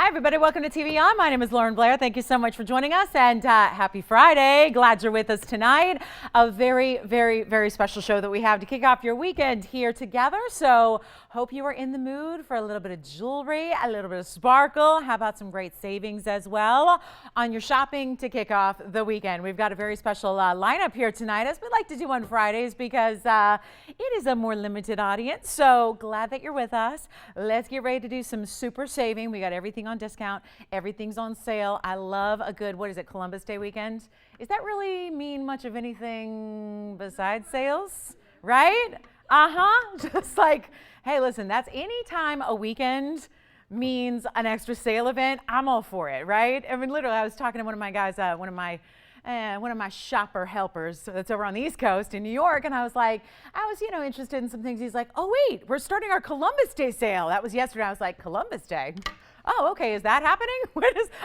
everybody, welcome to TVON. My name is Lauren Blair. Thank you so much for joining us, and happy Friday. Glad you're with us tonight. A very, very, very special show that we have to kick off your weekend here together. So hope you are in the mood for a little bit of jewelry, a little bit of sparkle. How about some great savings as well on your shopping to kick off the weekend? We've got a very special lineup here tonight, as we like to do on Fridays, because it is a more limited audience. So glad that you're with us. Let's get ready to do some super saving. We got everything on discount. Everything's on sale. I love a good, what is it, Columbus Day weekend? Does that really mean much of anything besides sales? Right? Just like, hey, listen, that's any time a weekend means an extra sale event, I'm all for it, right? I mean, literally, I was talking to one of my guys, one of my shopper helpers that's over on the East Coast in New York, and I was like, interested in some things. He's like, oh wait, we're starting our Columbus Day sale. That was yesterday. I was like, Columbus Day? Oh, okay, is that happening?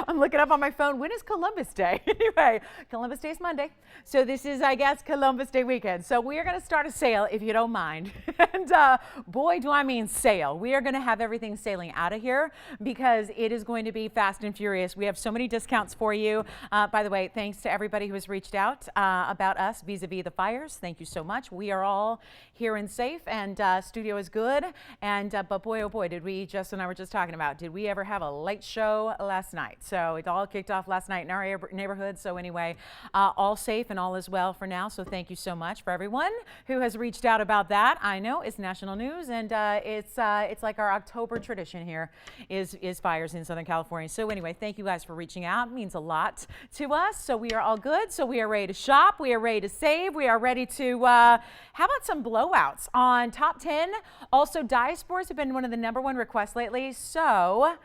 I'm looking up on my phone, when is Columbus Day? Anyway, Columbus Day is Monday. So this is, I guess, Columbus Day weekend. So we are gonna start a sale, if you don't mind. And boy, do I mean sale. We are gonna have everything sailing out of here because it is going to be fast and furious. We have so many discounts for you. By the way, thanks to everybody who has reached out about us vis-a-vis the fires. Thank you so much. We are all here and safe, and studio is good. And but boy, oh boy, Justin and I were just talking about, did we ever have a light show last night? So it all kicked off last night in our neighborhood. So anyway, all safe and all is well for now. So thank you so much for everyone who has reached out about that. I know it's national news, and it's like our October tradition here is fires in Southern California. So anyway, thank you guys for reaching out. It means a lot to us. So we are all good. So we are ready to shop. We are ready to save. We are ready to, how about some blowouts on top 10? Also, Diaspores have been one of the #1 requests lately. So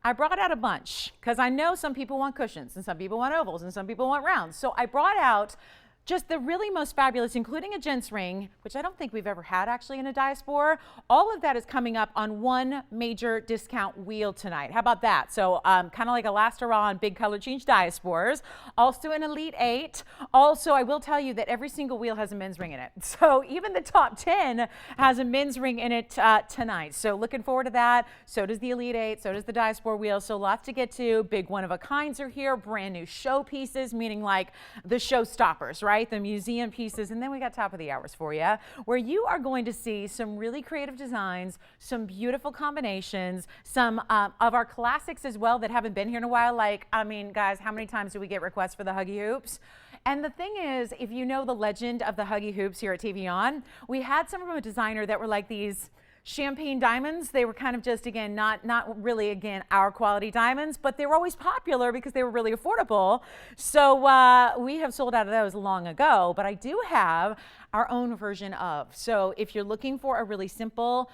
I brought out a bunch because I know some people want cushions and some people want ovals and some people want rounds. So I brought out just the really most fabulous, including a gents ring, which I don't think we've ever had actually in a Diaspore. All of that is coming up on one major discount wheel tonight. How about that? So kind of like a last hurrah on big color change Diaspores. Also an Elite 8. Also, I will tell you that every single wheel has a men's ring in it. So even the top 10 has a men's ring in it tonight. So looking forward to that. So does the Elite 8. So does the Diaspore wheel. So lots to get to. Big one-of-a-kinds are here. Brand new show pieces, meaning like the show stoppers, right? The museum pieces, and then we got top of the hours for you, where you are going to see some really creative designs, some beautiful combinations, some of our classics as well that haven't been here in a while. Like, I mean, guys, how many times do we get requests for the Huggy Hoops? And the thing is, if you know the legend of the Huggy Hoops here at TVON, we had some from a designer that were like these champagne diamonds. They were kind of just, again, not really, again, our quality diamonds, but they were always popular because they were really affordable. So we have sold out of those long ago, but I do have our own version of. So if you're looking for a really simple,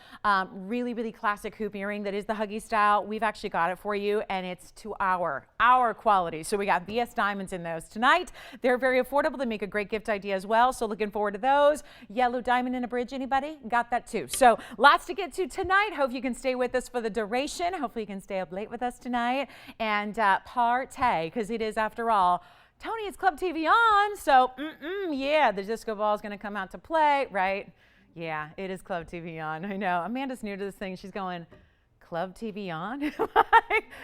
really, really classic hoop earring that is the Huggy style, we've actually got it for you, and it's to our quality. So we got VS diamonds in those tonight. They're very affordable. They make a great gift idea as well. So looking forward to those. Yellow diamond in a bridge, anybody? Got that too. So lots to get to tonight. Hope you can stay with us for the duration. Hopefully you can stay up late with us tonight and partay, because it is, after all, Tony, it's Club TVON, so yeah, the disco ball is going to come out to play, right? Yeah, it is Club TVON. I know. Amanda's new to this thing. She's going, Club TVON?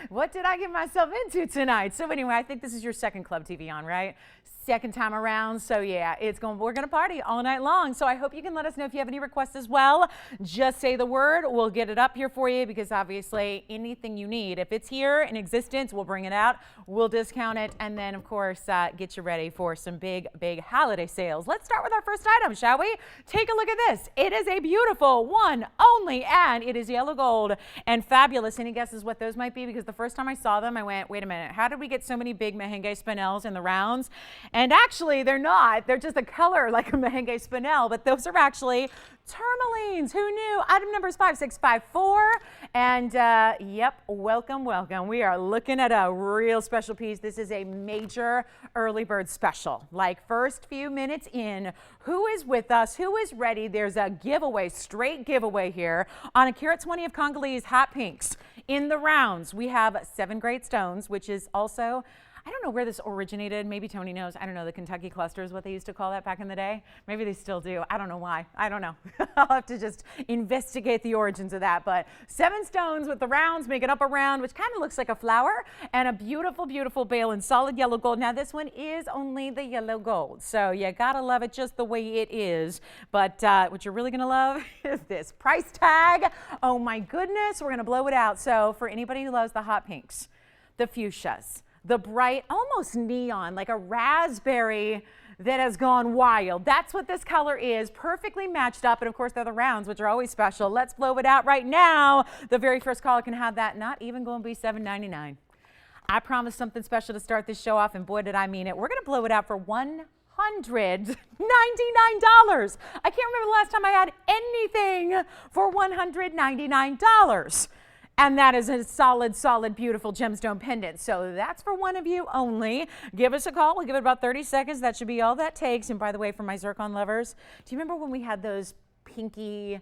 What did I get myself into tonight? So anyway, I think this is your second Club TVON, right? Second time around. So yeah, we're going to party all night long. So I hope you can let us know if you have any requests as well. Just say the word. We'll get it up here for you, because obviously anything you need, if it's here in existence, we'll bring it out. We'll discount it. And then, of course, get you ready for some big, big holiday sales. Let's start with our first item, shall we? Take a look at this. It is a beautiful one only, and it is yellow gold and fabulous. Any guesses what those might be? Because the first time I saw them, I went, wait a minute, how did we get so many big merengue spinels in the rounds? And actually, they're not. They're just a color like a merengue spinel, but those are actually Tourmalines. Who knew? Item number is 5654. And yep, welcome, welcome. We are looking at a real special piece. This is a major early bird special. Like, first few minutes in, who is with us? Who is ready? There's a giveaway, straight giveaway here on a carat 20 of Congolese hot pinks. In the rounds, we have 7 great stones, which is also, I don't know where this originated. Maybe Tony knows. I don't know. The Kentucky cluster is what they used to call that back in the day. Maybe they still do. I don't know why. I don't know. I'll have to just investigate the origins of that. But 7 stones with the rounds making up a round, which kind of looks like a flower, and a beautiful, beautiful bail in solid yellow gold. Now this one is only the yellow gold, so you gotta love it just the way it is. But what you're really gonna love is this price tag. Oh my goodness, we're gonna blow it out. So for anybody who loves the hot pinks, the fuchsias, the bright, almost neon, like a raspberry that has gone wild. That's what this color is, perfectly matched up. And of course, they're the rounds, which are always special. Let's blow it out right now. The very first caller can have that, not even going to be $7.99. I promised something special to start this show off, and boy, did I mean it. We're going to blow it out for $199. I can't remember the last time I had anything for $199. And that is a solid, solid, beautiful gemstone pendant. So that's for one of you only. Give us a call. We'll give it about 30 seconds. That should be all that takes. And by the way, for my Zircon lovers, do you remember when we had those pinky,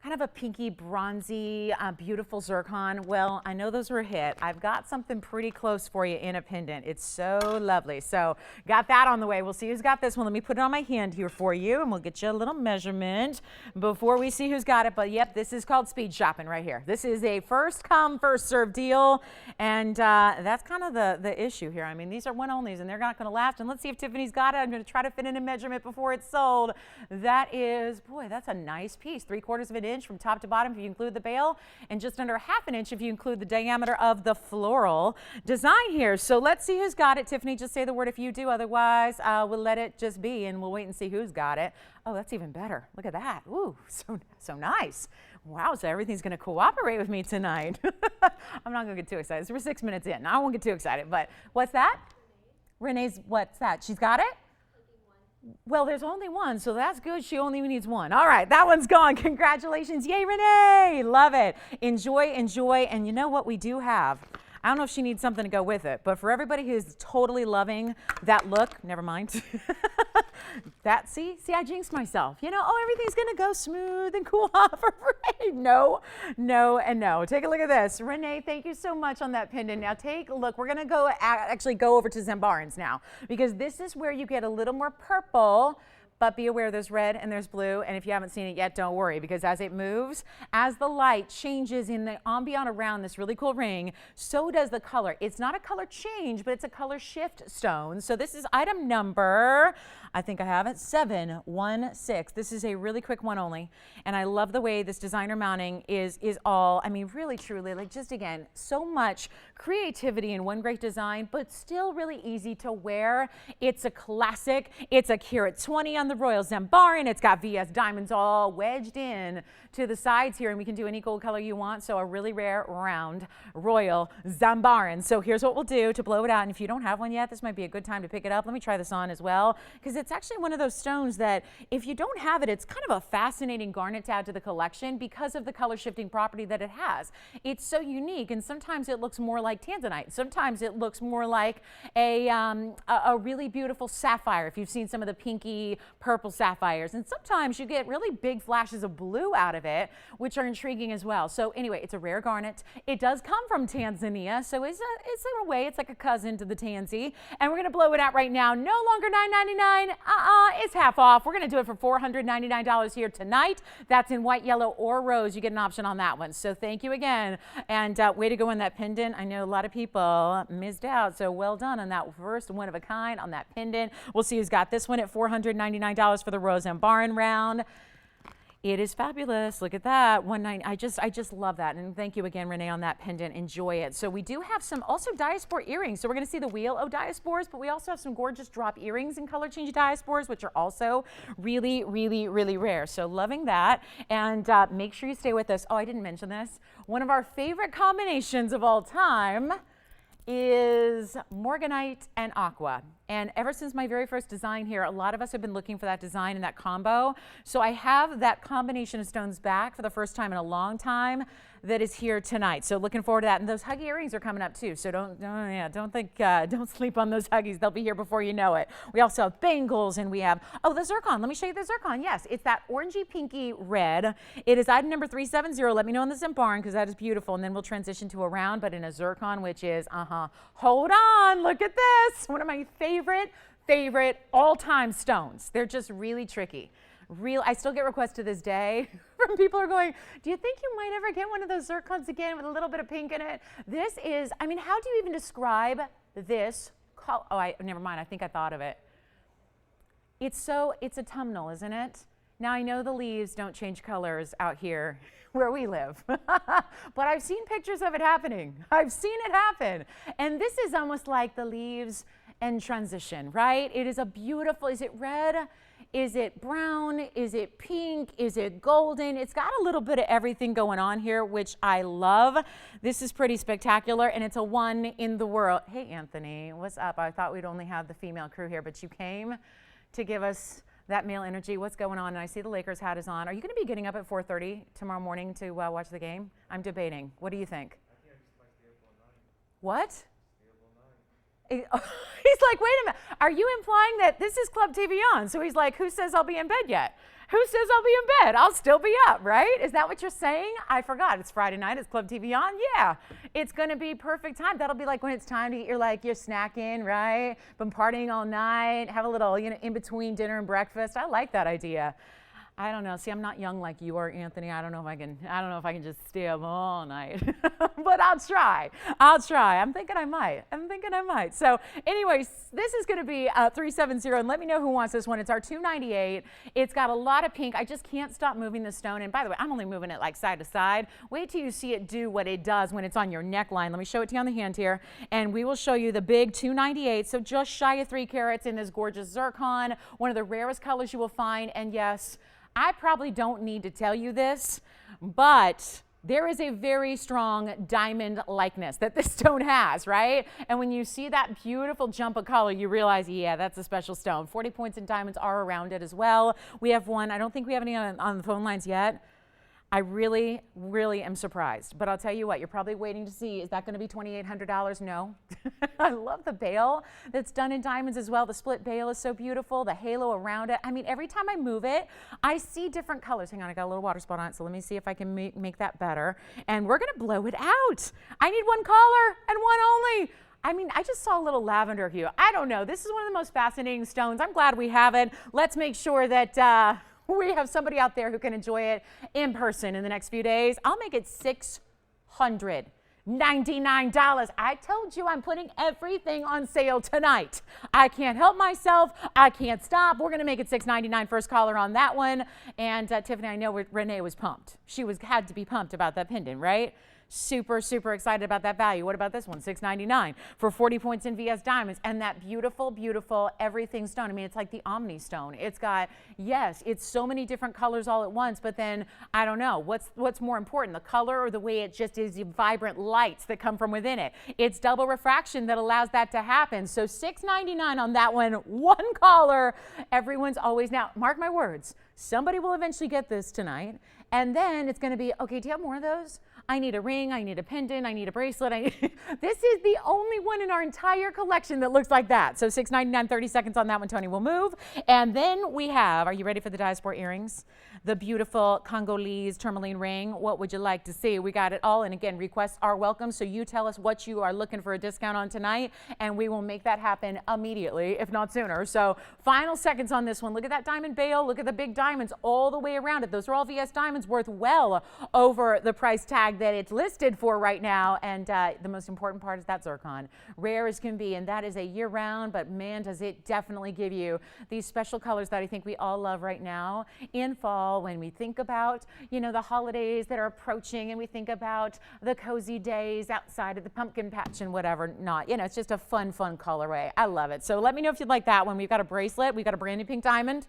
kind of a pinky, bronzy, beautiful Zircon? Well, I know those were a hit. I've got something pretty close for you in a pendant. It's so lovely. So got that on the way. We'll see who's got this one. Let me put it on my hand here for you, and we'll get you a little measurement before we see who's got it. But yep, this is called speed shopping right here. This is a first come, first serve deal. And that's kind of the issue here. I mean, these are one onlys, and they're not going to last. And let's see if Tiffany's got it. I'm going to try to fit in a measurement before it's sold. That is, boy, that's a nice piece. 3/4 of an inch from top to bottom if you include the bail, and just under 1/2 an inch if you include the diameter of the floral design here. So let's see who's got it. Tiffany, just say the word if you do. Otherwise, we'll let it just be, and we'll wait and see who's got it. Oh, that's even better. Look at that. Ooh, so nice. Wow, so everything's going to cooperate with me tonight. I'm not going to get too excited. So we're 6 minutes in. I won't get too excited, but what's that? Renee's, what's that? She's got it? Well, there's only one, so that's good. She only needs one. All right, that one's gone. Congratulations. Yay, Renee. Love it. Enjoy, enjoy. And you know what we do have? I don't know if she needs something to go with it, but for everybody who's totally loving that look, never mind. See, I jinxed myself. You know, everything's going to go smooth and cool off for Renee. No, no, and no. Take a look at this. Renee, thank you so much on that pendant. Now take a look. We're going to actually go over to Zambaran's now, because this is where you get a little more purple. But be aware there's red and there's blue, and if you haven't seen it yet, don't worry, because as it moves, as the light changes in the ambient around this really cool ring, so does the color. It's not a color change, but it's a color shift stone. So this is item number, I think I have it, 716. This is a really quick one only, and I love the way this designer mounting is all, I mean, really, truly, like just again, so much creativity in one great design, but still really easy to wear. It's a classic. It's a carat 20 on the Royal Zambaran. It's got VS diamonds all wedged in to the sides here, and we can do any gold color you want. So a really rare round Royal Zambaran. So here's what we'll do to blow it out. And if you don't have one yet, this might be a good time to pick it up. Let me try this on as well, because it's actually one of those stones that if you don't have it, it's kind of a fascinating garnet to add to the collection because of the color shifting property that it has. It's so unique, and sometimes it looks more like Tanzanite. Sometimes it looks more like a really beautiful sapphire if you've seen some of the pinky purple sapphires, and sometimes you get really big flashes of blue out of it, which are intriguing as well. So anyway, it's a rare garnet. It does come from Tanzania, so it's in a way, it's like a cousin to the tansy, and we're going to blow it out right now. No longer $9.99. It's half off. We're going to do it for $499 here tonight. That's in white, yellow, or rose. You get an option on that one. So thank you again, and way to go on that pendant. I know a lot of people missed out, so well done on that first one of a kind on that pendant. We'll see who's got this one at $499 for the Rose Zambaran round. It is fabulous. Look at that. I just love that. And thank you again, Renee, on that pendant. Enjoy it. So we do have some also Diaspore earrings. So we're going to see the wheel of Diaspores, but we also have some gorgeous drop earrings in color change Diaspores, which are also really, really, really rare. So loving that. And make sure you stay with us. Oh, I didn't mention this. One of our favorite combinations of all time is Morganite and Aqua. And ever since my very first design here, a lot of us have been looking for that design and that combo. So I have that combination of stones back for the first time in a long time. that is here tonight. So looking forward to that. And those huggy earrings are coming up too. So don't sleep on those huggies. They'll be here before you know it. We also have bangles, and we have, the Zircon. Let me show you the Zircon. Yes, it's that orangey pinky red. It is item number 370. Let me know in the Zambaran, because that is beautiful. And then we'll transition to a round, but in a Zircon, which is, hold on, look at this. One of my favorite all-time stones. They're just really tricky. I still get requests to this day from people who are going, do you think you might ever get one of those Zircons again with a little bit of pink in it? This is, how do you even describe this color? Never mind, I think I thought of it. It's a tumnel, isn't it? Now I know the leaves don't change colors out here where we live, but I've seen pictures of it happening. I've seen it happen. And this is almost like the leaves in transition, right? It is a beautiful, is it red? Is it brown? Is it pink? Is it golden? It's got a little bit of everything going on here, which I love. This is pretty spectacular, and it's a one in the world. Hey, Anthony, what's up? I thought we'd only have the female crew here, but you came to give us that male energy. What's going on? And I see the Lakers hat is on. Are you going to be getting up at 4:30 tomorrow morning to watch the game? I'm debating. What do you think? I think I just might stay up all night. What? He's like, wait a minute, are you implying that this is Club TVON? So he's like, who says I'll be in bed yet? Who says I'll be in bed? I'll still be up, right? Is that what you're saying? I forgot. It's Friday night. It's Club TVON. Yeah, it's going to be perfect time. That'll be like when it's time to eat. You're snacking, right? Been partying all night. Have a little, in between dinner and breakfast. I like that idea. I don't know. See, I'm not young like you are, Anthony. I don't know if I can just stay up all night, but I'll try. I'm thinking I might. So anyways, this is going to be 370, and let me know who wants this one. It's our 298. It's got a lot of pink. I just can't stop moving the stone. And by the way, I'm only moving it like side to side. Wait till you see it do what it does when it's on your neckline. Let me show it to you on the hand here, and we will show you the big 298. So just shy of 3 carats in this gorgeous Zircon, one of the rarest colors you will find. And yes, I probably don't need to tell you this, but there is a very strong diamond likeness that this stone has, right? And when you see that beautiful jump of color, you realize, yeah, that's a special stone. 40 points in diamonds are around it as well. We have one. I don't think we have any on the phone lines yet. I really, really am surprised. But I'll tell you what, you're probably waiting to see, is that going to be $2,800? No. I love the bail that's done in diamonds as well. The split bail is so beautiful. The halo around it. Every time I move it, I see different colors. Hang on, I got a little water spot on it, so let me see if I can make that better. And we're going to blow it out. I need one color and one only. I just saw a little lavender hue. I don't know. This is one of the most fascinating stones. I'm glad we have it. Let's make sure that we have somebody out there who can enjoy it in person in the next few days. I'll make it $699. I told you I'm putting everything on sale tonight. I can't help myself. I can't stop. We're going to make it $699 first caller on that one. And Tiffany, I know Renee was pumped. She had to be pumped about that pendant, right? Super, super excited about that value. What about this one? $699 for 40 points in VS diamonds. And that beautiful, beautiful everything stone. It's like the Omni stone. It's got, yes, it's so many different colors all at once, but then I don't know. What's more important, the color or the way it just is the vibrant lights that come from within it? It's double refraction that allows that to happen. So $699 on that one caller. Everyone's always, now, mark my words, somebody will eventually get this tonight. And then it's going to be, okay, do you have more of those? I need a ring, I need a pendant, I need a bracelet. This is the only one in our entire collection that looks like that. So $699, 30 seconds on that one, Tony will move. And then we have, are you ready for the Diaspore earrings? The beautiful Congolese Tourmaline ring. What would you like to see? We got it all. And again, requests are welcome. So you tell us what you are looking for a discount on tonight, and we will make that happen immediately, if not sooner. So final seconds on this one. Look at that diamond bail. Look at the big diamonds all the way around it. Those are all VS diamonds worth well over the price tag that it's listed for right now. And the most important part is that Zircon. Rare as can be, and that is a year-round, but man, does it definitely give you these special colors that I think we all love right now in fall when we think about, the holidays that are approaching, and we think about the cozy days outside of the pumpkin patch and whatever not. It's just a fun colorway. I love it. So let me know if you'd like that one. We've got a bracelet. We've got a brand new pink diamond.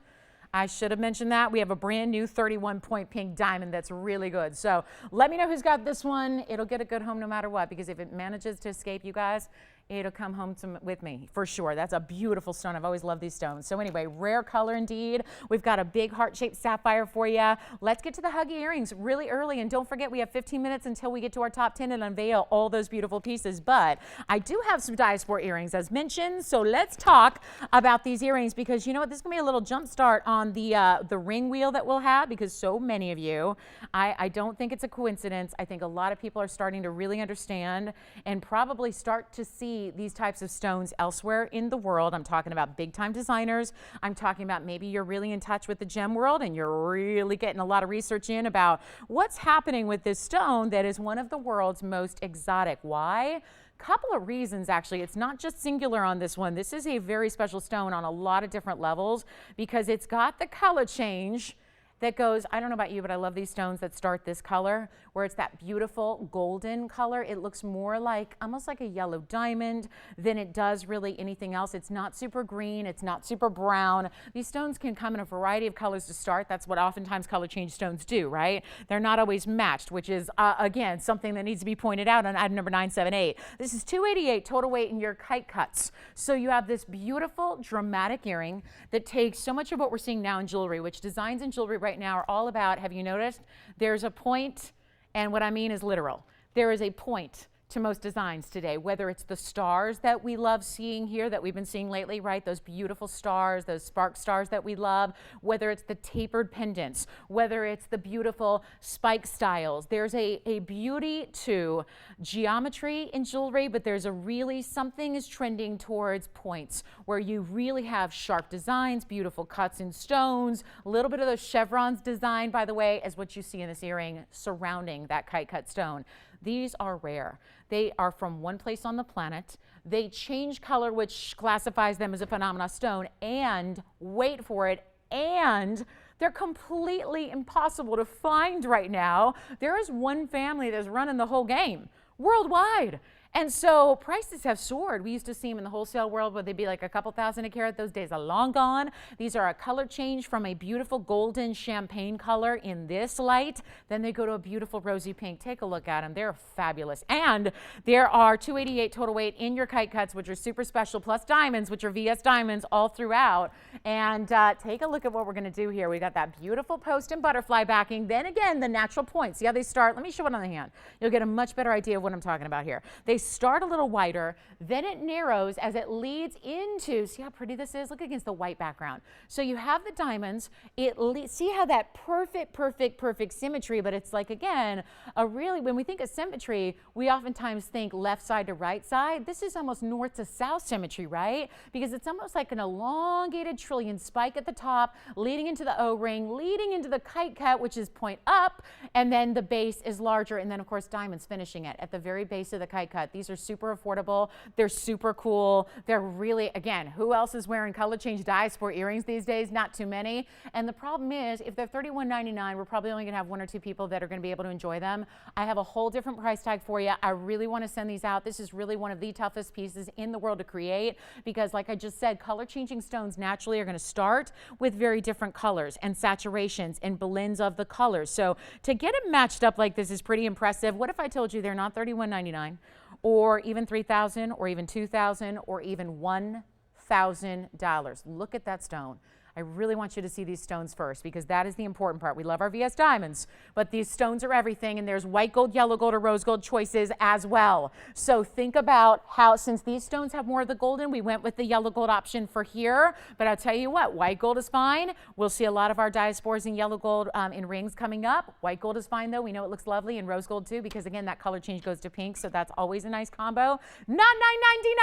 I should have mentioned that. We have a brand new 31-point pink diamond that's really good. So let me know who's got this one. It'll get a good home no matter what, because if it manages to escape you guys, it'll come home with me for sure. That's a beautiful stone. I've always loved these stones. So anyway, rare color indeed. We've got a big heart-shaped sapphire for you. Let's get to the huggy earrings really early. And don't forget, we have 15 minutes until we get to our top 10 and unveil all those beautiful pieces. But I do have some Diaspore earrings as mentioned. So let's talk about these earrings because you know what? This is going to be a little jump start on the ring wheel that we'll have because so many of you, I don't think it's a coincidence. I think a lot of people are starting to really understand and probably start to see these types of stones elsewhere in the world. I'm talking about big time designers. I'm talking about maybe you're really in touch with the gem world and you're really getting a lot of research in about what's happening with this stone that is one of the world's most exotic. Why? Couple of reasons actually. It's not just singular on this one. This is a very special stone on a lot of different levels because it's got the color change that goes, I don't know about you, but I love these stones that start this color, where it's that beautiful golden color. It looks more like, almost like a yellow diamond than it does really anything else. It's not super green, it's not super brown. These stones can come in a variety of colors to start. That's what oftentimes color change stones do, right? They're not always matched, which is, again, something that needs to be pointed out on item number 978. This is $288 total weight in your kite cuts. So you have this beautiful, dramatic earring that takes so much of what we're seeing now in jewelry, which designs in jewelry right now are all about, have you noticed? There's a point, and what I mean is literal. There is a point to most designs today, whether it's the stars that we love seeing here that we've been seeing lately, right? Those beautiful stars, those spark stars that we love, whether it's the tapered pendants, whether it's the beautiful spike styles. There's a beauty to geometry in jewelry, but there's a really, something is trending towards points where you really have sharp designs, beautiful cuts in stones, a little bit of those chevrons design, by the way, as what you see in this earring surrounding that kite cut stone. These are rare. They are from one place on the planet. They change color, which classifies them as a phenomena stone, and wait for it, and they're completely impossible to find right now. There is one family that's running the whole game worldwide. And so prices have soared. We used to see them in the wholesale world where they'd be like a couple thousand a carat. Those days are long gone. These are a color change from a beautiful golden champagne color in this light. Then they go to a beautiful rosy pink. Take a look at them. They're fabulous. And there are $288 total weight in your kite cuts, which are super special, plus diamonds, which are VS diamonds all throughout. And take a look at what we're going to do here. We got that beautiful post and butterfly backing. Then again, the natural points. See how they start? Let me show it on the hand. You'll get a much better idea of what I'm talking about here. They start a little wider, then it narrows as it leads into, see how pretty this is? Look against the white background. So you have the diamonds, see how that perfect symmetry, but it's like, again, a really, when we think of symmetry, we oftentimes think left side to right side. This is almost north to south symmetry, right? Because it's almost like an elongated trillion spike at the top, leading into the O-ring, leading into the kite cut, which is point up, and then the base is larger, and then of course diamonds finishing it at the very base of the kite cut. These are super affordable. They're super cool. They're really, again, who else is wearing color change Diaspore earrings these days? Not too many. And the problem is, if they're $31.99, we're probably only going to have 1 or 2 people that are going to be able to enjoy them. I have a whole different price tag for you. I really want to send these out. This is really one of the toughest pieces in the world to create because, like I just said, color changing stones naturally are going to start with very different colors and saturations and blends of the colors. So to get it matched up like this is pretty impressive. What if I told you they're not $31.99? Or even $3,000, or even $2,000, or even $1,000. Look at that stone. I really want you to see these stones first because that is the important part. We love our VS diamonds, but these stones are everything, and there's white gold, yellow gold, or rose gold choices as well. So think about how, since these stones have more of the golden, we went with the yellow gold option for here, but I'll tell you what, white gold is fine. We'll see a lot of our Diaspores in yellow gold in rings coming up. White gold is fine though. We know it looks lovely, and rose gold too, because again, that color change goes to pink, so that's always a nice combo. Not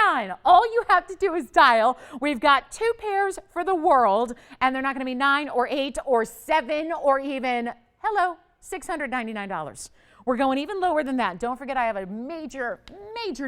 $9.99. All you have to do is dial. We've got 2 pairs for the world, and they're not going to be $9 or $8 or $7 or even, hello, $699. We're going even lower than that. Don't forget, I have a major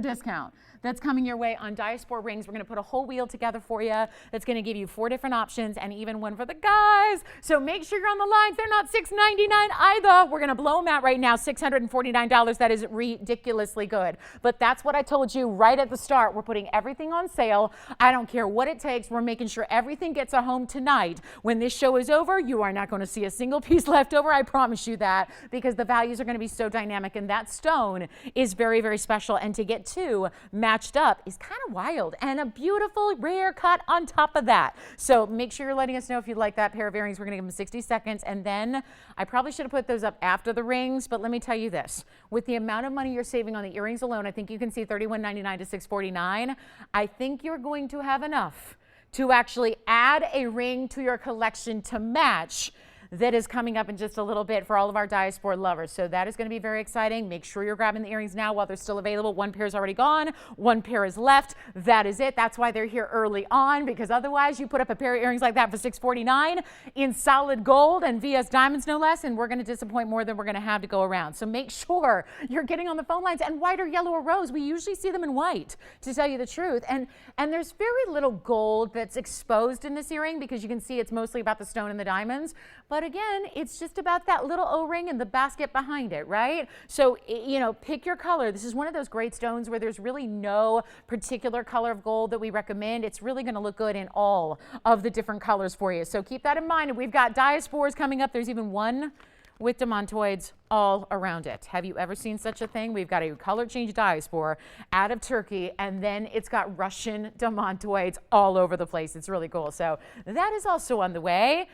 discount that's coming your way on Diaspore rings. We're going to put a whole wheel together for you that's going to give you 4 different options and even one for the guys. So make sure you're on the lines. They're not $699 either. We're going to blow them out right now, $649. That is ridiculously good. But that's what I told you right at the start. We're putting everything on sale. I don't care what it takes. We're making sure everything gets a home tonight. When this show is over, you are not going to see a single piece left over. I promise you that, because the values are going to be so dynamic, and that stone is very, very special. And to get 2 match matched up is kind of wild, and a beautiful rare cut on top of that. So make sure you're letting us know if you'd like that pair of earrings. We're going to give them 60 seconds, and then I probably should have put those up after the rings, but let me tell you this. With the amount of money you're saving on the earrings alone, I think you can see $31.99 to $649. I think you're going to have enough to actually add a ring to your collection to match. That is coming up in just a little bit for all of our Diaspore lovers. So that is going to be very exciting. Make sure you're grabbing the earrings now while they're still available. One pair is already gone. One pair is left. That is it. That's why they're here early on, because otherwise you put up a pair of earrings like that for $649 in solid gold and VS diamonds no less, and we're going to disappoint more than we're going to have to go around. So make sure you're getting on the phone lines. And white or yellow or rose, we usually see them in white, to tell you the truth. And there's very little gold that's exposed in this earring, because you can see it's mostly about the stone and the diamonds. But again, it's just about that little O-ring and the basket behind it, right? So, you know, pick your color. This is one of those great stones where there's really no particular color of gold that we recommend. It's really going to look good in all of the different colors for you. So keep that in mind. And we've got Diaspores coming up. There's even one with demantoids all around it. Have you ever seen such a thing? We've got a color change Diaspore out of Turkey, and then it's got Russian demantoids all over the place. It's really cool. So that is also on the way.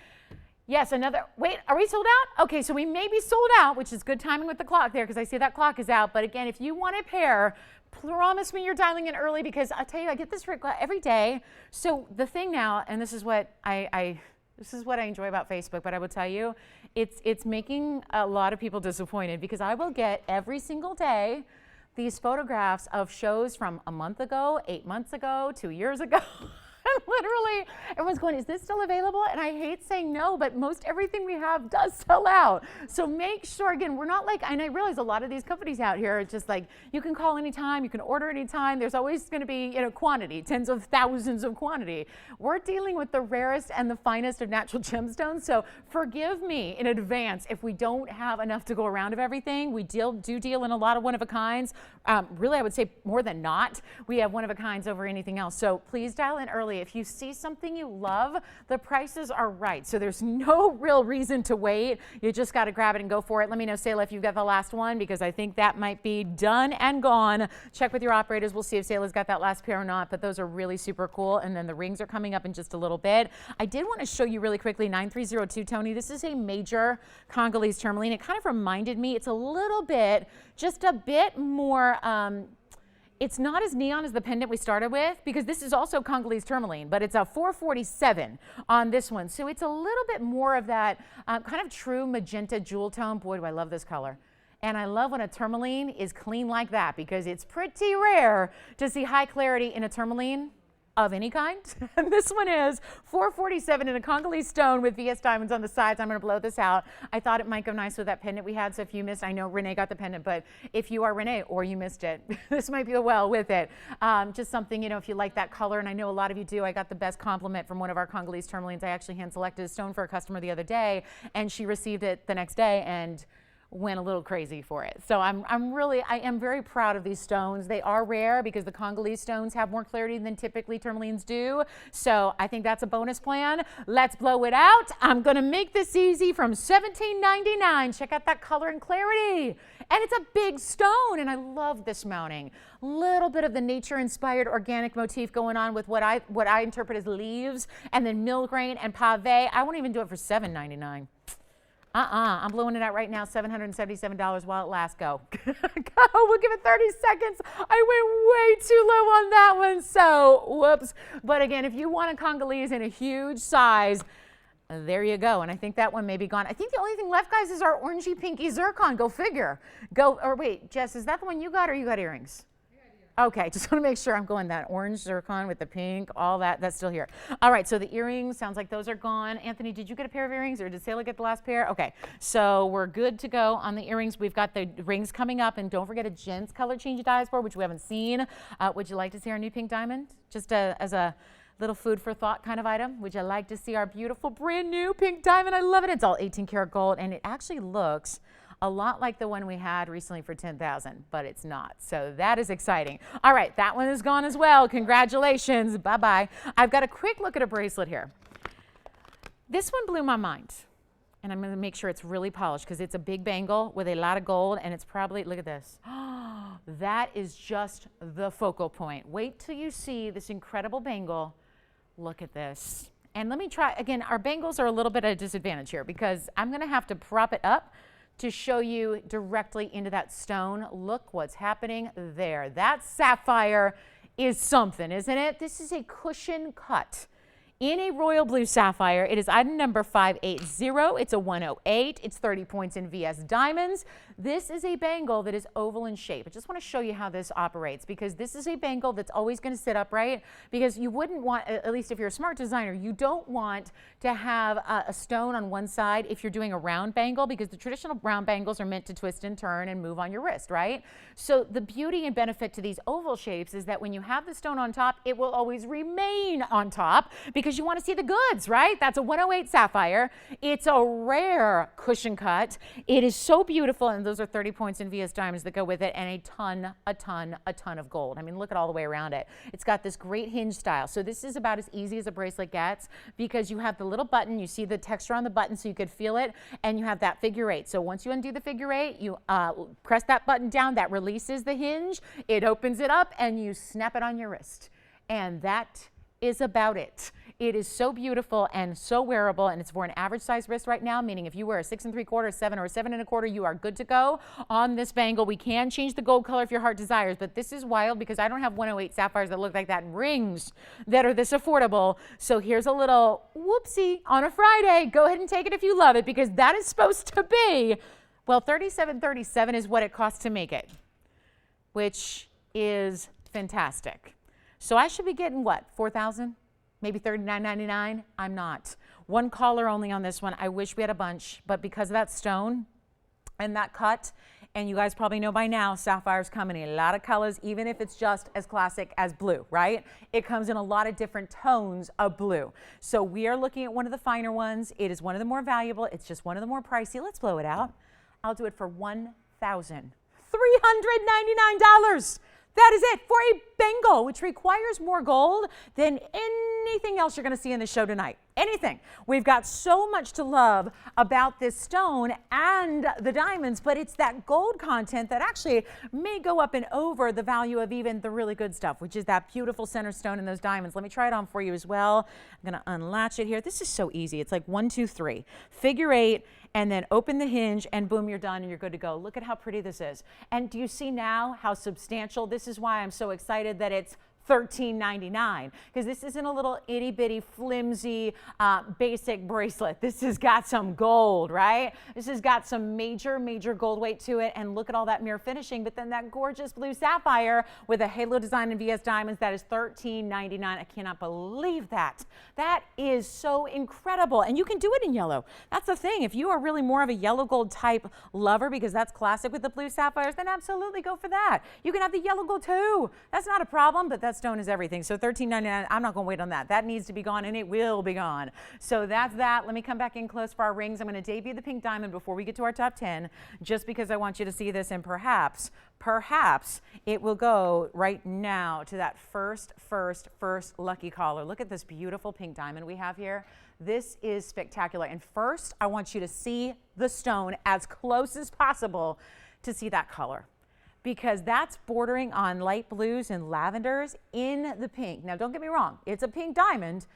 Yes, another, wait, are we sold out? Okay, so we may be sold out, which is good timing with the clock there, because I see that clock is out. But again, if you want a pair, promise me you're dialing in early, because I'll tell you, I get this every day. So the thing now, and this is what this is what I enjoy about Facebook, but I will tell you, it's making a lot of people disappointed, because I will get every single day these photographs of shows from a month ago, 8 months ago, 2 years ago. Literally, everyone's going, is this still available? And I hate saying no, but most everything we have does sell out. So make sure, again, we're not like, and I realize a lot of these companies out here are just like, you can call anytime, you can order anytime. There's always going to be, you know, quantity, tens of thousands of quantity. We're dealing with the rarest and the finest of natural gemstones. So forgive me in advance if we don't have enough to go around of everything. We do deal in a lot of one-of-a-kinds. Really, I would say more than not, we have one-of-a-kinds over anything else. So please dial in early. If you see something you love, the prices are right. So there's no real reason to wait. You just got to grab it and go for it. Let me know, Sayla, if you've got the last one, because I think that might be done and gone. Check with your operators. We'll see if Sayla's got that last pair or not, but those are really super cool. And then the rings are coming up in just a little bit. I did want to show you really quickly 9302 Tony. This is a major Congolese tourmaline. It kind of reminded me, it's a little bit, just a bit more, it's not as neon as the pendant we started with, because this is also Congolese tourmaline, but it's a 447 on this one. So it's a little bit more of that kind of true magenta jewel tone. Boy, do I love this color. And I love when a tourmaline is clean like that, because it's pretty rare to see high clarity in a tourmaline of any kind. And this one is 447 in a Congolese stone with VS diamonds on the sides. I'm going to blow this out. I thought it might go nice with that pendant we had. So if you missed, I know Renee got the pendant, but if you are Renee or you missed it, this might go well with it. Just something, you know, if you like that color, and I know a lot of you do. I got the best compliment from one of our Congolese tourmalines. I actually hand selected a stone for a customer the other day, and she received it the next day and went a little crazy for it. So I am very proud of these stones. They are rare, because the Congolese stones have more clarity than typically tourmalines do. So I think that's a bonus plan. Let's blow it out. I'm going to make this easy from $17.99. Check out that color and clarity. And it's a big stone, and I love this mounting. Little bit of the nature-inspired organic motif going on with what I interpret as leaves, and then mill grain and pave. I won't even do it for $7.99. I'm blowing it out right now, $777 while it lasts. Go. Go. We'll give it 30 seconds. I went way too low on that one, so whoops. But again, if you want a Congolese in a huge size, there you go. And I think that one may be gone. I think the only thing left, guys, is our orangey pinky Zircon. Go figure. Go. Or wait, Jess, is that the one you got, or you got earrings? Okay, just want to make sure I'm going that orange Zircon with the pink, all that, that's still here. All right, so the earrings, sounds like those are gone. Anthony, did you get a pair of earrings, or did Sayla get the last pair? Okay, so we're good to go on the earrings. We've got the rings coming up, and don't forget a gents color change Diaspore, which we haven't seen. Would you like to see our new pink diamond? Just as a little food for thought kind of item. Would you like to see our beautiful brand new pink diamond? I love it. It's all 18 karat gold, and it actually looks a lot like the one we had recently for 10,000, but it's not. So that is exciting. All right, that one is gone as well. Congratulations. Bye-bye. I've got a quick look at a bracelet here. This one blew my mind. And I'm going to make sure it's really polished because it's a big bangle with a lot of gold, and it's probably, look at this. That is just the focal point. Wait till you see this incredible bangle. Look at this. And let me try, again, our bangles are a little bit at a disadvantage here because I'm going to have to prop it up to show you directly into that stone. Look what's happening there. That sapphire is something, isn't it? This is a cushion cut in a royal blue sapphire. It is item number 580. It's a 108. It's 30 points in VS diamonds. This is a bangle that is oval in shape. I just want to show you how this operates because this is a bangle that's always going to sit upright because you wouldn't want, at least if you're a smart designer, you don't want to have a stone on one side if you're doing a round bangle because the traditional round bangles are meant to twist and turn and move on your wrist, right? So the beauty and benefit to these oval shapes is that when you have the stone on top, it will always remain on top because you want to see the goods, right? That's a 108 sapphire. It's a rare cushion cut. It is so beautiful, and those are 30 points in VS diamonds that go with it, and a ton of gold. I mean, look at all the way around it. It's got this great hinge style. So this is about as easy as a bracelet gets because you have the little button, you see the texture on the button so you could feel it, and you have that figure eight. So once you undo the figure eight, you press that button down, that releases the hinge, it opens it up, and you snap it on your wrist. And that is about it. It is so beautiful and so wearable, and it's for an average size wrist right now, meaning if you wear a 6 3/4, 7, or a 7 1/4, you are good to go on this bangle. We can change the gold color if your heart desires, but this is wild because I don't have 108 sapphires that look like that and rings that are this affordable. So here's a little whoopsie on a Friday. Go ahead and take it if you love it because that is supposed to be, well, $37.37 is what it costs to make it, which is fantastic. So I should be getting what, 4,000? Maybe $39.99? I'm not. One caller only on this one. I wish we had a bunch, but because of that stone and that cut, and you guys probably know by now, sapphires come in a lot of colors, even if it's just as classic as blue, right? It comes in a lot of different tones of blue. So we are looking at one of the finer ones. It is one of the more valuable. It's just one of the more pricey. Let's blow it out. I'll do it for $1,399. That is it for a bangle, which requires more gold than anything else you're going to see in the show tonight. Anything. We've got so much to love about this stone and the diamonds, but it's that gold content that actually may go up and over the value of even the really good stuff, which is that beautiful center stone and those diamonds. Let me try it on for you as well. I'm going to unlatch it here. This is so easy. It's like 1, 2, 3. Figure eight, and then open the hinge, and boom, you're done, and you're good to go. Look at how pretty this is. And do you see now how substantial? This is why I'm so excited that it's $13.99, because this isn't a little itty bitty flimsy basic bracelet. This has got some gold, right? This has got some major gold weight to it, and look at all that mirror finishing, but then that gorgeous blue sapphire with a halo design in VS diamonds, that is $13.99. I cannot believe that. That is so incredible, and you can do it in yellow. That's the thing. If you are really more of a yellow gold type lover, because that's classic with the blue sapphires, then absolutely go for that. You can have the yellow gold too. That's not a problem, but that's stone is everything. So $13.99, I'm not going to wait on that. That needs to be gone, and it will be gone. So that's that. Let me come back in close for our rings. I'm going to debut the pink diamond before we get to our top 10, just because I want you to see this, and perhaps it will go right now to that first lucky caller. Look at this beautiful pink diamond we have here. This is spectacular. And first, I want you to see the stone as close as possible to see that color, because that's bordering on light blues and lavenders in the pink. Now, don't get me wrong, it's a pink diamond,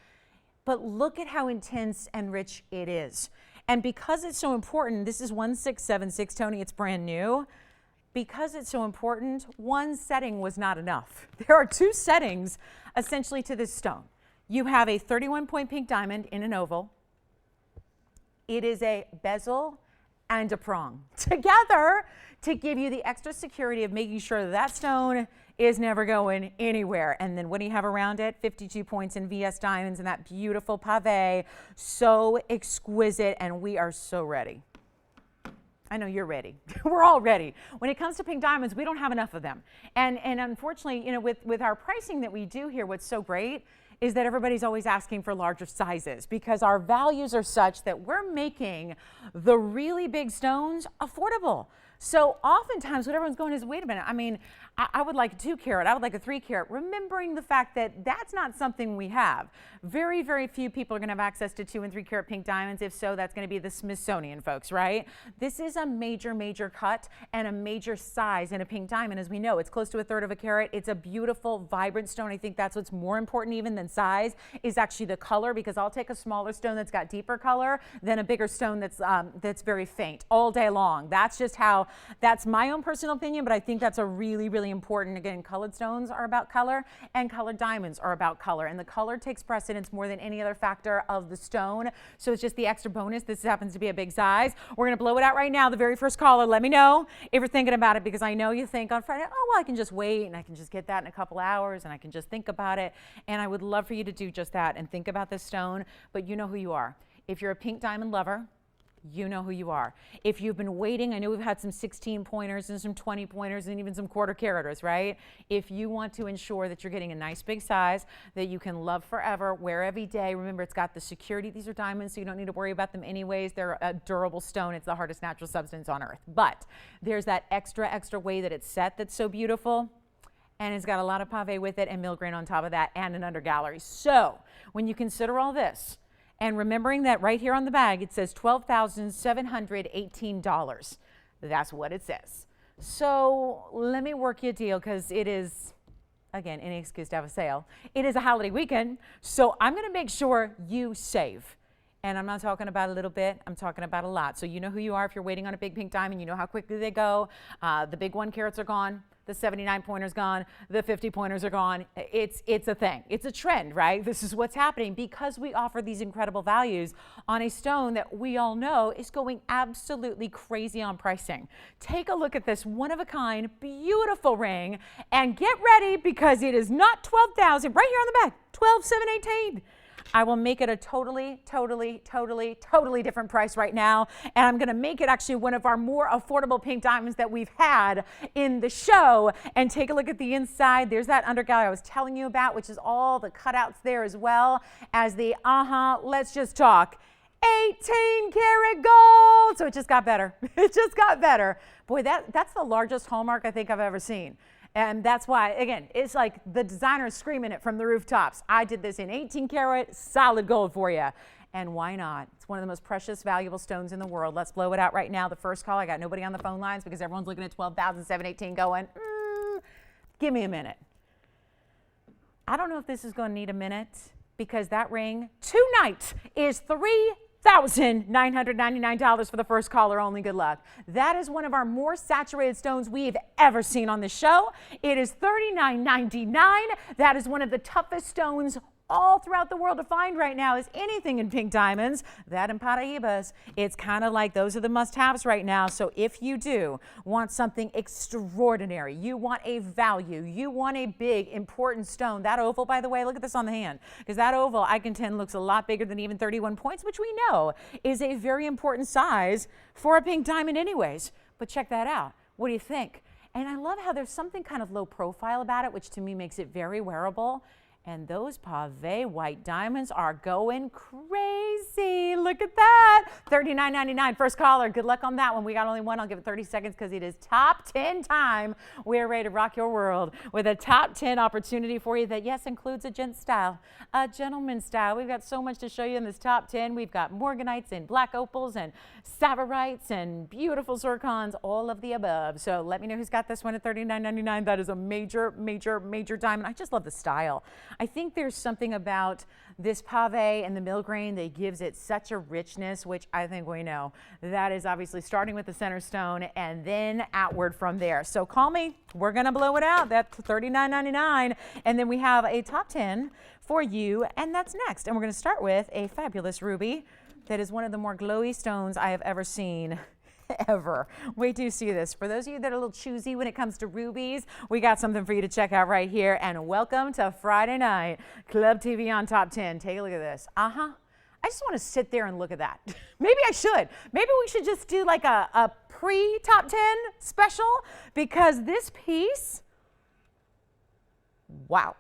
but look at how intense and rich it is. And because it's so important, this is 1676, Tony, it's brand new. Because it's so important, one setting was not enough. There are 2 settings essentially to this stone. You have a 31-point pink diamond in an oval. It is a bezel and a prong together to give you the extra security of making sure that stone is never going anywhere. And then what do you have around it? 52 points in VS diamonds and that beautiful pave. So exquisite, and we are so ready. I know you're ready. We're all ready. When it comes to pink diamonds, we don't have enough of them. And unfortunately, you know, with our pricing that we do here, what's so great is that everybody's always asking for larger sizes, because our values are such that we're making the really big stones affordable. So oftentimes what everyone's going is, wait a minute, I mean, I would like a 2 carat, I would like a 3 carat, remembering the fact that that's not something we have. Very, very few people are going to have access to 2 and 3 carat pink diamonds. If so, that's going to be the Smithsonian folks, right? This is a major, major cut and a major size in a pink diamond. As we know, it's close to 1/3 of a carat. It's a beautiful, vibrant stone. I think that's what's more important even than size is actually the color, because I'll take a smaller stone that's got deeper color than a bigger stone that's very faint all day long. That's my own personal opinion, but I think that's a really, really important. Again, colored stones are about color and colored diamonds are about color, and the color takes precedence more than any other factor of the stone. So it's just the extra bonus. This happens to be a big size. We're going to blow it out right now. The very first caller, let me know if you're thinking about it, because I know you think on Friday, oh, well, I can just wait and I can just get that in a couple hours and I can just think about it. And I would love for you to do just that and think about this stone, but you know who you are. If you're a pink diamond lover, you know who you are. If you've been waiting, I know we've had some 16 pointers and some 20 pointers and even some 1/4 caraters, right? If you want to ensure that you're getting a nice big size that you can love forever, wear every day, remember it's got the security. These are diamonds, so you don't need to worry about them anyways. They're a durable stone. It's the hardest natural substance on earth. But there's that extra way that it's set that's so beautiful. And it's got a lot of pave with it and millgrain on top of that and an undergallery. So when you consider all this, and remembering that right here on the bag, it says $12,718. That's what it says. So let me work you a deal, because it is, again, any excuse to have a sale. It is a holiday weekend, so I'm going to make sure you save. And I'm not talking about a little bit, I'm talking about a lot. So you know who you are if you're waiting on a big pink diamond. You know how quickly they go. The big 1 carats are gone. The 79 pointers gone, the 50 pointers are gone. It's a thing. It's a trend, right? This is what's happening because we offer these incredible values on a stone that we all know is going absolutely crazy on pricing. Take a look at this one-of-a-kind, beautiful ring, and get ready, because it is not $12,000, right here on the back, $12,718. I will make it a totally different price right now. And I'm going to make it actually one of our more affordable pink diamonds that we've had in the show. And take a look at the inside. There's that undergallery I was telling you about, which is all the cutouts there, as well as the, let's just talk, 18 karat gold. So it just got better. It just got better. Boy, that's the largest hallmark I think I've ever seen. And that's why, again, it's like the designers screaming it from the rooftops. I did this in 18 karat solid gold for you. And why not? It's one of the most precious, valuable stones in the world. Let's blow it out right now. The first call, I got nobody on the phone lines because everyone's looking at 12,718 going, give me a minute. I don't know if this is going to need a minute, because that ring tonight is $3,999 for the first caller only. Good luck. That is one of our more saturated stones we've ever seen on the show. It is $39.99. That is one of the toughest stones all throughout the world to find right now. Is anything in pink diamonds. That and Paraibas. It's kind of like those are the must-haves right now. So if you do want something extraordinary, you want a value, you want a big, important stone. That oval, by the way, look at this on the hand, because that oval, I contend, looks a lot bigger than even 31 points, which we know is a very important size for a pink diamond anyways. But check that out. What do you think? And I love how there's something kind of low profile about it, which to me makes it very wearable. And those pave white diamonds are going crazy. Look at that. $39.99. First caller. Good luck on that one. We got only one. I'll give it 30 seconds because it is top 10 time. We're ready to rock your world with a top 10 opportunity for you that, yes, includes a gent style, a gentleman style. We've got so much to show you in this top 10. We've got morganites and black opals and savarites and beautiful zircons, all of the above. So let me know who's got this one at $39.99. That is a major, major, major diamond. I just love the style. I think there's something about this pave and the millgrain that gives it such a richness, which I think we know. That is obviously starting with the center stone and then outward from there. So call me. We're going to blow it out. That's $39.99. And then we have a top 10 for you, and that's next. And we're going to start with a fabulous ruby that is one of the more glowy stones I have ever seen. Ever. Wait till you see this. For those of you that are a little choosy when it comes to rubies, we got something for you to check out right here. And welcome to Friday night Club TVON Top 10. Take a look at this. I just want to sit there and look at that. Maybe I should. Maybe we should just do like a pre-top 10 special, because this piece, wow.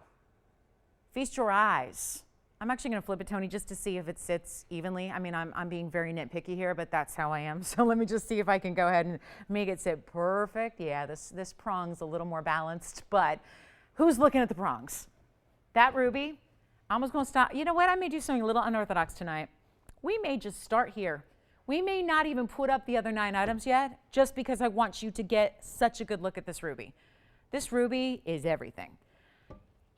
Feast your eyes I'm actually going to flip it, Tony, just to see if it sits evenly. I mean, I'm being very nitpicky here, but that's how I am. So let me just see if I can go ahead and make it sit perfect. Yeah, this prong's a little more balanced, but who's looking at the prongs? That ruby. I'm just going to stop. You know what? I may do something a little unorthodox tonight. We may just start here. We may not even put up the other 9 items yet, just because I want you to get such a good look at this ruby. This ruby is everything.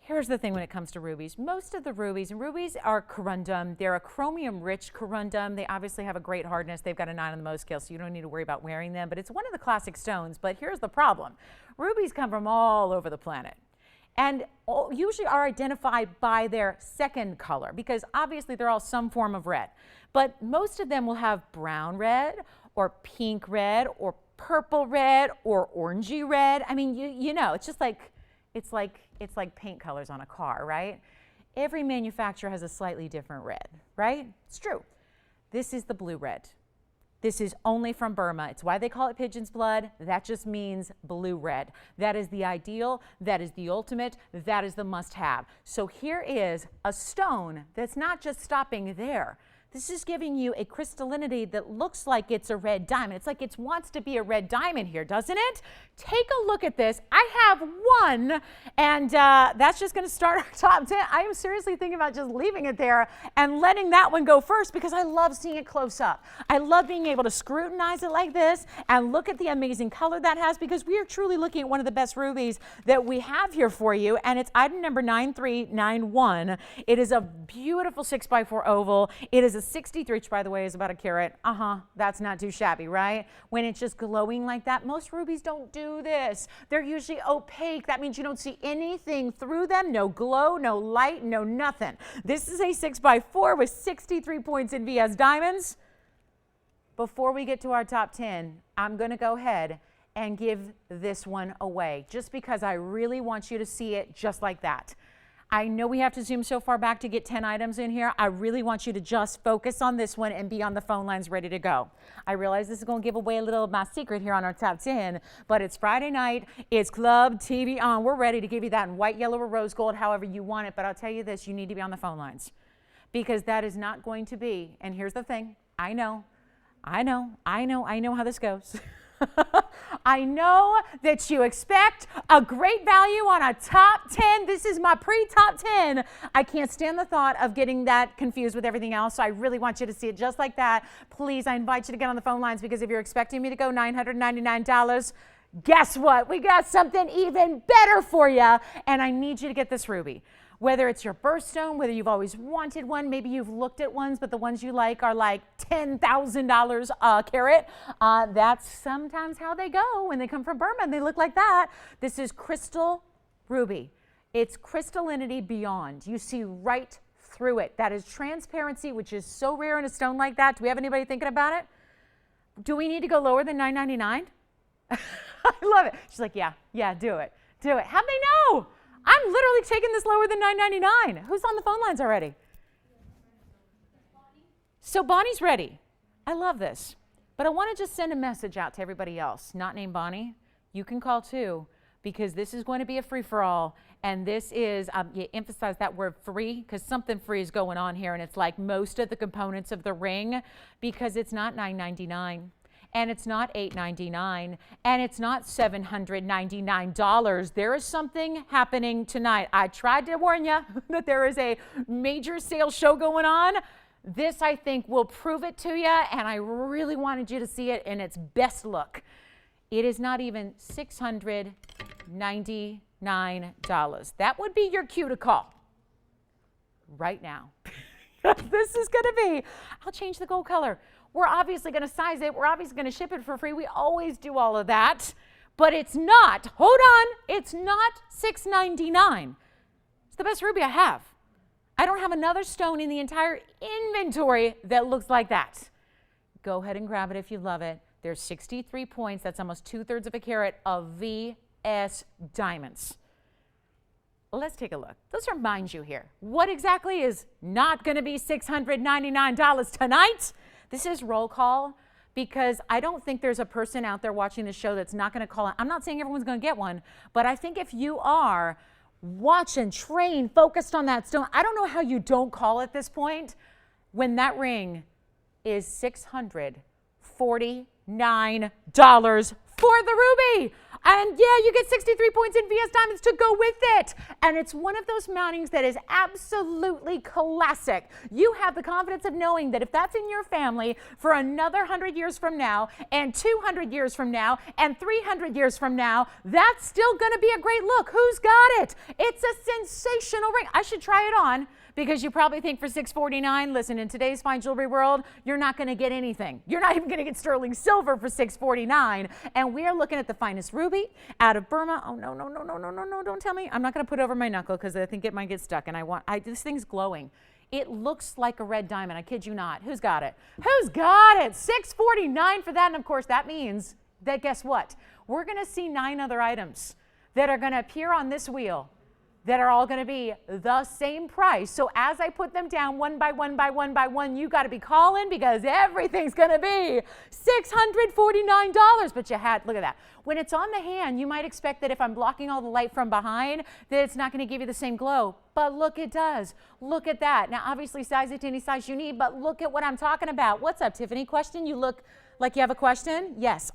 Here's the thing when it comes to rubies. Most of the rubies, and rubies are corundum. They're a chromium-rich corundum. They obviously have a great hardness. They've got a 9 on the Mohs scale, so you don't need to worry about wearing them. But it's one of the classic stones. But here's the problem. Rubies come from all over the planet, and usually are identified by their second color, because obviously they're all some form of red. But most of them will have brown red, or pink red, or purple red, or orangey red. I mean, you know, it's just like, it's like paint colors on a car, right? Every manufacturer has a slightly different red, right? It's true. This is the blue red. This is only from Burma. It's why they call it pigeon's blood. That just means blue red. That is the ideal. That is the ultimate. That is the must-have. So here is a stone that's not just stopping there. This is giving you a crystallinity that looks like it's a red diamond. It's like it wants to be a red diamond here, doesn't it? Take a look at this. I have one, and that's just going to start our top 10. I am seriously thinking about just leaving it there and letting that one go first, because I love seeing it close up. I love being able to scrutinize it like this and look at the amazing color that has, because we are truly looking at one of the best rubies that we have here for you, and it's item number 9391. It is a beautiful 6x4 oval. It is a 63, which by the way is about a carat. That's not too shabby, right? When it's just glowing like that. Most rubies don't do this. They're usually opaque. That means you don't see anything through them. No glow, no light, no nothing. This is a 6x4 with 63 points in VS diamonds. Before we get to our top 10, I'm going to go ahead and give this one away, just because I really want you to see it just like that. I know we have to zoom so far back to get 10 items in here. I really want you to just focus on this one and be on the phone lines ready to go. I realize this is going to give away a little of my secret here on our top 10, but it's Friday night. It's Club TVON. We're ready to give you that in white, yellow, or rose gold, however you want it. But I'll tell you this, you need to be on the phone lines, because that is not going to be, and here's the thing, I know how this goes. I know that you expect a great value on a top 10. This is my pre-top 10. I can't stand the thought of getting that confused with everything else, so I really want you to see it just like that. Please, I invite you to get on the phone lines, because if you're expecting me to go $999, guess what? We got something even better for you, and I need you to get this ruby. Whether it's your birthstone, whether you've always wanted one, maybe you've looked at ones, but the ones you like are like $10,000 a carat. That's sometimes how they go when they come from Burma and they look like that. This is crystal ruby. It's crystallinity beyond. You see right through it. That is transparency, which is so rare in a stone like that. Do we have anybody thinking about it? Do we need to go lower than $999? I love it. She's like, yeah, do it. Do it. How'd they know? I'm literally taking this lower than $999. Who's on the phone lines already? So Bonnie's ready. I love this. But I want to just send a message out to everybody else, not named Bonnie. You can call too, because this is going to be a free-for-all. And this is, you emphasize that word free, because something free is going on here. And it's like most of the components of the ring, because it's not $999. And it's not $899, and it's not $799. There is something happening tonight. I tried to warn you that there is a major sales show going on. This, I think, will prove it to you, and I really wanted you to see it in its best look. It is not even $699. That would be your cue to call right now. This is going to be, I'll change the gold color. We're obviously going to size it. We're obviously going to ship it for free. We always do all of that. But it's not, hold on, it's not $699. It's the best ruby I have. I don't have another stone in the entire inventory that looks like that. Go ahead and grab it if you love it. There's 63 points. That's almost 2/3 of a carat of VS diamonds. Let's take a look. Let's remind you here. What exactly is not going to be $699 tonight? This is roll call, because I don't think there's a person out there watching the show that's not going to call in. I'm not saying everyone's going to get one, but I think if you are, watching, trained, focused on that stone. I don't know how you don't call at this point when that ring is $649 for the ruby. And yeah, you get 63 points in VS Diamonds to go with it. And it's one of those mountings that is absolutely classic. You have the confidence of knowing that if that's in your family for another 100 years from now, and 200 years from now, and 300 years from now, that's still gonna be a great look. Who's got it? It's a sensational ring. I should try it on, because you probably think for $649, listen, in today's fine jewelry world, you're not gonna get anything. You're not even gonna get sterling silver for $649. And we are looking at the finest ruby out of Burma. Oh, no, no, no, no, no, no, no, don't tell me. I'm not gonna put it over my knuckle because I think it might get stuck, and this thing's glowing. It looks like a red diamond, I kid you not. Who's got it? Who's got it? $649 for that, and of course that means that, guess what? We're gonna see 9 other items that are gonna appear on this wheel that are all going to be the same price. So as I put them down one by one by one by one, you got to be calling, because everything's going to be $649. But look at that. When it's on the hand, you might expect that if I'm blocking all the light from behind, that it's not going to give you the same glow. But look, it does. Look at that. Now, obviously, size it to any size you need, but look at what I'm talking about. What's up, Tiffany? Question? You look like you have a question? Yes.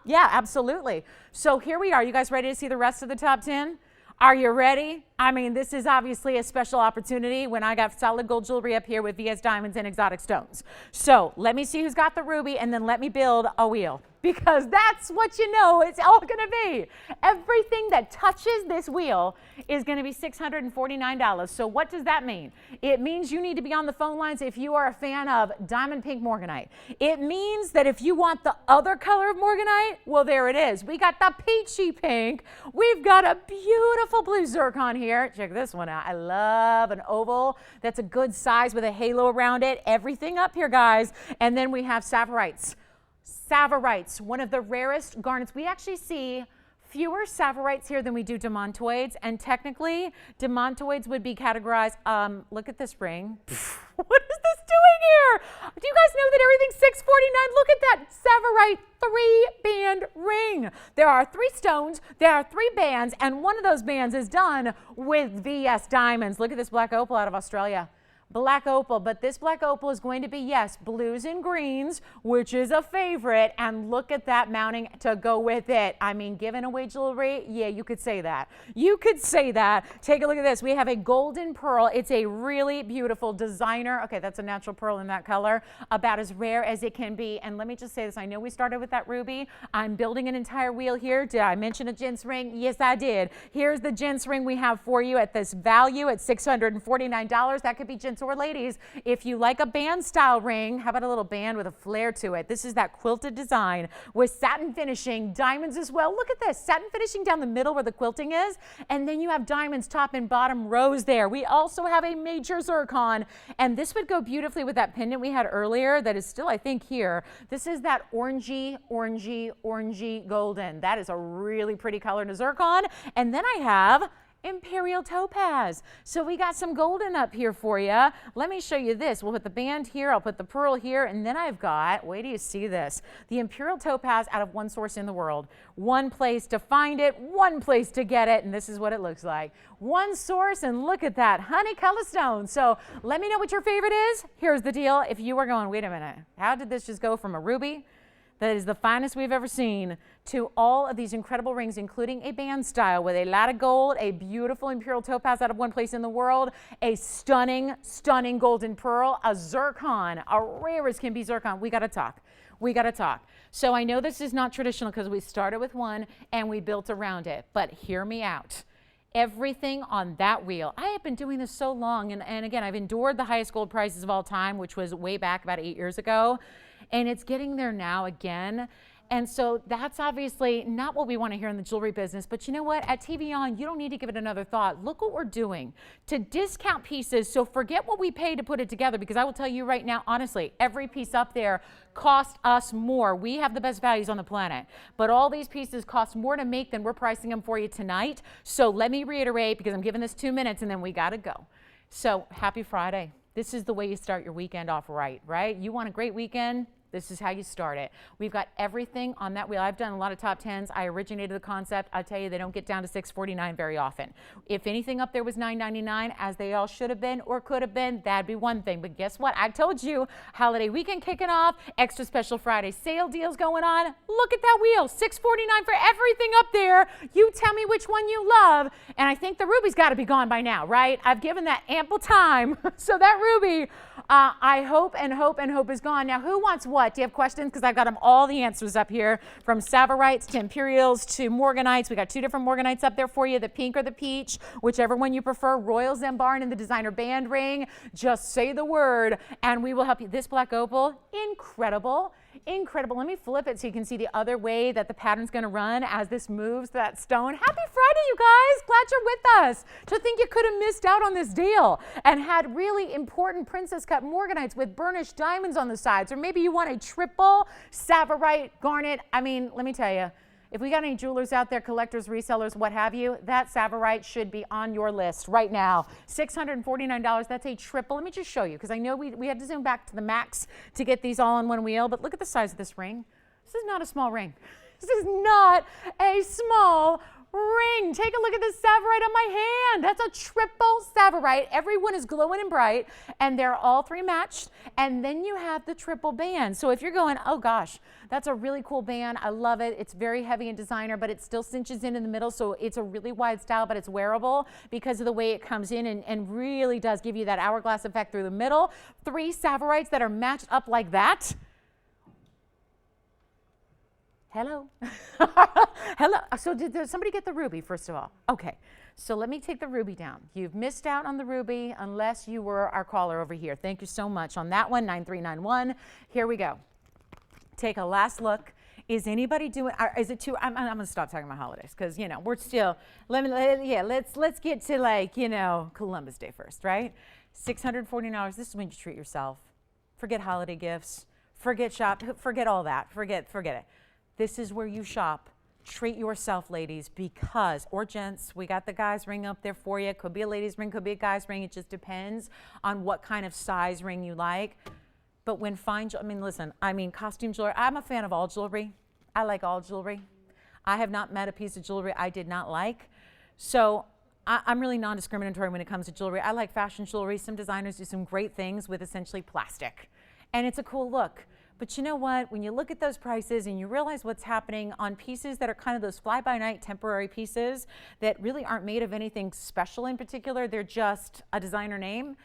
Yeah, absolutely. So here we are. You guys ready to see the rest of the top 10? Are you ready? I mean, this is obviously a special opportunity when I got solid gold jewelry up here with VS Diamonds and exotic stones. So let me see who's got the ruby, and then let me build a wheel, because that's what you know it's all going to be. Everything that touches this wheel is going to be $649. So what does that mean? It means you need to be on the phone lines if you are a fan of diamond pink morganite. It means that if you want the other color of morganite, well, there it is. We got the peachy pink. We've got a beautiful blue zircon here. Check this one out. I love an oval that's a good size with a halo around it. Everything up here, guys. And then we have Sapphireites. Sapphireites, one of the rarest garnets. We actually see fewer Sapphireites here than we do demontoids, and technically demontoids would be categorized. Look at this ring. What is this doing here? Do you guys know that everything's $649? Look at that Sapphirite 3-band ring. There are 3 stones, there are 3 bands, and one of those bands is done with VS Diamonds. Look at this black opal out of Australia. Black opal, but this black opal is going to be, yes, blues and greens, which is a favorite, and look at that mounting to go with it. I mean, giving away jewelry, yeah, you could say that. You could say that. Take a look at this. We have a golden pearl. It's a really beautiful designer. Okay, that's a natural pearl in that color, about as rare as it can be. And let me just say this. I know we started with that ruby. I'm building an entire wheel here. Did I mention a gents ring? Yes, I did. Here's the gents ring we have for you at this value at $649. That could be gents or ladies. If you like a band style ring, how about a little band with a flare to it? This is that quilted design with satin finishing, diamonds as well. Look at this, satin finishing down the middle where the quilting is, and then you have diamonds top and bottom rows there. We also have a major zircon, and this would go beautifully with that pendant we had earlier that is still, I think, here. This is that orangey, orangey, orangey golden. That is a really pretty color in a zircon. And then I have imperial topaz. So we got some golden up here for you. Let me show you this. We'll put the band here, I'll put the pearl here, and then I've got, wait till you see this, the imperial topaz out of one source in the world. One place to find it, one place to get it, and this is what it looks like. One source, and look at that, honey color stone. So let me know what your favorite is. Here's the deal. If you were going, wait a minute, how did this just go from a ruby that is the finest we've ever seen to all of these incredible rings, including a band style with a lot of gold, a beautiful imperial topaz out of one place in the world, a stunning, stunning golden pearl, a zircon, a rare as can be zircon. We got to talk. We got to talk. So I know this is not traditional because we started with one and we built around it, but hear me out. Everything on that wheel. I have been doing this so long, and again, I've endured the highest gold prices of all time, which was way back about 8 years ago. And it's getting there now again. And so that's obviously not what we want to hear in the jewelry business. But you know what? At TVON, you don't need to give it another thought. Look what we're doing to discount pieces. So forget what we pay to put it together, because I will tell you right now, honestly, every piece up there cost us more. We have the best values on the planet, but all these pieces cost more to make than we're pricing them for you tonight. So let me reiterate, because I'm giving this 2 minutes and then we got to go. So happy Friday. This is the way you start your weekend off right? You want a great weekend? This is how you start it. We've got everything on that wheel. I've done a lot of top 10s. I originated the concept. I'll tell you, they don't get down to $649 very often. If anything up there was $999, as they all should have been or could have been, that'd be one thing. But guess what? I told you, holiday weekend kicking off, extra special Friday sale deals going on. Look at that wheel, $649 for everything up there. You tell me which one you love. And I think the ruby's got to be gone by now, right? I've given that ample time. So that ruby, I hope and hope and hope is gone. Now, who wants what? Do you have questions? Because I've got them all the answers up here, from Savarites to Imperials to Morganites. We got 2 different Morganites up there for you, the pink or the peach, whichever one you prefer. Royal Zambaran and the designer band ring. Just say the word and we will help you. This black opal, incredible. Incredible. Let me flip it so you can see the other way that the pattern's going to run as this moves that stone. Happy Friday, you guys. Glad you're with us. To think you could have missed out on this deal and had really important princess cut Morganites with burnished diamonds on the sides. Or maybe you want a triple Sapphire garnet. I mean, let me tell you, if we got any jewelers out there, collectors, resellers, what have you, that Sapphire should be on your list right now. $649, that's a triple. Let me just show you, because I know we had to zoom back to the max to get these all on one wheel, but look at the size of this ring. This is not a small ring. This is not a small ring. Take a look at this Sapphire on my hand. That's a triple Sapphire. Everyone is glowing and bright, and they're all 3 matched. And then you have the triple band. So if you're going, oh gosh, that's a really cool band. I love it. It's very heavy and designer, but it still cinches in the middle. So it's a really wide style, but it's wearable because of the way it comes in and really does give you that hourglass effect through the middle. 3 Sapphires that are matched up like that. Hello. Hello. So did somebody get the ruby, first of all? Okay. So let me take the ruby down. You've missed out on the ruby unless you were our caller over here. Thank you so much on that one, 9391. Here we go. Take a last look. Is anybody doing, is it too, I'm going to stop talking about holidays because, you know, we're still, let's get to, like, you know, Columbus Day first, right? $649. This is when you treat yourself. Forget holiday gifts. Forget shop. Forget all that. Forget it. This is where you shop. Treat yourself, ladies, because, or gents, we got the guy's ring up there for you. Could be a lady's ring, could be a guy's ring. It just depends on what kind of size ring you like. But when fine, listen, costume jewelry, I'm a fan of all jewelry. I like all jewelry. I have not met a piece of jewelry I did not like. So I'm really non-discriminatory when it comes to jewelry. I like fashion jewelry. Some designers do some great things with essentially plastic. And it's a cool look. But you know what? When you look at those prices and you realize what's happening on pieces that are kind of those fly-by-night temporary pieces that really aren't made of anything special in particular, they're just a designer name,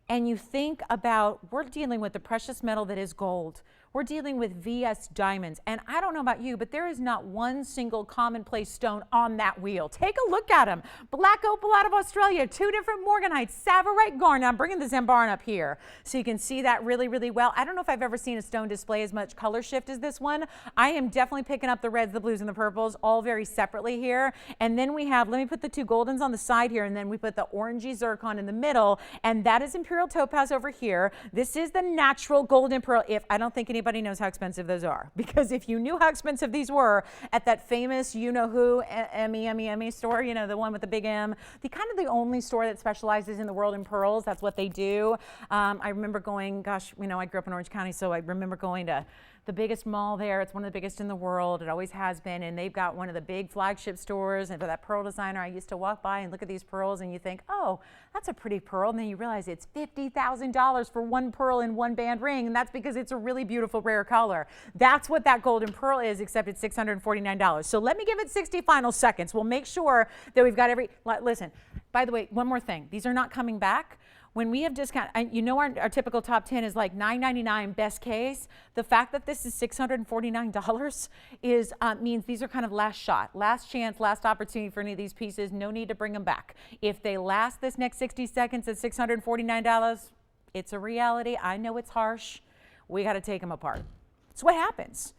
and you think about, we're dealing with the precious metal that is gold. We're dealing with VS diamonds. And I don't know about you, but there is not one single commonplace stone on that wheel. Take a look at them. Black opal out of Australia, 2 different Morganites, Sapphire garnet. I'm bringing the Zambaran up here so you can see that really, really well. I don't know if I've ever seen a stone display as much color shift as this one. I am definitely picking up the reds, the blues, and the purples all very separately here. And then we have, let me put the 2 goldens on the side here, and then we put the orangey zircon in the middle, and that is Imperial Topaz over here. This is the natural golden pearl. I don't think anybody knows how expensive those are, because if you knew how expensive these were at that famous you-know-who M-E store, you know, the one with the big M, the only store that specializes in the world in pearls, that's what they do. I remember going, gosh, you know, I grew up in Orange County, so I remember going to the biggest mall there. It's one of the biggest in the world. It always has been, and they've got one of the big flagship stores. And for that pearl designer, I used to walk by and look at these pearls, and you think, oh, that's a pretty pearl, and then you realize it's $50,000 for one pearl in one band ring, and that's because it's a really beautiful rare color. That's what that golden pearl is, except it's $649. So let me give it 60 final seconds. We'll make sure that we've got listen, by the way, one more thing. These are not coming back. When we have discount, you know, our typical top 10 is like $9.99 best case. The fact that this is $649 is means these are kind of last shot, last chance, last opportunity for any of these pieces. No need to bring them back. If they last this next 60 seconds at $649, it's a reality. I know it's harsh. We got to take them apart. It's what happens.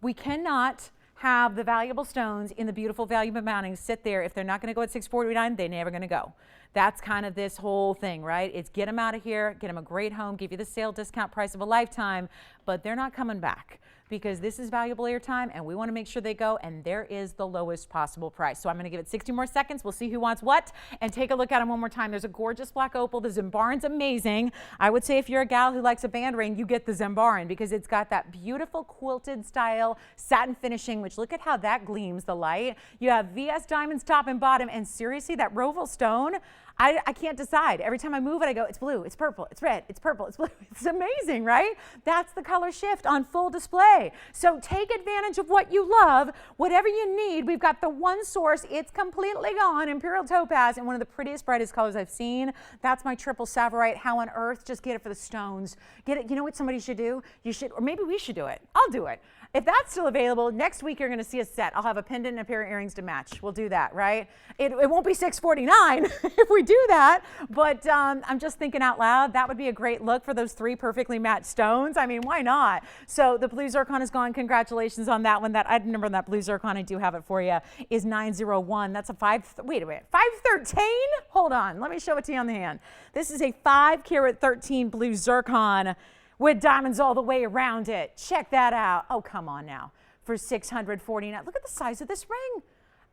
We cannot have the valuable stones in the beautiful valuable mountings sit there. If they're not going to go at $649, they're never going to go. That's kind of this whole thing, right? It's get them out of here, get them a great home, give you the sale discount price of a lifetime, but they're not coming back. because this is valuable airtime and we want to make sure they go, and there is the lowest possible price. So I'm going to give it 60 more seconds. We'll see who wants what and take a look at them one more time. There's a gorgeous black opal. The Zambaran's amazing. I would say if you're a gal who likes a band ring, you get the Zambaran because it's got that beautiful quilted style satin finishing, which look at how that gleams the light. You have VS diamonds top and bottom, and seriously, that Roval stone, I can't decide. Every time I move it, I go, it's blue, it's purple, it's red, it's purple, it's blue. It's amazing, right? That's the color shift on full display. So take advantage of what you love, whatever you need. We've got the one source. It's completely gone, Imperial Topaz, and one of the prettiest, brightest colors I've seen. That's my triple Savarite. How on earth? Just get it for the stones. Get it. You know what somebody should do? You should, or maybe we should do it. I'll do it. If that's still available, next week you're going to see a set. I'll have a pendant and a pair of earrings to match. We'll do that, right? It won't be $649 if we do that, but I'm just thinking out loud. That would be a great look for those 3 perfectly matched stones. I mean, why not? So the blue Zircon is gone. Congratulations on that one. That I remember that blue Zircon. I do have it for you. Is 901. That's a 513. Hold on. Let me show it to you on the hand. This is a 5 carat 13 blue Zircon with diamonds all the way around it. Check that out. Oh, come on now. For $649. Look at the size of this ring.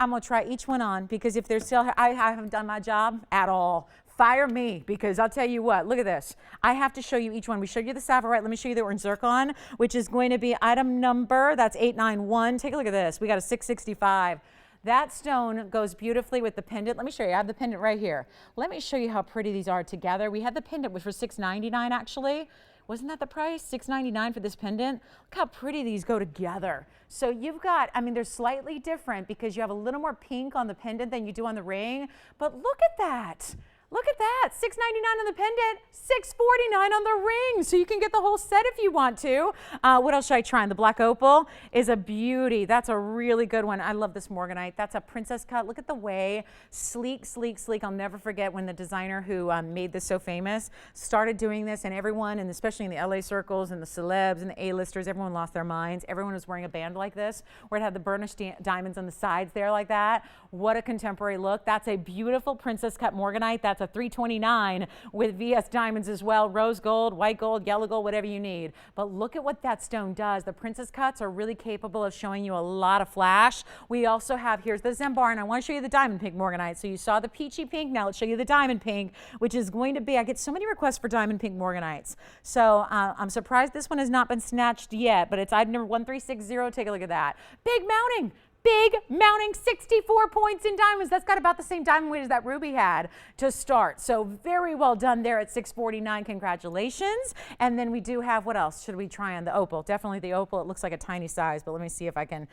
I'm going to try each one on because if they're still, I haven't done my job at all. Fire me, because I'll tell you what, look at this. I have to show you each one. We showed you the Sapphire. Let me show you the orange Zircon, which is going to be item number, that's 891. Take a look at this. We got a 665. That stone goes beautifully with the pendant. Let me show you. I have the pendant right here. Let me show you how pretty these are together. We had the pendant, which was $699 actually. Wasn't that the price? $699 for this pendant. Look how pretty these go together. So you've got, I mean, they're slightly different because you have a little more pink on the pendant than you do on the ring. But look at that. Look at that, $699 on the pendant, $649 on the ring. So you can get the whole set if you want to. What else should I try on? The black opal is a beauty. That's a really good one. I love this morganite. That's a princess cut. Look at the way, sleek, sleek, sleek. I'll never forget when the designer who made this so famous started doing this, and everyone, and especially in the LA circles and the celebs and the A-listers, everyone lost their minds. Everyone was wearing a band like this where it had the burnished diamonds on the sides there like that. What a contemporary look. That's a beautiful princess cut morganite. That's a $329 with VS diamonds as well, rose gold, white gold, yellow gold, whatever you need. But look at what that stone does. The princess cuts are really capable of showing you a lot of flash. We also have, here's the Zambaran. I want to show you the diamond pink morganite. So you saw the peachy pink. Now let's show you the diamond pink, which is going to be, I get so many requests for diamond pink morganites. So I'm surprised this one has not been snatched yet, but it's item number 1360. Take a look at that. Big mounting. Big mounting, 64 points in diamonds. That's got about the same diamond weight as that ruby had to start. So very well done there at $649. Congratulations. And then we do have, what else should we try on? The opal. Definitely the opal. It looks like a tiny size, but let me see if I can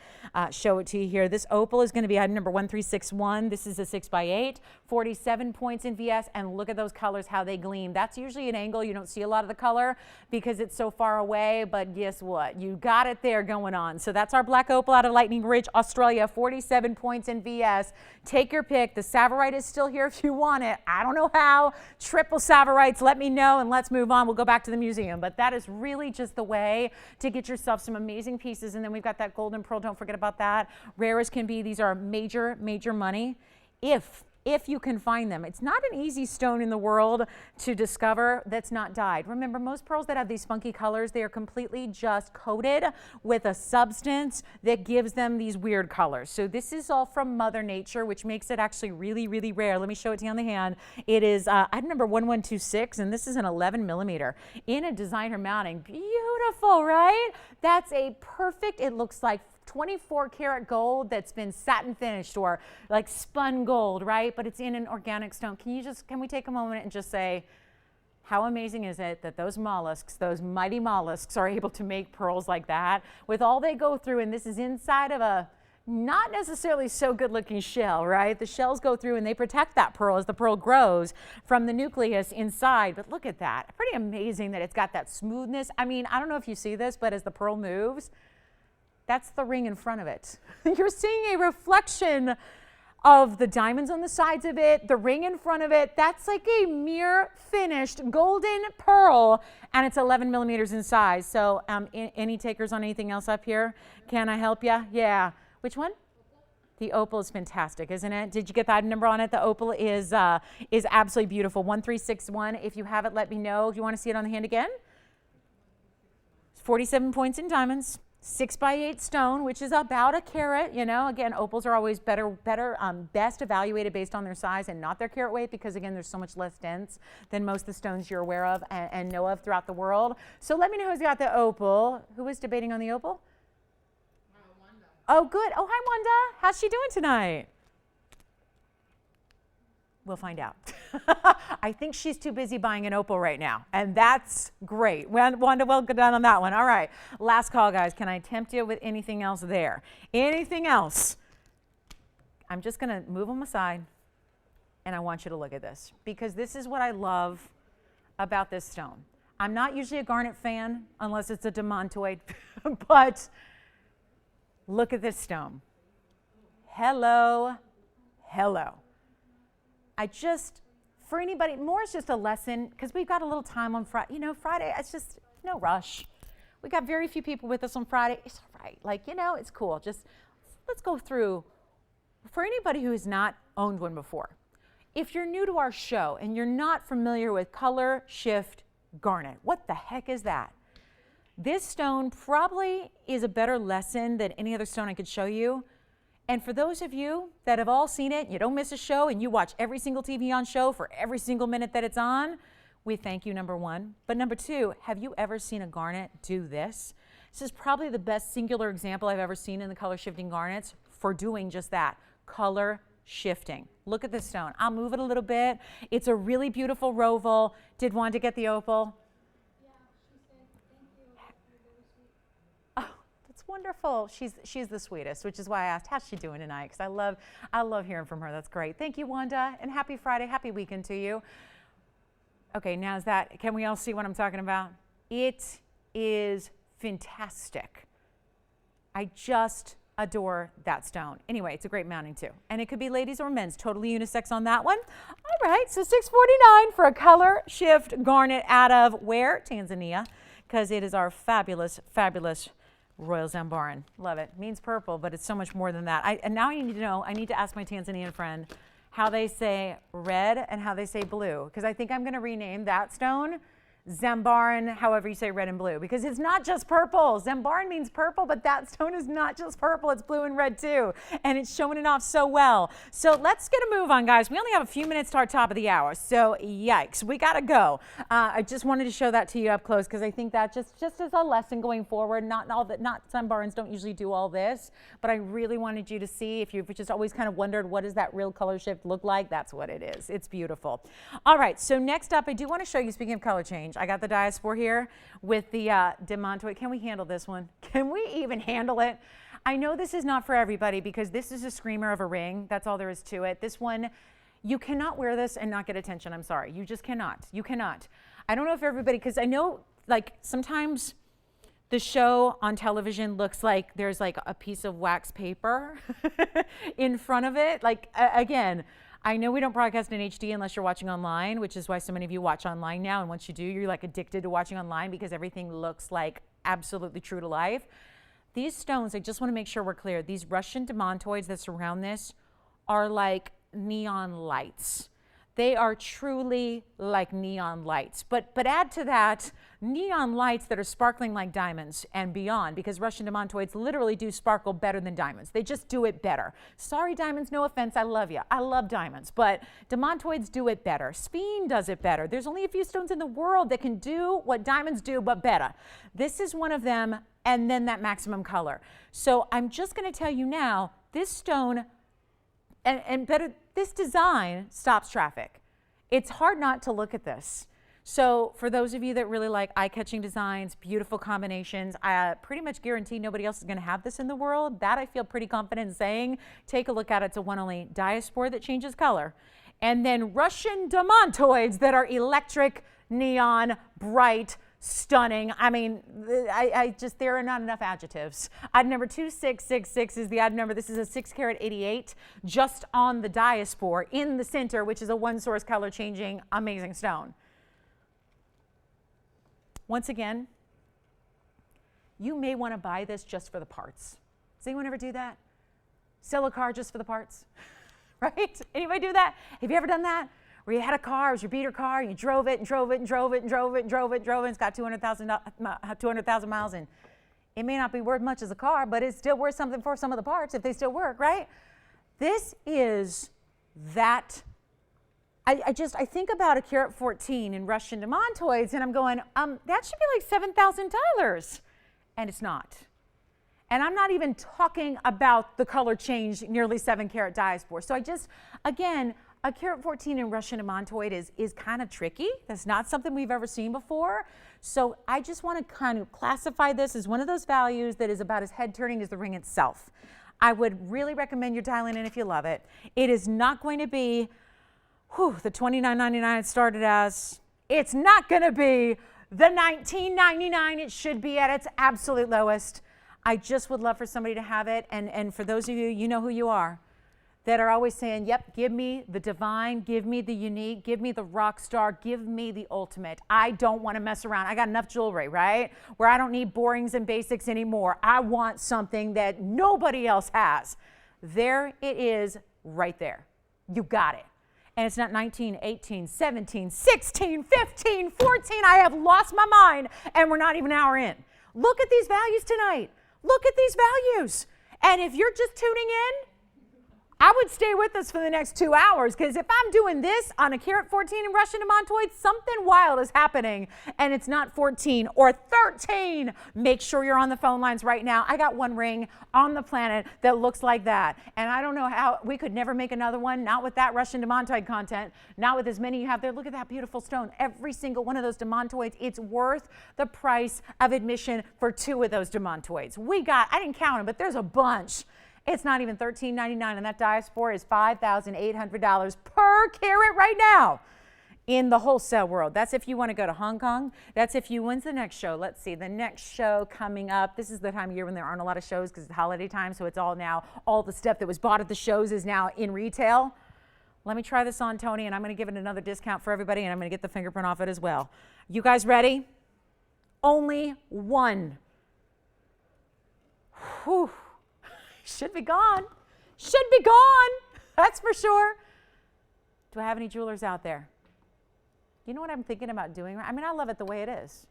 show it to you here. This opal is going to be item number 1361. This is a 6x8, 47 points in VS. And look at those colors, how they gleam. That's usually an angle. You don't see a lot of the color because it's so far away, but guess what? You got it there going on. So that's our black opal out of Lightning Ridge, Australia, 47 points in VS. Take your pick. The Savarite is still here if you want it. I don't know how. Triple Savarites, let me know, and let's move on. We'll go back to the museum. But that is really just the way to get yourself some amazing pieces. And then we've got that golden pearl. Don't forget about that. Rare as can be. These are major, major money. If you can find them. It's not an easy stone in the world to discover that's not dyed. Remember, most pearls that have these funky colors, they are completely just coated with a substance that gives them these weird colors. So this is all from Mother Nature, which makes it actually really, really rare. Let me show it to you on the hand. It is item number 1126, and this is an 11 millimeter in a designer mounting. Beautiful, right? That's a perfect, it looks like 24 karat gold that's been satin finished or like spun gold, right? But it's in an organic stone. Can we take a moment and just say, how amazing is it that those mollusks, those mighty mollusks, are able to make pearls like that with all they go through? And this is inside of a not necessarily so good looking shell, right? The shells go through and they protect that pearl as the pearl grows from the nucleus inside. But look at that. Pretty amazing that it's got that smoothness. I mean, I don't know if you see this, but as the pearl moves, that's the ring in front of it. You're seeing a reflection of the diamonds on the sides of it, the ring in front of it. That's like a mere finished golden pearl, and it's 11 millimeters in size. So any takers on anything else up here? Can I help you? Yeah. Which one? The opal is fantastic, isn't it? Did you get the item number on it? The opal is absolutely beautiful. 1361. If you have it, let me know. Do you want to see it on the hand again? 47 points in diamonds. 6x8 stone, which is about a carat. You know, again, opals are always best evaluated based on their size and not their carat weight, because again, there's so much less dense than most of the stones you're aware of and know of throughout the world. So let me know who's got the opal. Who was debating on the opal? Wanda. Oh, good. Oh, hi, Wanda. How's she doing tonight? We'll find out. I think she's too busy buying an opal right now, and that's great. Wanda, well done on that one. All right, last call, guys. Can I tempt you with anything else there? Anything else? I'm just going to move them aside, and I want you to look at this, because this is what I love about this stone. I'm not usually a garnet fan unless it's a demantoid, but look at this stone. Hello, hello. For anybody, more is just a lesson, because we've got a little time on Friday. You know, Friday, it's just no rush. We got very few people with us on Friday. It's all right. Like, you know, it's cool. Just let's go through. For anybody who has not owned one before, if you're new to our show and you're not familiar with color shift garnet, what the heck is that? This stone probably is a better lesson than any other stone I could show you. And for those of you that have all seen it, you don't miss a show, and you watch every single TVON show for every single minute that it's on, we thank you, number one. But number two, have you ever seen a garnet do this? This is probably the best singular example I've ever seen in the color shifting garnets for doing just that, color shifting. Look at this stone. I'll move it a little bit. It's a really beautiful roval. Did Wanda get the opal? Yeah, she said thank you. You're very sweet. Oh, that's wonderful. She's the sweetest, which is why I asked, how's she doing tonight? Because I love hearing from her. That's great. Thank you, Wanda, and happy Friday, happy weekend to you. Okay, now is that, can we all see what I'm talking about? It is fantastic. I just adore that stone. Anyway, it's a great mounting too. And it could be ladies or men's, totally unisex on that one. All right, so $649 for a color shift garnet out of where? Tanzania, because it is our fabulous, fabulous Royal Zambaran. Love it. Means purple, but it's so much more than that. And now I need to know, I need to ask my Tanzanian friend how they say red and how they say blue, because I think I'm going to rename that stone Zambaran, however you say red and blue, because it's not just purple. Zambaran means purple, but that stone is not just purple. It's blue and red too, and it's showing it off so well. So let's get a move on, guys. We only have a few minutes to our top of the hour, so yikes, we got to go. I just wanted to show that to you up close, because I think that just as a lesson going forward, not Zambarans don't usually do all this, but I really wanted you to see, if you've just always kind of wondered what does that real color shift look like, that's what it is. It's beautiful. All right, so next up, I do want to show you, speaking of color change, I got the Diaspore here with the demantoid. Can we handle this one? Can we even handle it? I know this is not for everybody, because this is a screamer of a ring. That's all there is to it. This one, you cannot wear this and not get attention. I'm sorry. You just cannot. You cannot. I don't know if everybody, because I know like sometimes the show on television looks like there's like a piece of wax paper in front of it. Like, again, I know we don't broadcast in HD unless you're watching online, which is why so many of you watch online now. And once you do, you're like addicted to watching online, because everything looks like absolutely true to life. These stones, I just want to make sure we're clear. These Russian demantoids that surround this are like neon lights. They are truly like neon lights. But add to that neon lights that are sparkling like diamonds and beyond, because Russian demantoids literally do sparkle better than diamonds. They just do it better. Sorry, diamonds, no offense, I love you. I love diamonds, but demantoids do it better. Sphene does it better. There's only a few stones in the world that can do what diamonds do, but better. This is one of them, and then that maximum color. So I'm just gonna tell you now, this stone, and better, this design stops traffic. It's hard not to look at this. So for those of you that really like eye-catching designs, beautiful combinations, I pretty much guarantee nobody else is going to have this in the world. That I feel pretty confident in saying. Take a look at it. It's a one only Diaspore that changes color. And then Russian demantoids that are electric, neon, bright, stunning. I mean, there are not enough adjectives. Item number 2666 is the item number. This is a 6 carat 88 just on the Diaspore in the center, which is a one source color changing amazing stone. Once again, you may want to buy this just for the parts. Does anyone ever do that? Sell a car just for the parts, right? Anybody do that? Have you ever done that? Where you had a car, it was your beater car, and you drove it and drove it and drove it and drove it and drove it and drove it, and it's got 200,000 miles, and It may not be worth much as a car, but it's still worth something for some of the parts if they still work, right? This is that. I think about a carat 14 in Russian demantoids, and I'm going, that should be like $7,000, and it's not. And I'm not even talking about the color change, nearly 7 carat Diaspore. So again, a carat 14 in Russian demantoid is kind of tricky. That's not something we've ever seen before. So I just want to kind of classify this as one of those values that is about as head turning as the ring itself. I would really recommend you're dialing in if you love it. It is not going to be the $29.99 it started as. It's not going to be the $19.99 it should be at its absolute lowest. I just would love for somebody to have it. And for those of you, you know who you are, that are always saying, yep, give me the divine, give me the unique, give me the rock star, give me the ultimate. I don't want to mess around. I got enough jewelry, right? Where I don't need borings and basics anymore. I want something that nobody else has. There it is right there. You got it. And it's not 19, 18, 17, 16, 15, 14. I have lost my mind, and we're not even an hour in. Look at these values tonight. Look at these values. And if you're just tuning in, I would stay with us for the next 2 hours, because if I'm doing this on a carat 14 in Russian demantoid, something wild is happening, and it's not 14 or 13. Make sure you're on the phone lines right now. I got one ring on the planet that looks like that, and I don't know how we could never make another one, not with that Russian demantoid content, not with as many you have there. Look at that beautiful stone. Every single one of those demantoids, it's worth the price of admission for 2 of those demantoids. I didn't count them, but there's a bunch. It's not even $13.99, and that Diaspore is $5,800 per carat right now in the wholesale world. That's if you want to go to Hong Kong. That's if you, when's the next show? Let's see, the next show coming up. This is the time of year when there aren't a lot of shows because it's holiday time, so it's all the stuff that was bought at the shows is now in retail. Let me try this on Tony, and I'm going to give it another discount for everybody, and I'm going to get the fingerprint off it as well. You guys ready? Only one. Whew. Should be gone. Should be gone. That's for sure. Do I have any jewelers out there? You know what I'm thinking about doing? I mean, I love it the way it is.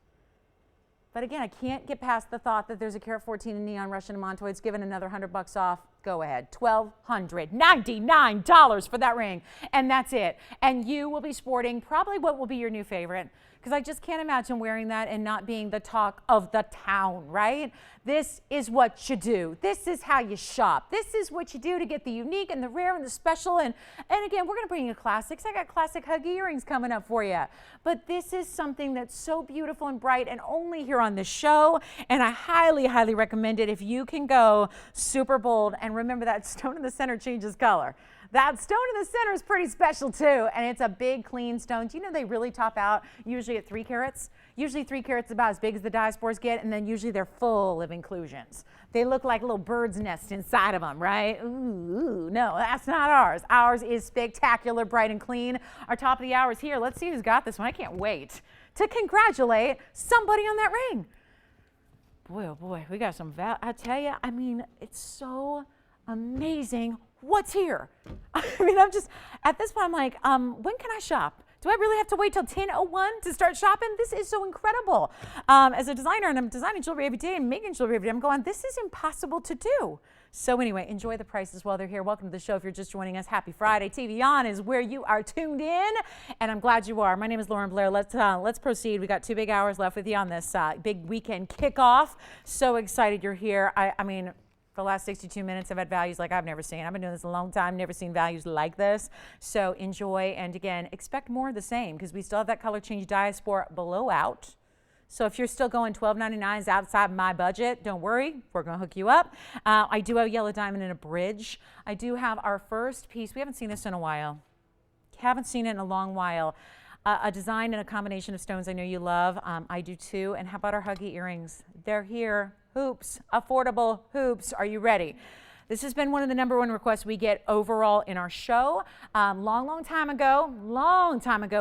But again, I can't get past the thought that there's a carat 14 in neon Russian demantoids. Given another $100 off. Go ahead. $1,299 for that ring. And that's it. And you will be sporting probably what will be your new favorite. Because I just can't imagine wearing that and not being the talk of the town, right? This is what you do. This is how you shop. This is what you do to get the unique and the rare and the special. And again, we're going to bring you classics. I got classic huggy earrings coming up for you. But this is something that's so beautiful and bright and only here on this show. And I highly, highly recommend it if you can go super bold. And remember, that stone in the center changes color. That stone in the center is pretty special too, and it's a big, clean stone. Do you know they really top out usually at 3 carats? Usually 3 carats is about as big as the Diaspores get, and then usually they're full of inclusions. They look like little bird's nests inside of them, right? Ooh, no, that's not ours. Ours is spectacular, bright, and clean. Our top of the hour is here. Let's see who's got this one. I can't wait to congratulate somebody on that ring. Boy, oh boy, we got some I tell you, I mean, it's so amazing what's here. I mean, I'm just, at this point, I'm like, when can I shop? Do I really have to wait till 10:01 to start shopping? This is so incredible. As a designer, and I'm designing jewelry every day and making jewelry every day, I'm going, this is impossible to do. So anyway, enjoy the prices while they're here. Welcome to the show. If you're just joining us, happy Friday. TVON is where you are tuned in, and I'm glad you are. My name is Lauren Blair. Let's proceed. We got 2 big hours left with you on this big weekend kickoff. So excited you're here. I mean, the last 62 minutes I've had values like I've never seen. I've been doing this a long time, never seen values like this. So enjoy, and again, expect more of the same, because we still have that color change Diaspore below out. So if you're still going $12.99 is outside my budget, don't worry, we're going to hook you up. I do have yellow diamond in a bridge. I do have our first piece. We haven't seen this in a while. Haven't seen it in a long while. A design and a combination of stones I know you love. I do too. And how about our huggy earrings? They're here. Hoops, affordable hoops. Are you ready? This has been one of the #1 requests we get overall in our show. Long time ago,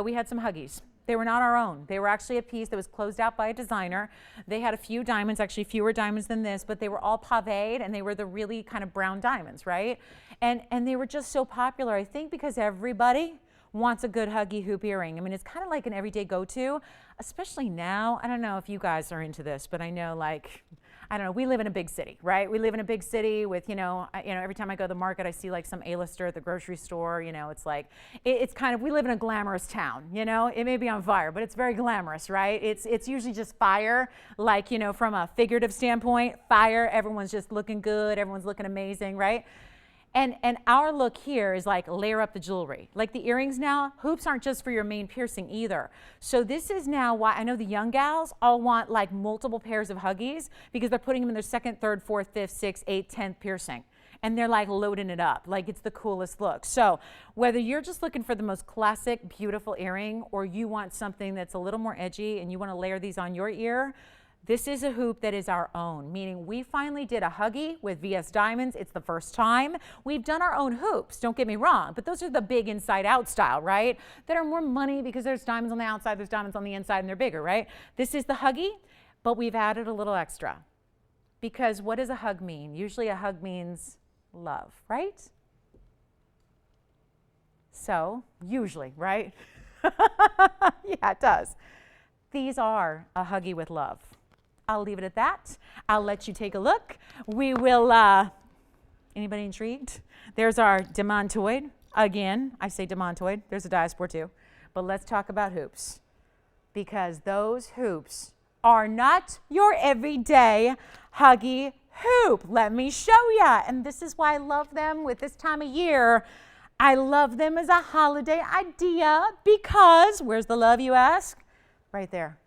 we had some huggies. They were not our own. They were actually a piece that was closed out by a designer. They had a few diamonds, actually fewer diamonds than this, but they were all paved, and they were the really kind of brown diamonds, right? And they were just so popular, I think, because everybody wants a good huggy hoop earring. I mean, it's kind of like an everyday go-to, especially now. I don't know if you guys are into this, but I know, like, I don't know, we live in a big city, right? We live in a big city with, every time I go to the market, I see like some A-lister at the grocery store, it's like, it's kind of, we live in a glamorous town, it may be on fire, but it's very glamorous, right? It's usually just fire, like, from a figurative standpoint, fire, everyone's just looking good, everyone's looking amazing, right? And our look here is like layer up the jewelry. Like the earrings now, hoops aren't just for your main piercing either. So this is now why I know the young gals all want like multiple pairs of Huggies because they're putting them in their second, third, fourth, fifth, sixth, eighth, 10th piercing. And they're like loading it up, like it's the coolest look. So whether you're just looking for the most classic, beautiful earring, or you want something that's a little more edgy and you want to layer these on your ear, this is a hoop that is our own, meaning we finally did a Huggie with VS Diamonds. It's the first time. We've done our own hoops, don't get me wrong, but those are the big inside out style, right? That are more money because there's diamonds on the outside, there's diamonds on the inside, and they're bigger, right? This is the Huggie, but we've added a little extra. Because what does a hug mean? Usually a hug means love, right? So, usually, right? Yeah, it does. These are a Huggie with love. I'll leave it at that. I'll let you take a look. We will, anybody intrigued? There's our demantoid. Again, I say demantoid. There's a Diaspore too. But let's talk about hoops. Because those hoops are not your everyday Huggie hoop. Let me show ya. And this is why I love them with this time of year. I love them as a holiday idea because, where's the love you ask? Right there.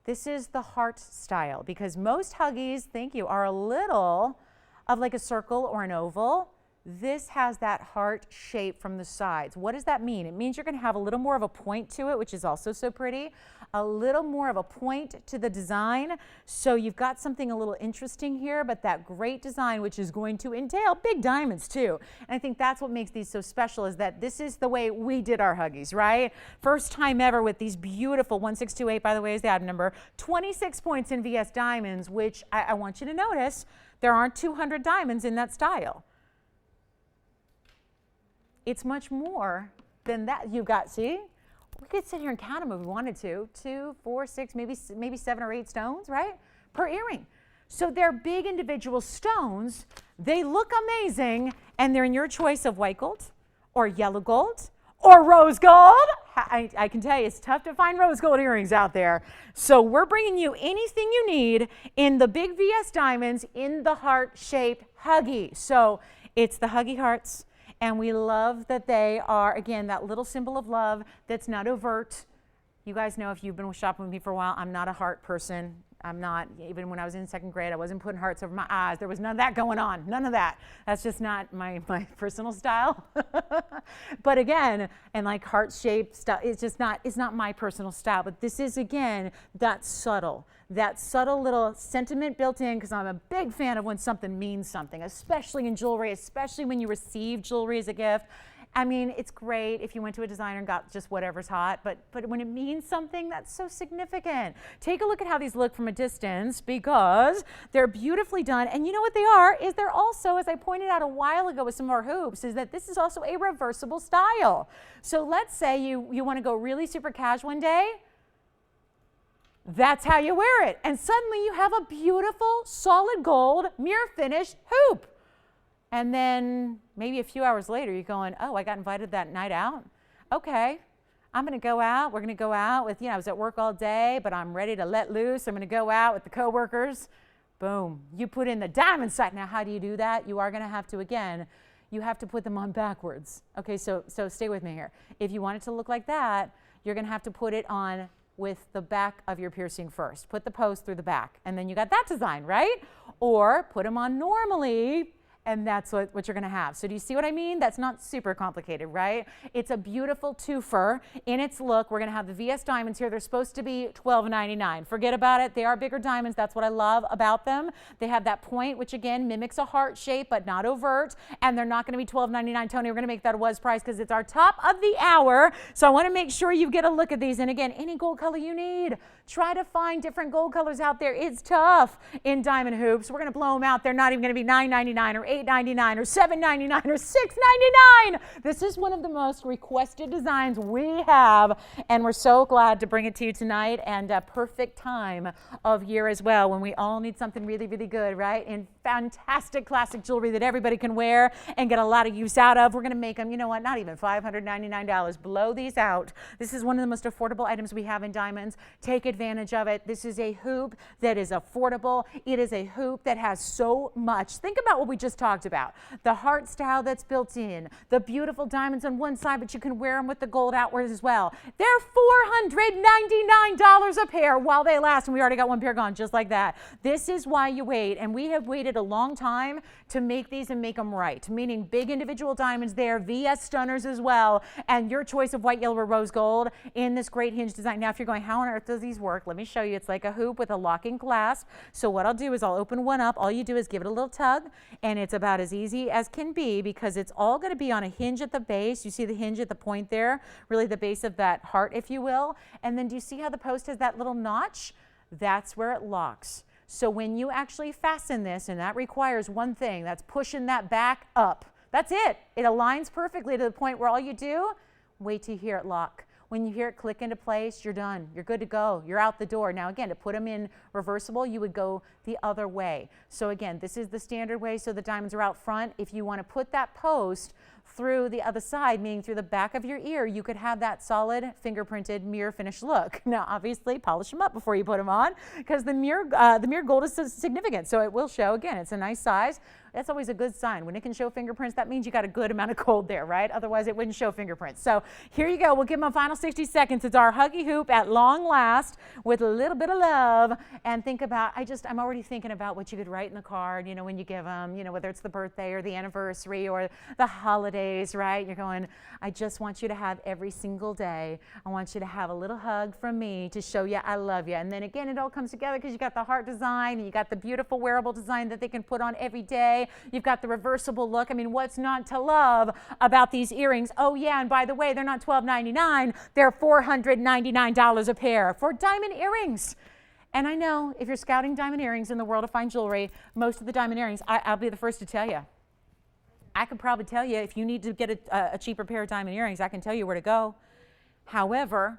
This is the heart style because most Huggies, thank you, are a little of like a circle or an oval. This has that heart shape from the sides. What does that mean? It means you're going to have a little more of a point to it, which is also so pretty. A little more of a point to the design. So you've got something a little interesting here, but that great design, which is going to entail big diamonds too. And I think that's what makes these so special is that this is the way we did our Huggies, right? First time ever with these beautiful 1628, by the way, is the item number. 26 points in VS Diamonds, which I want you to notice, there aren't 200 diamonds in that style. It's much more than that. You got, see? We could sit here and count them if we wanted to. 2, 4, 6, maybe 7 or 8 stones, right? Per earring. So they're big individual stones. They look amazing, and they're in your choice of white gold or yellow gold or rose gold. I can tell you, it's tough to find rose gold earrings out there. So we're bringing you anything you need in the big VS Diamonds in the heart-shaped Huggie. So it's the Huggie hearts. And we love that they are, again, that little symbol of love that's not overt. You guys know if you've been shopping with me for a while, I'm not a heart person. I'm not, even when I was in second grade, I wasn't putting hearts over my eyes. There was none of that going on, none of that. That's just not my personal style. But again, and like heart-shaped stuff, it's not my personal style. But this is, again, that subtle little sentiment built in, because I'm a big fan of when something means something, especially in jewelry, especially when you receive jewelry as a gift. I mean, it's great if you went to a designer and got just whatever's hot, but when it means something, that's so significant. Take a look at how these look from a distance because they're beautifully done. And you know what they are? Is they're also, as I pointed out a while ago with some of our hoops, is that this is also a reversible style. So let's say you want to go really super cash one day. That's how you wear it. And suddenly you have a beautiful solid gold mirror finished hoop. And then maybe a few hours later, you're going, oh, I got invited that night out. Okay, I'm going to go out. We're going to go out with, I was at work all day, but I'm ready to let loose. I'm going to go out with the coworkers. Boom. You put in the diamond sight. Now, how do you do that? You are going to have to, again, you have to put them on backwards. Okay, so stay with me here. If you want it to look like that, you're going to have to put it on with the back of your piercing first. Put the post through the back, and then you got that design, right? Or put them on normally, and that's what you're going to have. So do you see what I mean? That's not super complicated, right? It's a beautiful twofer in its look. We're going to have the VS diamonds here. They're supposed to be $12.99. Forget about it. They are bigger diamonds. That's what I love about them. They have that point, which again mimics a heart shape, but not overt. And they're not going to be $12.99. Tony, we're going to make that a was price because it's our top of the hour. So I want to make sure you get a look at these. And again, any gold color you need. Try to find different gold colors out there. It's tough in diamond hoops. We're going to blow them out. They're not even going to be $9.99 or $8.99 or $7.99 or $6.99. This is one of the most requested designs we have, and we're so glad to bring it to you tonight, and a perfect time of year as well when we all need something really, really good, right? In fantastic classic jewelry that everybody can wear and get a lot of use out of. We're going to make them, you know what, not even $599. Blow these out. This is one of the most affordable items we have in diamonds. Take advantage of it. This is a hoop that is affordable. It is a hoop that has so much. Think about what we just talked about. The heart style that's built in, the beautiful diamonds on one side, but you can wear them with the gold outwards as well. They're $499 a pair while they last, and we already got one pair gone just like that. This is why you wait, and we have waited a long time to make these and make them right, meaning big individual diamonds there, VS stunners as well, and your choice of white, yellow, or rose gold in this great hinge design. Now, if you're going, how on earth does these work? Let me show you. It's like a hoop with a locking clasp. So what I'll do is I'll open one up. All you do is give it a little tug, and it's about as easy as can be because it's all going to be on a hinge at the base. You see the hinge at the point there, really the base of that heart, if you will. And then do you see how the post has that little notch? That's where it locks. So when you actually fasten this, and that requires one thing, that's pushing that back up. That's it. It aligns perfectly to the point where all you do, wait till you hear it lock. When you hear it click into place, you're done. You're good to go. You're out the door. Now again, to put them in reversible, you would go the other way. So again, this is the standard way, so the diamonds are out front. If you want to put that post through the other side, meaning through the back of your ear, you could have that solid fingerprinted mirror finish look. Now, obviously, polish them up before you put them on because the mirror gold is significant, so it will show. Again, it's a nice size. That's always a good sign. When it can show fingerprints, that means you got a good amount of gold there, right? Otherwise, it wouldn't show fingerprints. So here you go. We'll give them a final 60 seconds. It's our huggy hoop at long last with a little bit of love. And think about, I'm already thinking about what you could write in the card, you know, when you give them, you know, whether it's the birthday or the anniversary or the holidays, right? You're going, I just want you to have every single day. I want you to have a little hug from me to show you I love you. And then again, it all comes together because you got the heart design and you got the beautiful wearable design that they can put on every day. You've got the reversible look. I mean, what's not to love about these earrings? Oh yeah, and by the way, they're not $12.99. They're $499 a pair for diamond earrings. And I know if you're scouting diamond earrings in the world of fine jewelry, most of the diamond earrings, I'll be the first to tell you. I could probably tell you if you need to get a cheaper pair of diamond earrings, I can tell you where to go. However,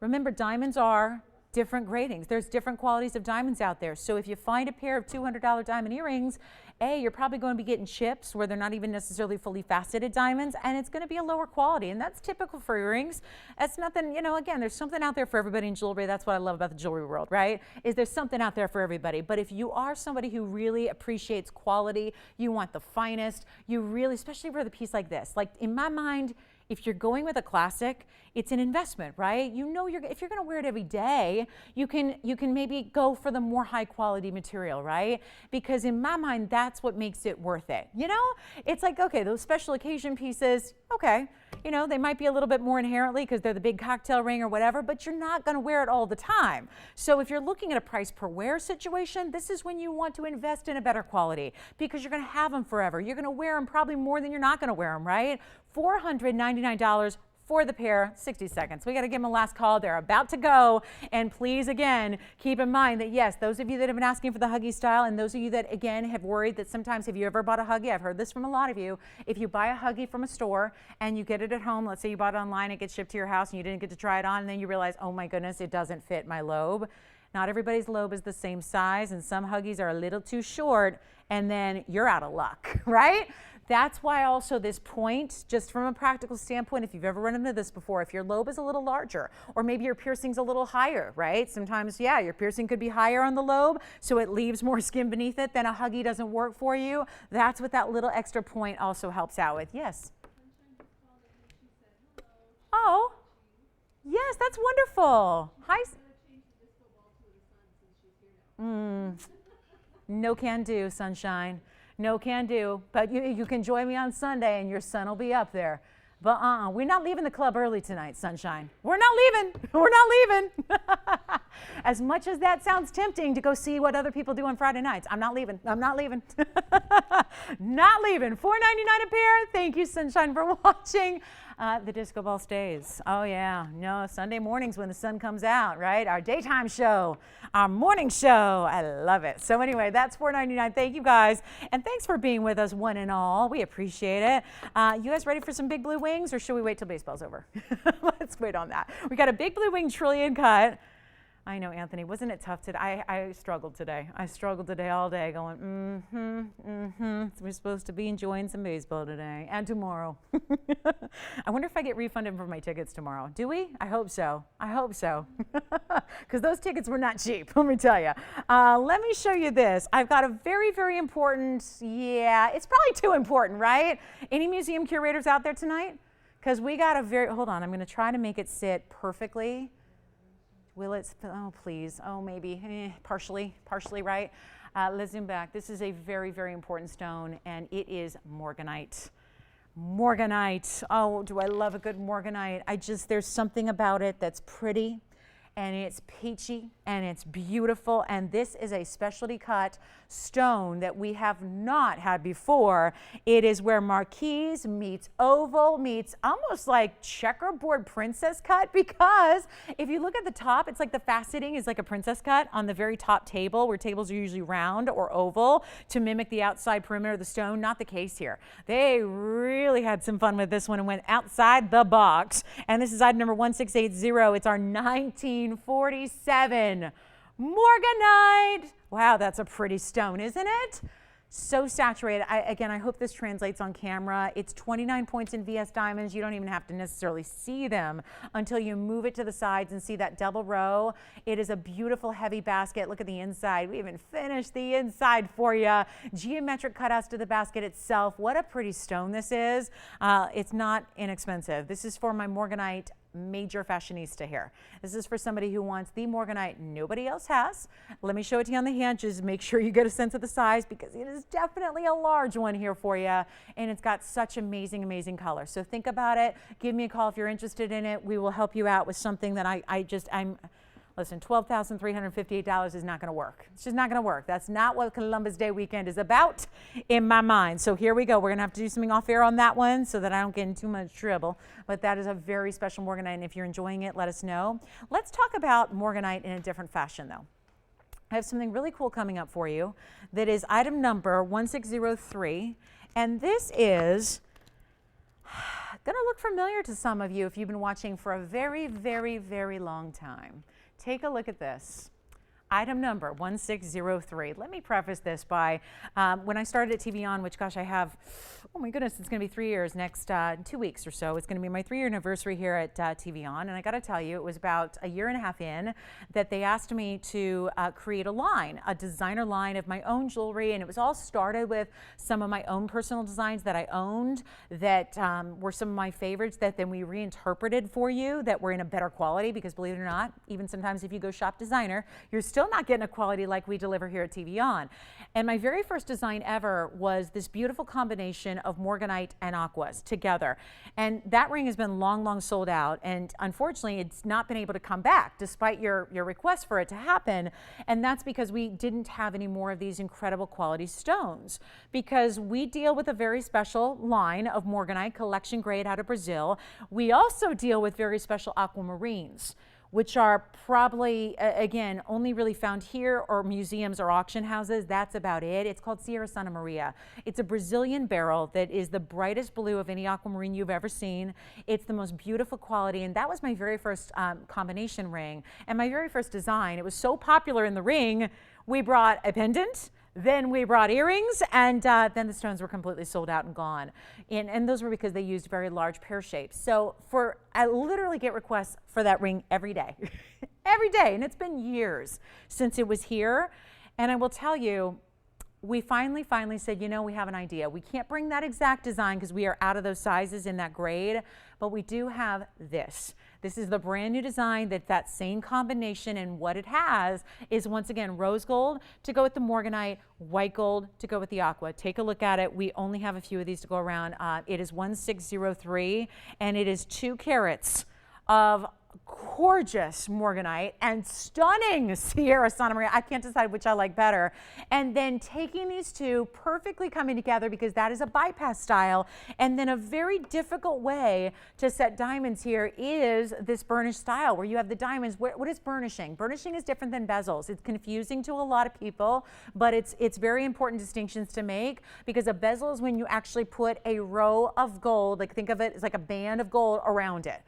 remember, diamonds are different gradings. There's different qualities of diamonds out there. So if you find a pair of $200 diamond earrings, you're probably going to be getting chips where they're not even necessarily fully faceted diamonds, and it's going to be a lower quality, and that's typical for earrings. That's nothing, you know, again, there's something out there for everybody in jewelry. That's what I love about the jewelry world, right? Is there's something out there for everybody. But if you are somebody who really appreciates quality, you want the finest, you really, especially for the piece like this, like in my mind, if you're going with a classic, it's an investment, right? You know, if you're going to wear it every day, you can maybe go for the more high quality material, right? Because in my mind, that's what makes it worth it. You know, it's like, okay, those special occasion pieces, okay, you know, they might be a little bit more inherently because they're the big cocktail ring or whatever, but you're not going to wear it all the time. So if you're looking at a price per wear situation, this is when you want to invest in a better quality because you're going to have them forever. You're going to wear them probably more than you're not going to wear them, right? $499 for the pair, 60 seconds. We got to give them a last call. They're about to go. And please, again, keep in mind that, yes, those of you that have been asking for the huggy style and those of you that, again, have worried that sometimes, have you ever bought a huggy? I've heard this from a lot of you. If you buy a huggy from a store and you get it at home, let's say you bought it online, it gets shipped to your house and you didn't get to try it on, and then you realize, oh my goodness, it doesn't fit my lobe. Not everybody's lobe is the same size, and some huggies are a little too short, and then you're out of luck, right? That's why also this point, just from a practical standpoint, if you've ever run into this before, if your lobe is a little larger, or maybe your piercing's a little higher, right? Sometimes, yeah, your piercing could be higher on the lobe, so it leaves more skin beneath it, then a huggy doesn't work for you. That's what that little extra point also helps out with. Yes? Oh, yes, that's wonderful. Hi. No can do, sunshine. No can do. But you can join me on Sunday and your son will be up there. But we're not leaving the club early tonight, sunshine. We're not leaving. We're not leaving. As much as that sounds tempting to go see what other people do on Friday nights, I'm not leaving. I'm not leaving. Not leaving. $4.99 a pair. Thank you, sunshine, for watching. The disco ball stays. Oh yeah, no, Sunday mornings when the sun comes out, right? Our daytime show, our morning show. I love it. So anyway, that's $4.99. Thank you guys, and thanks for being with us, one and all. We appreciate it. You guys ready for some big blue wings, or should we wait till baseball's over? Let's wait on that. We got a big blue wing trillion cut. I know, Anthony, wasn't it tough today? I struggled today. I struggled today all day going, We're supposed to be enjoying some baseball today and tomorrow. I wonder if I get refunded for my tickets tomorrow. Do we? I hope so. I hope so. Because those tickets were not cheap, let me tell you. Let me show you this. I've got a very, very important, it's probably too important, right? Any museum curators out there tonight? Because we got hold on, I'm going to try to make it sit perfectly. Will it, oh please, oh maybe, partially right. Let's zoom back. This is a very, very important stone, and it is morganite. Morganite, oh, do I love a good morganite. There's something about it that's pretty, and it's peachy, and it's beautiful, and this is a specialty cut stone that we have not had before. It is where marquise meets oval meets almost like checkerboard princess cut, because if you look at the top, it's like the faceting is like a princess cut on the very top table, where tables are usually round or oval to mimic the outside perimeter of the stone. Not the case here. They really had some fun with this one and went outside the box. And this is item number 1680. It's our 1947 morganite. Wow, that's a pretty stone, isn't it? So saturated. I hope this translates on camera. It's 29 points in VS diamonds. You don't even have to necessarily see them until you move it to the sides and see that double row. It is a beautiful heavy basket. Look at the inside. We even finished the inside for you. Geometric cutouts to the basket itself. What a pretty stone this is. It's not inexpensive. This is for my morganite major fashionista here. This is for somebody who wants the morganite nobody else has. Let me show it to you on the hand. Just make sure you get a sense of the size, because it is definitely a large one here for you, and it's got such amazing, amazing color. So think about it. Give me a call if you're interested in it. We will help you out with something that listen, $12,358 is not going to work. It's just not going to work. That's not what Columbus Day weekend is about in my mind. So here we go. We're going to have to do something off air on that one so that I don't get in too much trouble. But that is a very special morganite, and if you're enjoying it, let us know. Let's talk about morganite in a different fashion, though. I have something really cool coming up for you that is item number 1603, and this is going to look familiar to some of you if you've been watching for a very, very, very long time. Take a look at this. Item number 1603. Let me preface this by when I started at TVON, which, gosh, I have, oh my goodness, it's going to be 3 years next 2 weeks or so. It's going to be my 3-year anniversary here at TVON. And I got to tell you, it was about a year and a half in that they asked me to create a line, a designer line of my own jewelry. And it was all started with some of my own personal designs that I owned that were some of my favorites that then we reinterpreted for you that were in a better quality, because believe it or not, even sometimes if you go shop designer, you're still not getting a quality like we deliver here at TVON. And my very first design ever was this beautiful combination of morganite and aquas together. And that ring has been long, long sold out. And unfortunately, it's not been able to come back despite your request for it to happen. And that's because we didn't have any more of these incredible quality stones, because we deal with a very special line of morganite, collection grade out of Brazil. We also deal with very special aquamarines, which are probably, again, only really found here or museums or auction houses. That's about it. It's called Sierra Santa Maria. It's a Brazilian beryl that is the brightest blue of any aquamarine you've ever seen. It's the most beautiful quality, and that was my very first combination ring and my very first design. It was so popular in the ring, we brought a pendant, then we brought earrings, and then the stones were completely sold out and gone. And those were because they used very large pear shapes. So I literally get requests for that ring every day, every day. And it's been years since it was here. And I will tell you, we finally said, you know, we have an idea. We can't bring that exact design because we are out of those sizes in that grade, but we do have this. This is the brand new design that same combination, and what it has is, once again, rose gold to go with the morganite, white gold to go with the aqua. Take a look at it. We only have a few of these to go around. It is 1603, and it is 2 carats of gorgeous morganite and stunning Sierra Santa Maria. I can't decide which I like better. And then taking these two, perfectly coming together because that is a bypass style. And then a very difficult way to set diamonds here is this burnish style where you have the diamonds. What is burnishing? Burnishing is different than bezels. It's confusing to a lot of people, but it's very important distinctions to make, because a bezel is when you actually put a row of gold, like think of it as like a band of gold around it.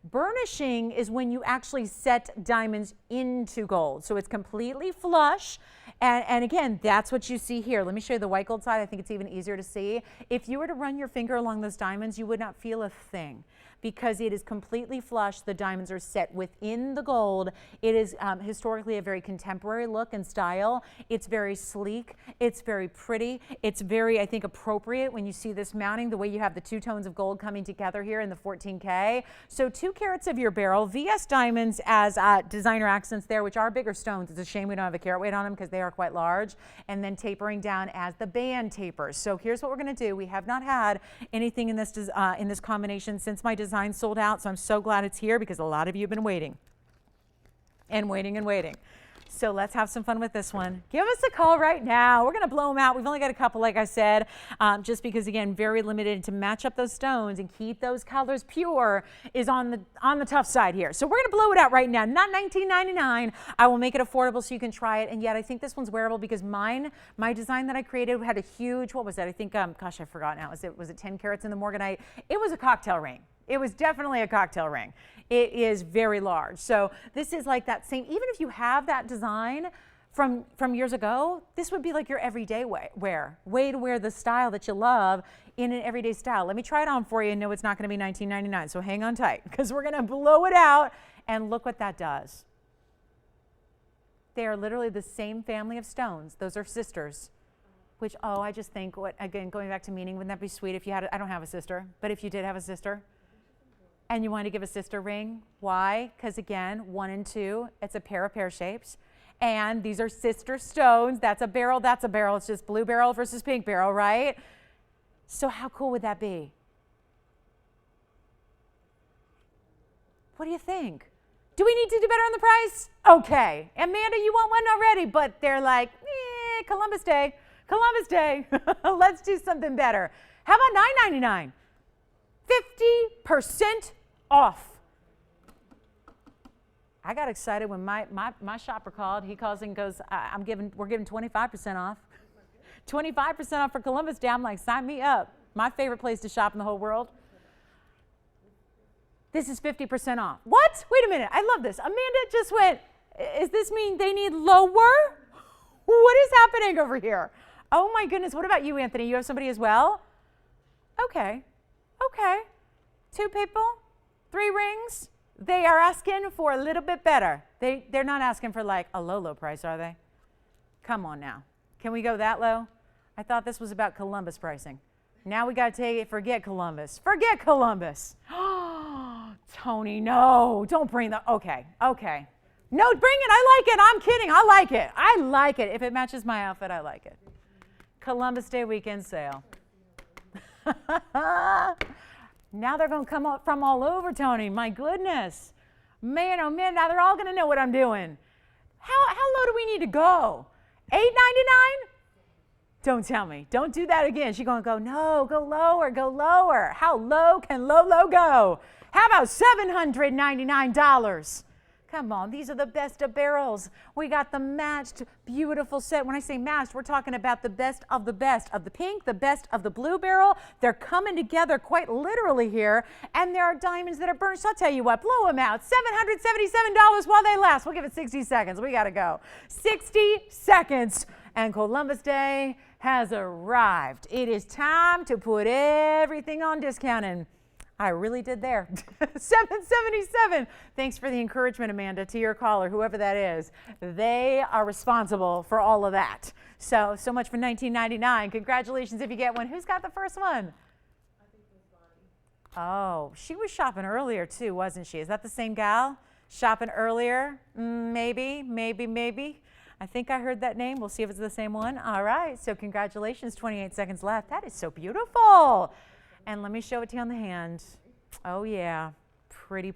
Burnishing is when you actually set diamonds into gold. So it's completely flush. And again, that's what you see here. Let me show you the white gold side. I think it's even easier to see. If you were to run your finger along those diamonds, you would not feel a thing, because it is completely flush. The diamonds are set within the gold. It is historically a very contemporary look and style. It's very sleek. It's very pretty. It's very, I think, appropriate when you see this mounting, the way you have the two tones of gold coming together here in the 14K. So 2 carats of your beryl, VS diamonds as designer accents there, which are bigger stones. It's a shame we don't have a carat weight on them because they are quite large. And then tapering down as the band tapers. So here's what we're going to do. We have not had anything in this combination since my design sold out, so I'm so glad it's here because a lot of you have been waiting and waiting and waiting. So let's have some fun with this one. Give us a call right now. We're going to blow them out. We've only got a couple, like I said, just because, again, very limited. To match up those stones and keep those colors pure is on the tough side here. So we're going to blow it out right now. Not $19.99. I will make it affordable so you can try it. And yet I think this one's wearable because my design that I created had a huge, what was that? I think, gosh, I forgot now. Was it 10 carats in the morganite? It was a cocktail ring. It was definitely a cocktail ring. It is very large. So this is like that same, even if you have that design from years ago, this would be like your everyday way to wear the style that you love in an everyday style. Let me try it on for you and know it's not going to be $19.99. So hang on tight because we're going to blow it out and look what that does. They are literally the same family of stones. Those are sisters. Which, I just think, again, going back to meaning, wouldn't that be sweet if you had, I don't have a sister, but if you did have a sister, and you want to give a sister ring. Why? Because again, 1 and 2, it's a pair of pear shapes. And these are sister stones. That's a beryl, that's a beryl. It's just blue beryl versus pink beryl, right? So how cool would that be? What do you think? Do we need to do better on the price? Okay. Amanda, you want one already, but they're like, Columbus Day. Columbus Day. Let's do something better. How about $9.99? 50% off. I got excited when my shopper called. He calls and goes, we're giving 25% off. 25% off for Columbus Day. I'm like, sign me up. My favorite place to shop in the whole world. This is 50% off. What? Wait a minute. I love this. Amanda just went, does this mean they need lower? What is happening over here? Oh my goodness. What about you, Anthony? You have somebody as well? Okay. Okay. 2 people, 3 rings. They are asking for a little bit better. They're not asking for like a low price, are they? Come on now. Can we go that low? I thought this was about Columbus pricing. Now we got to take it, forget Columbus. Forget Columbus. Tony, no, don't bring the, okay. No, bring it, I like it. I'm kidding, I like it. If it matches my outfit, I like it. Columbus Day weekend sale. Now they're going to come up from all over, Tony. My goodness. Man, oh man, now they're all going to know what I'm doing. How low do we need to go? $8.99? Don't tell me. Don't do that again. She's going to go, no, go lower, go lower. How low can low go? How about $799? Come on, these are the best of beryls. We got the matched, beautiful set. When I say matched, we're talking about the best of the pink, the best of the blue beryl. They're coming together quite literally here. And there are diamonds that are burnished. I'll tell you what, blow them out. $777 while they last. We'll give it 60 seconds. We got to go. 60 seconds. And Columbus Day has arrived. It is time to put everything on discount. And I really did there. $777. Thanks for the encouragement, Amanda, to your caller, whoever that is. They are responsible for all of that. So much for $19.99. Congratulations if you get one. Who's got the first one? I think it was Bonnie. Oh, she was shopping earlier too, wasn't she? Is that the same gal? Shopping earlier? Maybe. I think I heard that name. We'll see if it's the same one. All right. So congratulations. 28 seconds left. That is so beautiful. And let me show it to you on the hand. Oh, yeah. Pretty.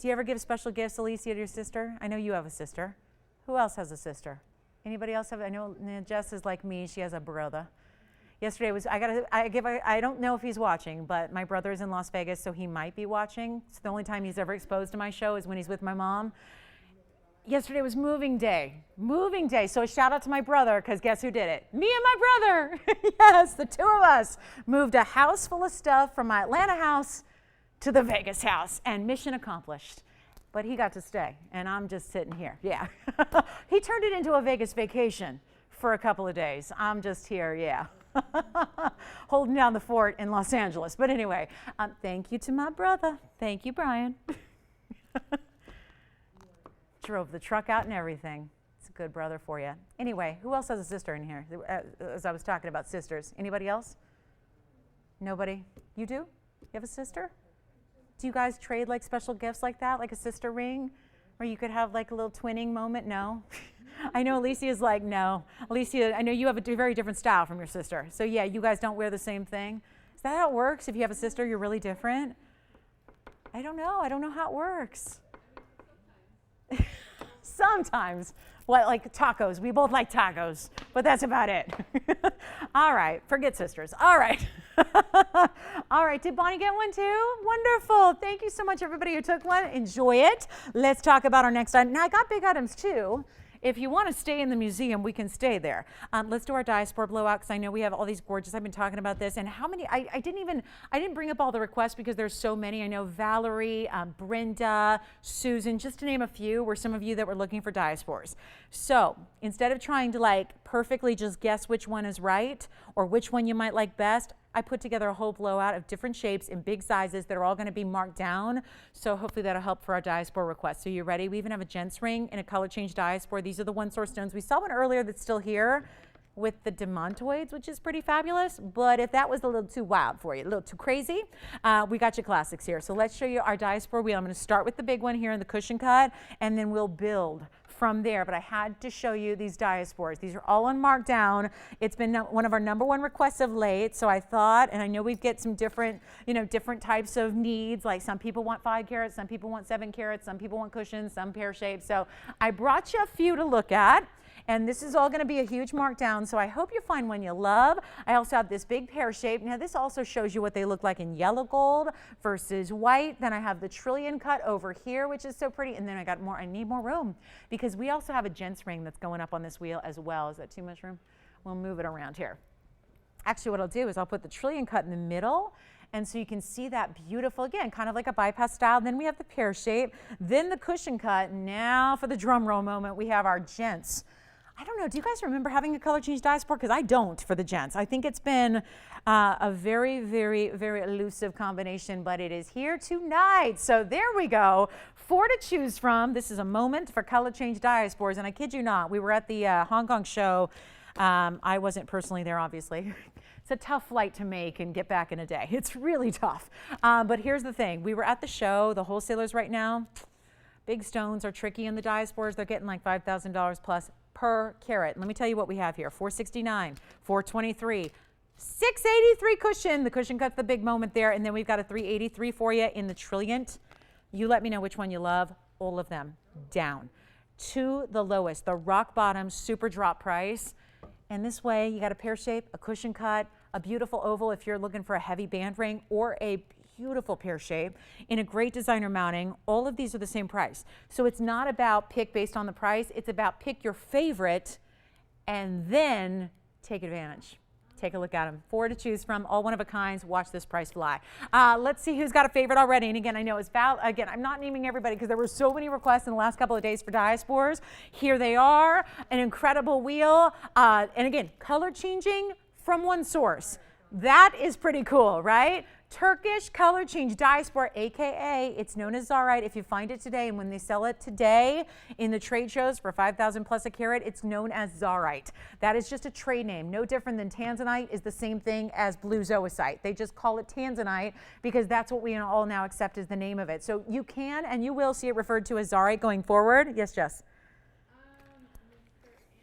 Do you ever give special gifts, Alicia, to your sister? I know you have a sister. Who else has a sister? Anybody else have? I know Jess is like me. She has a brother. Yesterday was, I don't know if he's watching, but my brother is in Las Vegas, so he might be watching. It's the only time he's ever exposed to my show is when he's with my mom. Yesterday was moving day. Moving day. So a shout out to my brother, because guess who did it? Me and my brother. Yes, the two of us moved a house full of stuff from my Atlanta house to the Vegas house, and mission accomplished. But he got to stay, and I'm just sitting here. Yeah. He turned it into a Vegas vacation for a couple of days. I'm just here, yeah. Holding down the fort in Los Angeles. But anyway, thank you to my brother. Thank you, Brian. Drove the truck out and everything. It's a good brother for you. Anyway, who else has a sister in here? As I was talking about sisters. Anybody else? Nobody? You do? You have a sister? Do you guys trade like special gifts like that, like a sister ring? Or you could have like a little twinning moment? No? I know Alicia's like, no. Alicia, I know you have a very different style from your sister. So yeah, you guys don't wear the same thing. Is that how it works? If you have a sister, you're really different? I don't know. I don't know how it works. Sometimes. What, like tacos? We both like tacos, but that's about it. All right, forget sisters. All right. All right, did Bonnie get one too? Wonderful. Thank you so much, everybody who took one. Enjoy it. Let's talk about our next item. Now, I got big items too. If you want to stay in the museum, we can stay there. Let's do our Diaspore blowout, because I know we have all these gorgeous, I've been talking about this, and how many, I didn't bring up all the requests because there's so many. I know Valerie, Brenda, Susan, just to name a few, were some of you that were looking for Diaspores. So instead of trying to like perfectly just guess which one is right or which one you might like best, I put together a whole blowout of different shapes in big sizes that are all going to be marked down. So hopefully that'll help for our Diaspore requests. So you ready? We even have a gents ring in a color change Diaspore. These are the one source stones. We saw one earlier that's still here with the demontoids, which is pretty fabulous. But if that was a little too wild for you, a little too crazy, we got your classics here. So let's show you our Diaspore wheel. I'm going to start with the big one here in the cushion cut, and then we'll build from there. But I had to show you these Diaspores. These are all on markdown. It's been one of our #1 requests of late. So I thought, and I know we get some different, different types of needs. Like some people want 5 carats, some people want 7 carats, some people want cushions, some pear shapes. So I brought you a few to look at. And this is all going to be a huge markdown, so I hope you find one you love. I also have this big pear shape. Now this also shows you what they look like in yellow gold versus white. Then I have the trillion cut over here, which is so pretty. And then I need more room because we also have a gents ring that's going up on this wheel as well. Is that too much room? We'll move it around here. Actually, what I'll do is I'll put the trillion cut in the middle. And so you can see that beautiful, again, kind of like a bypass style. Then we have the pear shape, then the cushion cut. Now for the drum roll moment, we have our gents. I don't know, do you guys remember having a color change Diaspore? Because I don't for the gents. I think it's been a very, very, very elusive combination, but it is here tonight. So there we go. 4 to choose from. This is a moment for color change Diaspores. And I kid you not, we were at the Hong Kong show. I wasn't personally there, obviously. It's a tough flight to make and get back in a day. It's really tough. But here's the thing. We were at the show. The wholesalers right now, big stones are tricky in the Diaspores. They're getting like $5,000 plus per carat. Let me tell you what we have here. $469, $423, $683 cushion. The cushion cut's the big moment there. And then we've got a $383 for you in the trillionth. You let me know which one you love. All of them down to the lowest, the rock bottom super drop price. And this way you got a pear shape, a cushion cut, a beautiful oval if you're looking for a heavy band ring, or a beautiful pear shape in a great designer mounting. All of these are the same price. So it's not about pick based on the price. It's about pick your favorite and then take advantage. Take a look at them. 4 to choose from, all one of a kinds. Watch this price fly. Let's see who's got a favorite already. And again, I know it's again, I'm not naming everybody because there were so many requests in the last couple of days for Diaspores. Here they are, an incredible wheel. And again, color changing from one source. That is pretty cool, right? Turkish color change Diaspore, aka it's known as Zarite. If you find it today, and when they sell it today in the trade shows for 5,000 plus a carat, it's known as Zarite. That is just a trade name, no different than Tanzanite is the same thing as blue zoisite. They just call it Tanzanite because that's what we all now accept as the name of it. So you can and you will see it referred to as Zarite going forward. Yes, Jess. Mr.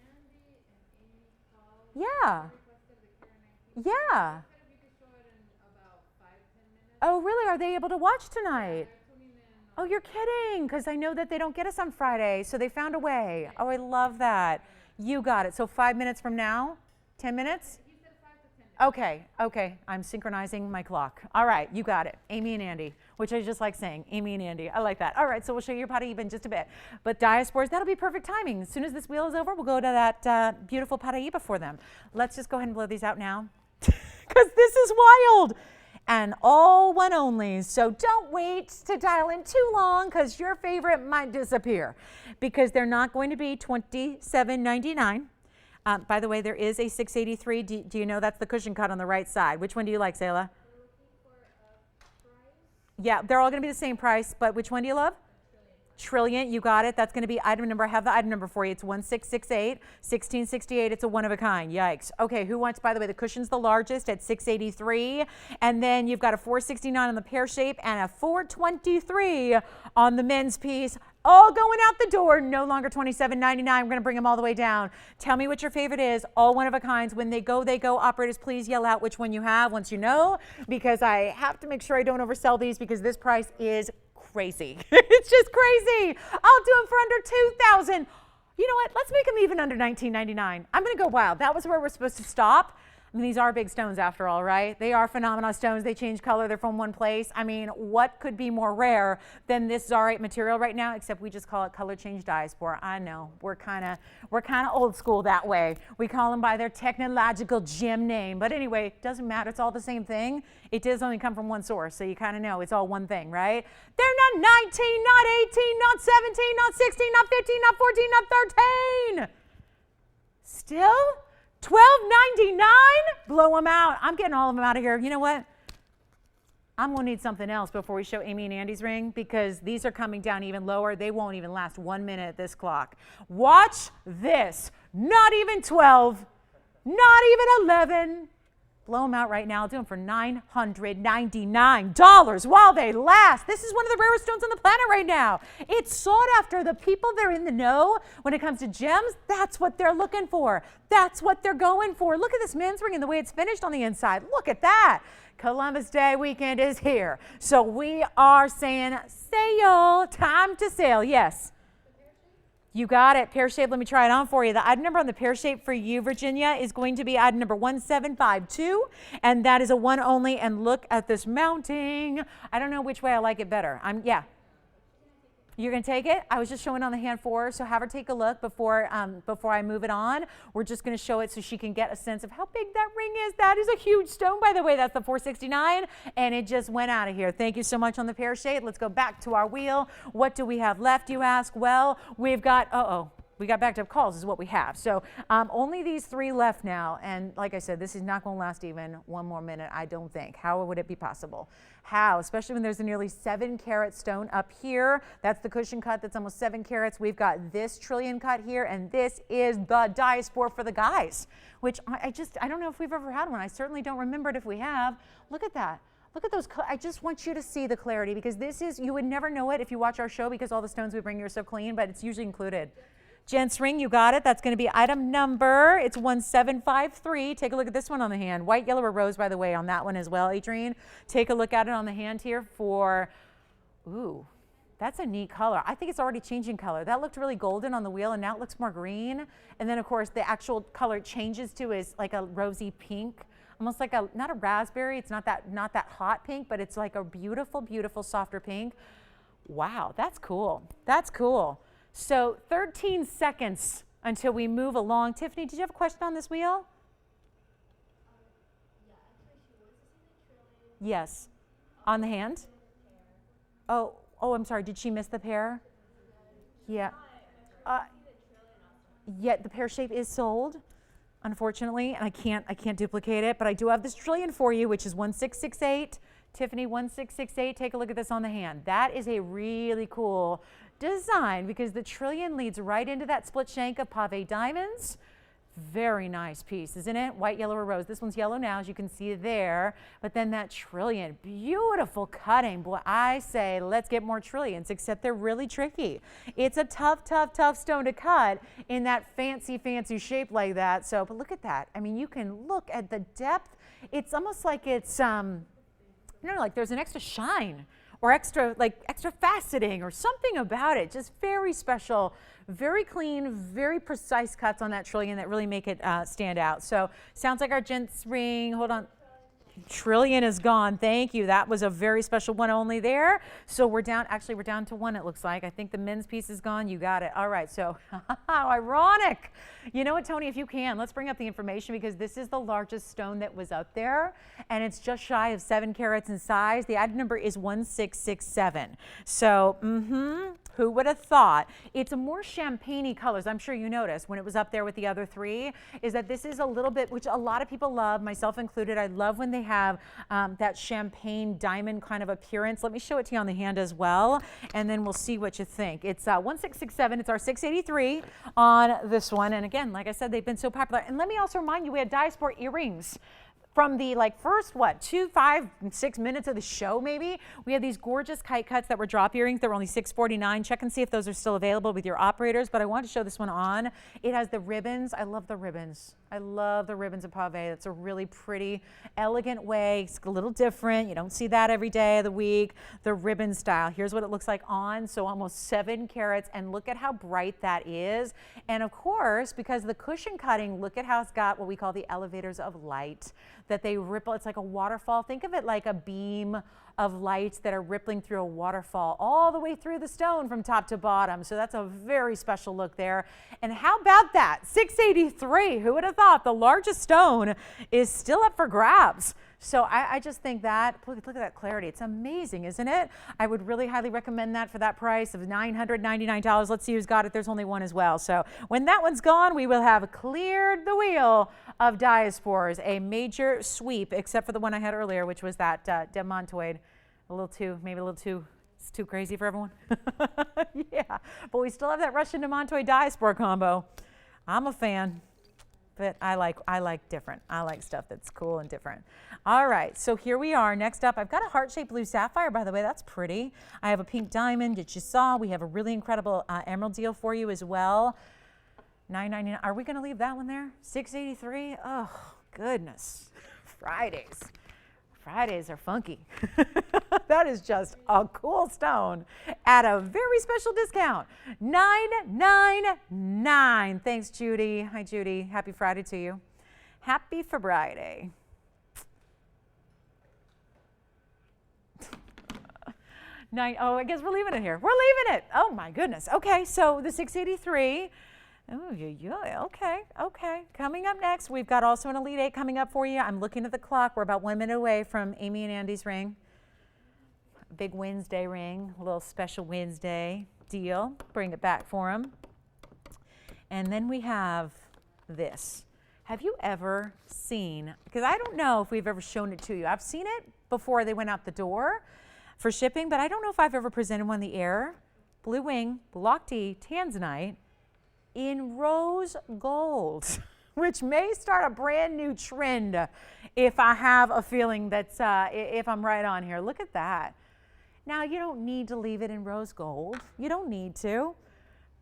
Andy and Amy Paul Yeah. requested the Karen. Yeah. We could show it in about 5-10 minutes. Oh, really? Are they able to watch tonight? They're tuning in Oh, you're kidding, because I know that they don't get us on Friday, so they found a way. Oh, I love that. You got it. So 5 minutes from now? 10 minutes? He said 5 to 10 minutes. Okay, okay. I'm synchronizing my clock. All right, you got it. Amy and Andy, which I just like saying. Amy and Andy. I like that. All right, so we'll show you your Paraíba in just a bit. But Diaspores, that'll be perfect timing. As soon as this wheel is over, we'll go to that beautiful Paraíba for them. Let's just go ahead and blow these out now, because this is wild. And all one only. So don't wait to dial in too long, because your favorite might disappear, because they're not going to be $27.99. By the way, there is a $683. Do you know that's the cushion cut on the right side? Which one do you like, Selah? We're looking for a price. Yeah, they're all going to be the same price, but which one do you love? Trillion, you got it. That's going to be item number. I have the item number for you. It's 1668, 1668. It's a one of a kind. Yikes. Okay, who wants, by the way, the cushion's the largest at 683. And then you've got a 469 on the pear shape and a 423 on the men's piece. All going out the door, no longer $27.99. We're going to bring them all the way down. Tell me what your favorite is. All one of a kinds. When they go, they go. Operators, please yell out which one you have once you know, because I have to make sure I don't oversell these, because this price is crazy. It's just crazy. I'll do them for under $2,000. You know what? Let's make them even under $19.99. I'm going to go wild. That was where we're supposed to stop. I mean, these are big stones after all, right? They are phenomenal stones. They change color. They're from one place. I mean, what could be more rare than this Zarite material right now, except we just call it color change Diaspore. I know. We're kind of old school that way. We call them by their technological gem name. But anyway, it doesn't matter. It's all the same thing. It does only come from one source, so you kind of know it's all one thing, right? They're not 19, not 18, not 17, not 16, not 15, not 14, not 13. Still? $12.99? Blow them out. I'm getting all of them out of here. You know what? I'm going to need something else before we show Amy and Andy's ring, because these are coming down even lower. They won't even last 1 minute at this clock. Watch this. Not even 12. Not even 11. Blow them out right now. I'll do them for $999 while they last. This is one of the rarest stones on the planet right now. It's sought after. The people that are in the know when it comes to gems, that's what they're looking for. That's what they're going for. Look at this men's ring and the way it's finished on the inside. Look at that. Columbus Day weekend is here. So we are saying sale. Time to sale. Yes. You got it. Pear shape. Let me try it on for you. The item number on the pear shape for you, Virginia, is going to be item number 1752. And that is a one only. And look at this mounting. I don't know which way I like it better. Yeah. You're going to take it? I was just showing on the hand for her, so have her take a look before I move it on. We're just going to show it so she can get a sense of how big that ring is. That is a huge stone, by the way. That's the 469, and it just went out of here. Thank you so much on the pear shade. Let's go back to our wheel. What do we have left, you ask? Well, we've got, we got backed up calls is what we have. So only these three left now. And like I said, this is not going to last even 1 more minute, I don't think. How would it be possible? How? Especially when there's a nearly 7 carat stone up here. That's the cushion cut. That's almost 7 carats. We've got this trillion cut here. And this is the Diaspore for the guys, which I don't know if we've ever had one. I certainly don't remember it if we have. Look at that. Look at those. I just want you to see the clarity, because this is, you would never know it if you watch our show, because all the stones we bring you are so clean, but it's usually included. Gents ring, you got it. That's going to be item number. It's 1753. Take a look at this one on the hand. White, yellow, or rose, by the way, on that one as well, Adrienne. Take a look at it on the hand here for, ooh, that's a neat color. I think it's already changing color. That looked really golden on the wheel, and now it looks more green. And then, of course, the actual color it changes to is like a rosy pink, almost like not a raspberry. It's not that hot pink, but it's like a beautiful, beautiful, softer pink. Wow, that's cool. That's cool. So 13 seconds until we move along. Tiffany, did you have a question on this wheel? Yeah, actually, she wants to see the trillion. Yes. On the hand? Oh, I'm sorry. Did she miss the pear? Yeah. Yeah, the pear shape is sold, unfortunately, and I can't duplicate it, but I do have this trillion for you, which is 1668. Tiffany, 1668. Take a look at this on the hand. That is a really cool design, because the trillion leads right into that split shank of pave diamonds. Very nice piece, isn't it? White, yellow, or rose. This one's yellow now, as you can see there. But then that trillion, beautiful cutting. Boy, I say let's get more trillions, except they're really tricky. It's a tough, tough, tough stone to cut in that fancy, fancy shape like that. So, but look at that. I mean, you can look at the depth. It's almost like it's, like there's an extra shine or extra faceting or something about it. Just very special, very clean, very precise cuts on that trillion that really make it stand out. So sounds like our gents ring. Hold on. Trillion is gone. Thank you. That was a very special one only there. So we're down to one, it looks like. I think the men's piece is gone. You got it. All right. So how ironic. You know what, Tony, if you can, let's bring up the information because this is the largest stone that was up there and it's just shy of 7 carats in size. The item number is 1667. So, who would have thought? It's a more champagne-y colors. I'm sure you noticed when it was up there with the other three is that this is a little bit, which a lot of people love, myself included. I love when they have that champagne diamond kind of appearance. Let me show it to you on the hand as well, and then we'll see what you think. It's 1667. It's our 683 on this one. And again, like I said, they've been so popular. And let me also remind you, we had Diaspore earrings. From the first 2, 5, 6 minutes of the show, maybe we had these gorgeous kite cuts that were drop earrings. They were only $6.49. Check and see if those are still available with your operators. But I wanted to show this one on. It has the ribbons. I love the ribbons. I love the ribbons of pave. It's a really pretty, elegant way. It's a little different. You don't see that every day of the week. The ribbon style. Here's what it looks like on. So almost 7 carats. And look at how bright that is. And of course, because of the cushion cutting, look at how it's got what we call the elevators of light that they ripple. It's like a waterfall. Think of it like a beam of lights that are rippling through a waterfall all the way through the stone from top to bottom. So that's a very special look there. And how about that? 683. Who would have thought the largest stone is still up for grabs? So I just think that, look at that clarity. It's amazing, isn't it? I would really highly recommend that for that price of $999. Let's see who's got it. There's only one as well. So when that one's gone, we will have cleared the wheel of Diaspores, a major sweep, except for the one I had earlier, which was that Demontoid. It's too crazy for everyone. Yeah, but we still have that Russian Demontoid Diaspore combo. I'm a fan. But I like different. I like stuff that's cool and different. All right, so here we are. Next up, I've got a heart-shaped blue sapphire, by the way. That's pretty. I have a pink diamond that you saw. We have a really incredible emerald deal for you as well. $9.99. Are we going to leave that one there? $6.83. Oh, goodness. Fridays are funky. That is just a cool stone at a very special discount. $9.99. Thanks, Judy. Hi, Judy. Happy Friday to you. Happy Friday. Oh, I guess we're leaving it here. We're leaving it. Oh, my goodness. Okay, so the 683. Oh, yeah, okay. Coming up next, we've got also an Elite 8 coming up for you. I'm looking at the clock. We're about 1 minute away from Amy and Andy's ring. Big Wednesday ring, a little special Wednesday deal. Bring it back for them. And then we have this. Have you ever seen, because I don't know if we've ever shown it to you. I've seen it before they went out the door for shipping, but I don't know if I've ever presented one in the air. Blue wing, block D, Tanzanite, in rose gold, which may start a brand new trend if I have a feeling that's, if I'm right on here. Look at that. Now, you don't need to leave it in rose gold. You don't need to,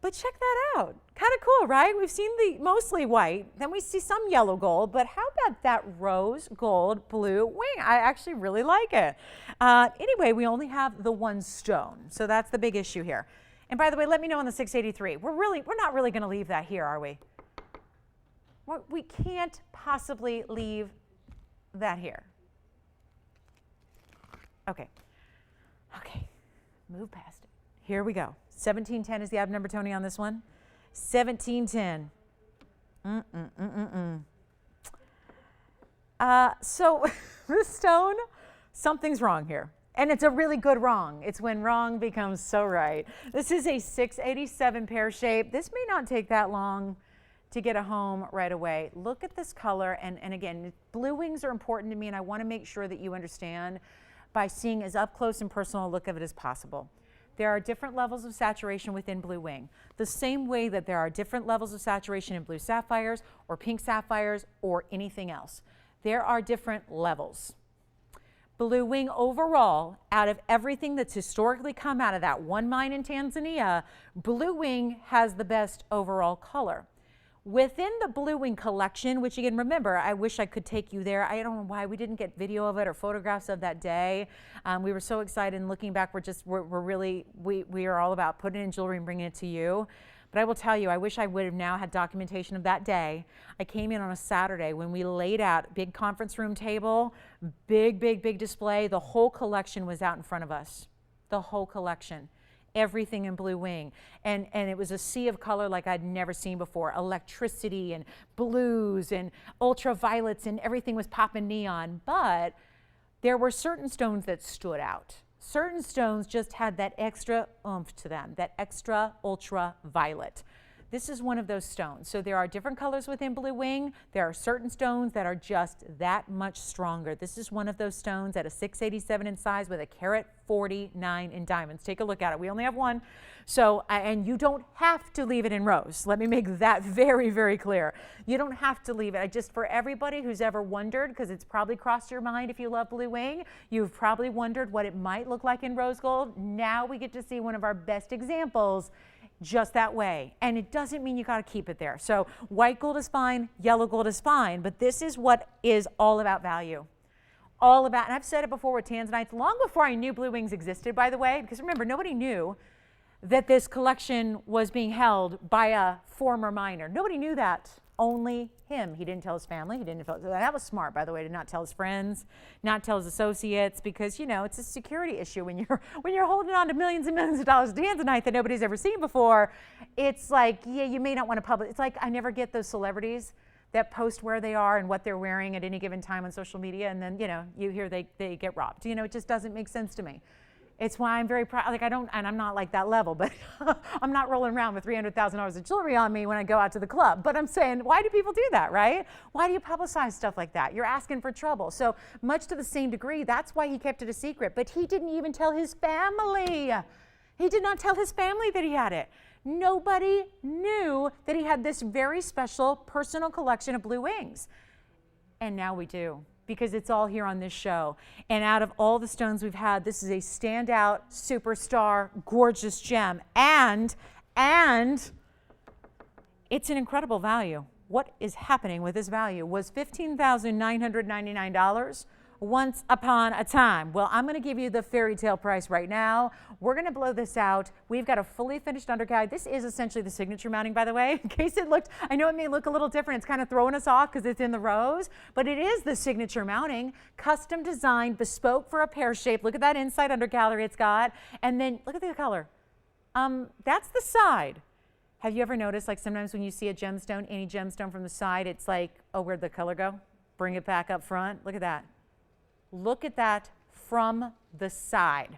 but check that out. Kind of cool, right? We've seen the mostly white, then we see some yellow gold, but how about that rose gold blue wing? I actually really like it. Anyway, we only have the one stone, so that's the big issue here. And by the way, let me know on the 683. We're not really going to leave that here, are we? We can't possibly leave that here. Okay. Move past it. Here we go. 1710 is the item number, Tony, on this one. 1710. So this stone, something's wrong here. And it's a really good wrong. It's when wrong becomes so right. This is a 687 pear shape. This may not take that long to get a home right away. Look at this color. And again, blue wings are important to me, and I want to make sure that you understand by seeing as up close and personal a look of it as possible. There are different levels of saturation within blue wing. The same way that there are different levels of saturation in blue sapphires or pink sapphires or anything else. There are different levels. Blue wing overall, out of everything that's historically come out of that one mine in Tanzania, blue wing has the best overall color. Within the Blue Wing collection, which again, remember, I wish I could take you there. I don't know why we didn't get video of it or photographs of that day. We were so excited, and looking back, we are all about putting it in jewelry and bringing it to you. But I will tell you, I wish I would have now had documentation of that day. I came in on a Saturday when we laid out big conference room table, big display. The whole collection was out in front of us. The whole collection. Everything in Blue Wing. And it was a sea of color like I'd never seen before. Electricity and blues and ultraviolets, and everything was popping neon. But there were certain stones that stood out. Certain stones just had that extra oomph to them, that extra ultraviolet. This is one of those stones. So there are different colors within Blue Wing. There are certain stones that are just that much stronger. This is one of those stones at a 687 in size with a carat 49 in diamonds. Take a look at it. We only have one. So, and you don't have to leave it in rose. Let me make that very clear. You don't have to leave it. I just, for everybody who's ever wondered, because it's probably crossed your mind if you love Blue Wing, you've probably wondered what it might look like in rose gold. Now we get to see one of our best examples just that way. And it doesn't mean you got to keep it there. So white gold is fine, yellow gold is fine, but this is what is all about value. All about, and I've said it before with Tanzanites, long before I knew Blue Wings existed, by the way, because remember, nobody knew that this collection was being held by a former miner. Nobody knew that. Only him. He didn't tell his family. He didn't tell, that was smart, by the way, to not tell his friends, not tell his associates, because, you know, it's a security issue when you're holding on to millions and millions of dollars of Tanzanite that nobody's ever seen before. It's like, yeah, you may not want to publish. It's like I never get those celebrities that post where they are and what they're wearing at any given time on social media, and then, you know, you hear they get robbed. You know, it just doesn't make sense to me. It's why I'm very proud. Like, I don't, and I'm not like that level, but I'm not rolling around with $300,000 of jewelry on me when I go out to the club. But I'm saying, why do people do that, right? Why do you publicize stuff like that? You're asking for trouble. So much to the same degree, that's why he kept it a secret. But he didn't even tell his family. He did not tell his family that he had it. Nobody knew that he had this very special personal collection of Blue Wings. And now we do, because it's all here on this show. And out of all the stones we've had, this is a standout, superstar, gorgeous gem. And it's an incredible value. What is happening with this value? Was $15,999 once upon a time. Well, I'm gonna give you the fairy tale price right now. We're gonna blow this out. We've got a fully finished underguide. This is essentially the signature mounting, by the way, in case it looked, I know it may look a little different. It's kind of throwing us off because it's in the rose, but it is the signature mounting, custom designed, bespoke for a pear shape. Look at that inside undergallery it's got. And then look at the color. That's the side. Have you ever noticed, like sometimes when you see a gemstone, any gemstone from the side, it's like, oh, where'd the color go? Bring it back up front. Look at that. Look at that from the side.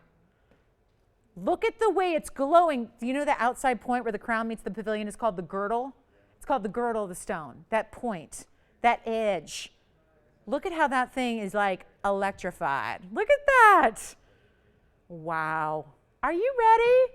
Look at the way it's glowing. Do you know the outside point where the crown meets the pavilion is called the girdle? It's called the girdle of the stone. That point, that edge. Look at how that thing is like electrified. Look at that. Wow. Are you ready?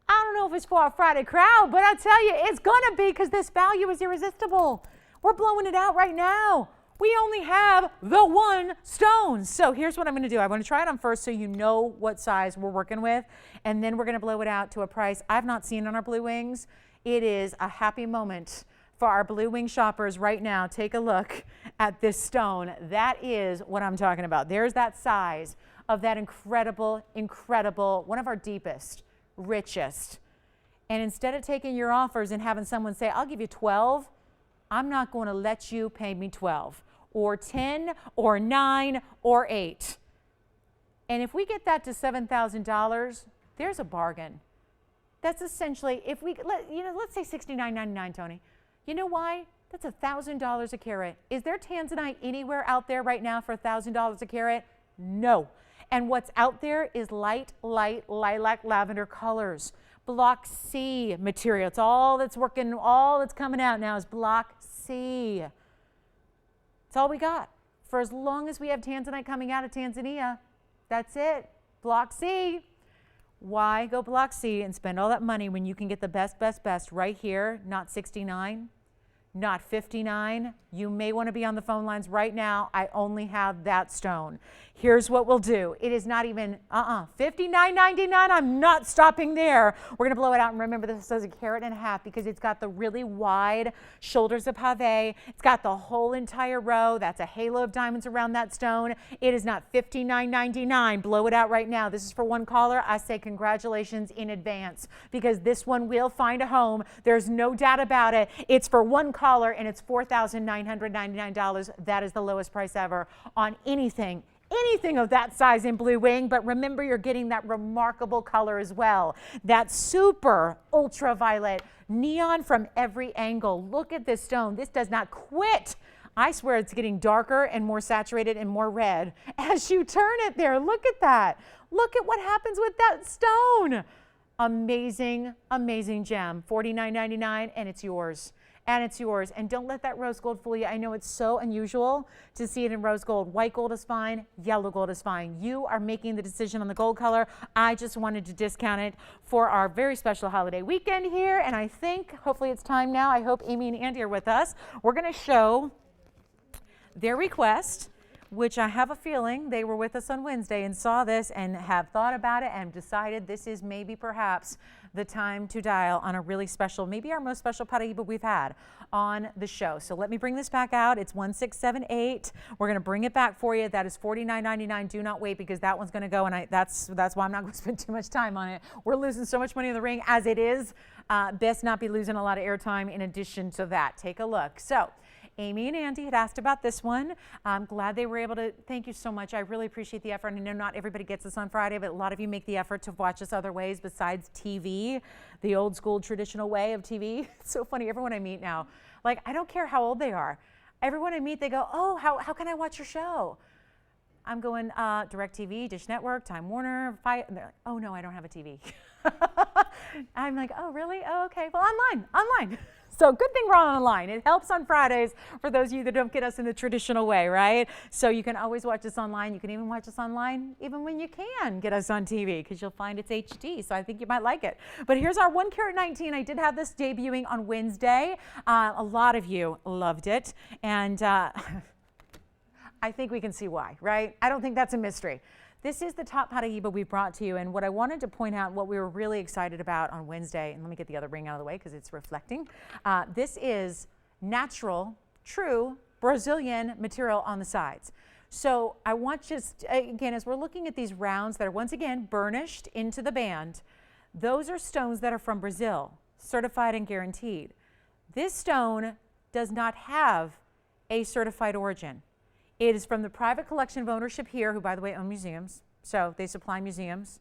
I don't know if it's for our Friday crowd, but I tell you, it's gonna be, because this value is irresistible. We're blowing it out right now. We only have the one stone. So here's what I'm going to do. I want to try it on first so you know what size we're working with. And then we're going to blow it out to a price I've not seen on our Blue Wings. It is a happy moment for our Blue Wing shoppers right now. Take a look at this stone. That is what I'm talking about. There's that size of that incredible, one of our deepest, richest. And instead of taking your offers and having someone say, I'll give you 12, I'm not going to let you pay me 12 or 10 or 9 or 8. And if we get that to $7,000, there's a bargain. That's essentially, if we, let's say $69.99, Tony. You know why? That's $1,000 a carat. Is there Tanzanite anywhere out there right now for $1,000 a carat? No. And what's out there is light lilac lavender colors. Block C material. It's all that's working, all that's coming out now is Block C. That's all we got. For as long as we have Tanzanite coming out of Tanzania, that's it. Block C. Why go Block C and spend all that money when you can get the best right here, not 69, not $59. You may want to be on the phone lines right now. I only have that stone. Here's what we'll do. It is not even $59.99. I'm not stopping there. We're going to blow it out. And remember, this is a carat and a half because it's got the really wide shoulders of pave. It's got the whole entire row. That's a halo of diamonds around that stone. It is not $59.99. Blow it out right now. This is for one caller. I say congratulations in advance because this one will find a home. There's no doubt about it. It's for one caller and it's $4,999. That is the lowest price ever on anything of that size in blue wing. But remember, you're getting that remarkable color as well. That super ultraviolet neon from every angle. Look at this stone. This does not quit. I swear it's getting darker and more saturated and more red as you turn it there. Look at that. Look at what happens with that stone. Amazing, amazing gem. $49.99 and it's yours. And it's yours. And don't let that rose gold fool you. I know it's so unusual to see it in rose gold. White gold is fine. Yellow gold is fine. You are making the decision on the gold color. I just wanted to discount it for our very special holiday weekend here. And I think hopefully it's time now. I hope Amy and Andy are with us. We're going to show their request, which I have a feeling they were with us on Wednesday and saw this and have thought about it and decided this is maybe perhaps the time to dial on a really special, maybe our most special Paraíba we've had on the show. So let me bring this back out. It's 1678. We're going to bring it back for you. That is $49.99. Do not wait because that one's going to go, and that's why I'm not going to spend too much time on it. We're losing so much money in the ring as it is. Best not be losing a lot of airtime in addition to that. Take a look. So Amy and Andy had asked about this one. I'm glad they were able to. Thank you so much. I really appreciate the effort. I know not everybody gets this on Friday, but a lot of you make the effort to watch us other ways besides TV, the old school traditional way of TV. It's so funny. Everyone I meet now, like, I don't care how old they are. Everyone I meet, they go, oh, how can I watch your show? I'm going DirecTV, Dish Network, Time Warner, and they're like, oh no, I don't have a TV. I'm like, oh really? Oh, okay. Well, online. So good thing we're on online. It helps on Fridays for those of you that don't get us in the traditional way, right? So you can always watch us online. You can even watch us online even when you can get us on TV because you'll find it's HD. So I think you might like it. But here's our 1 carat 19. I did have this debuting on Wednesday. A lot of you loved it. And I think we can see why, right? I don't think that's a mystery. This is the top Paraíba we brought to you, and what I wanted to point out, what we were really excited about on Wednesday, and let me get the other ring out of the way because it's reflecting. This is natural, true Brazilian material on the sides. So I want just, again, as we're looking at these rounds that are once again burnished into the band, those are stones that are from Brazil, certified and guaranteed. This stone does not have a certified origin. It is from the private collection of ownership here, who, by the way, own museums. So they supply museums.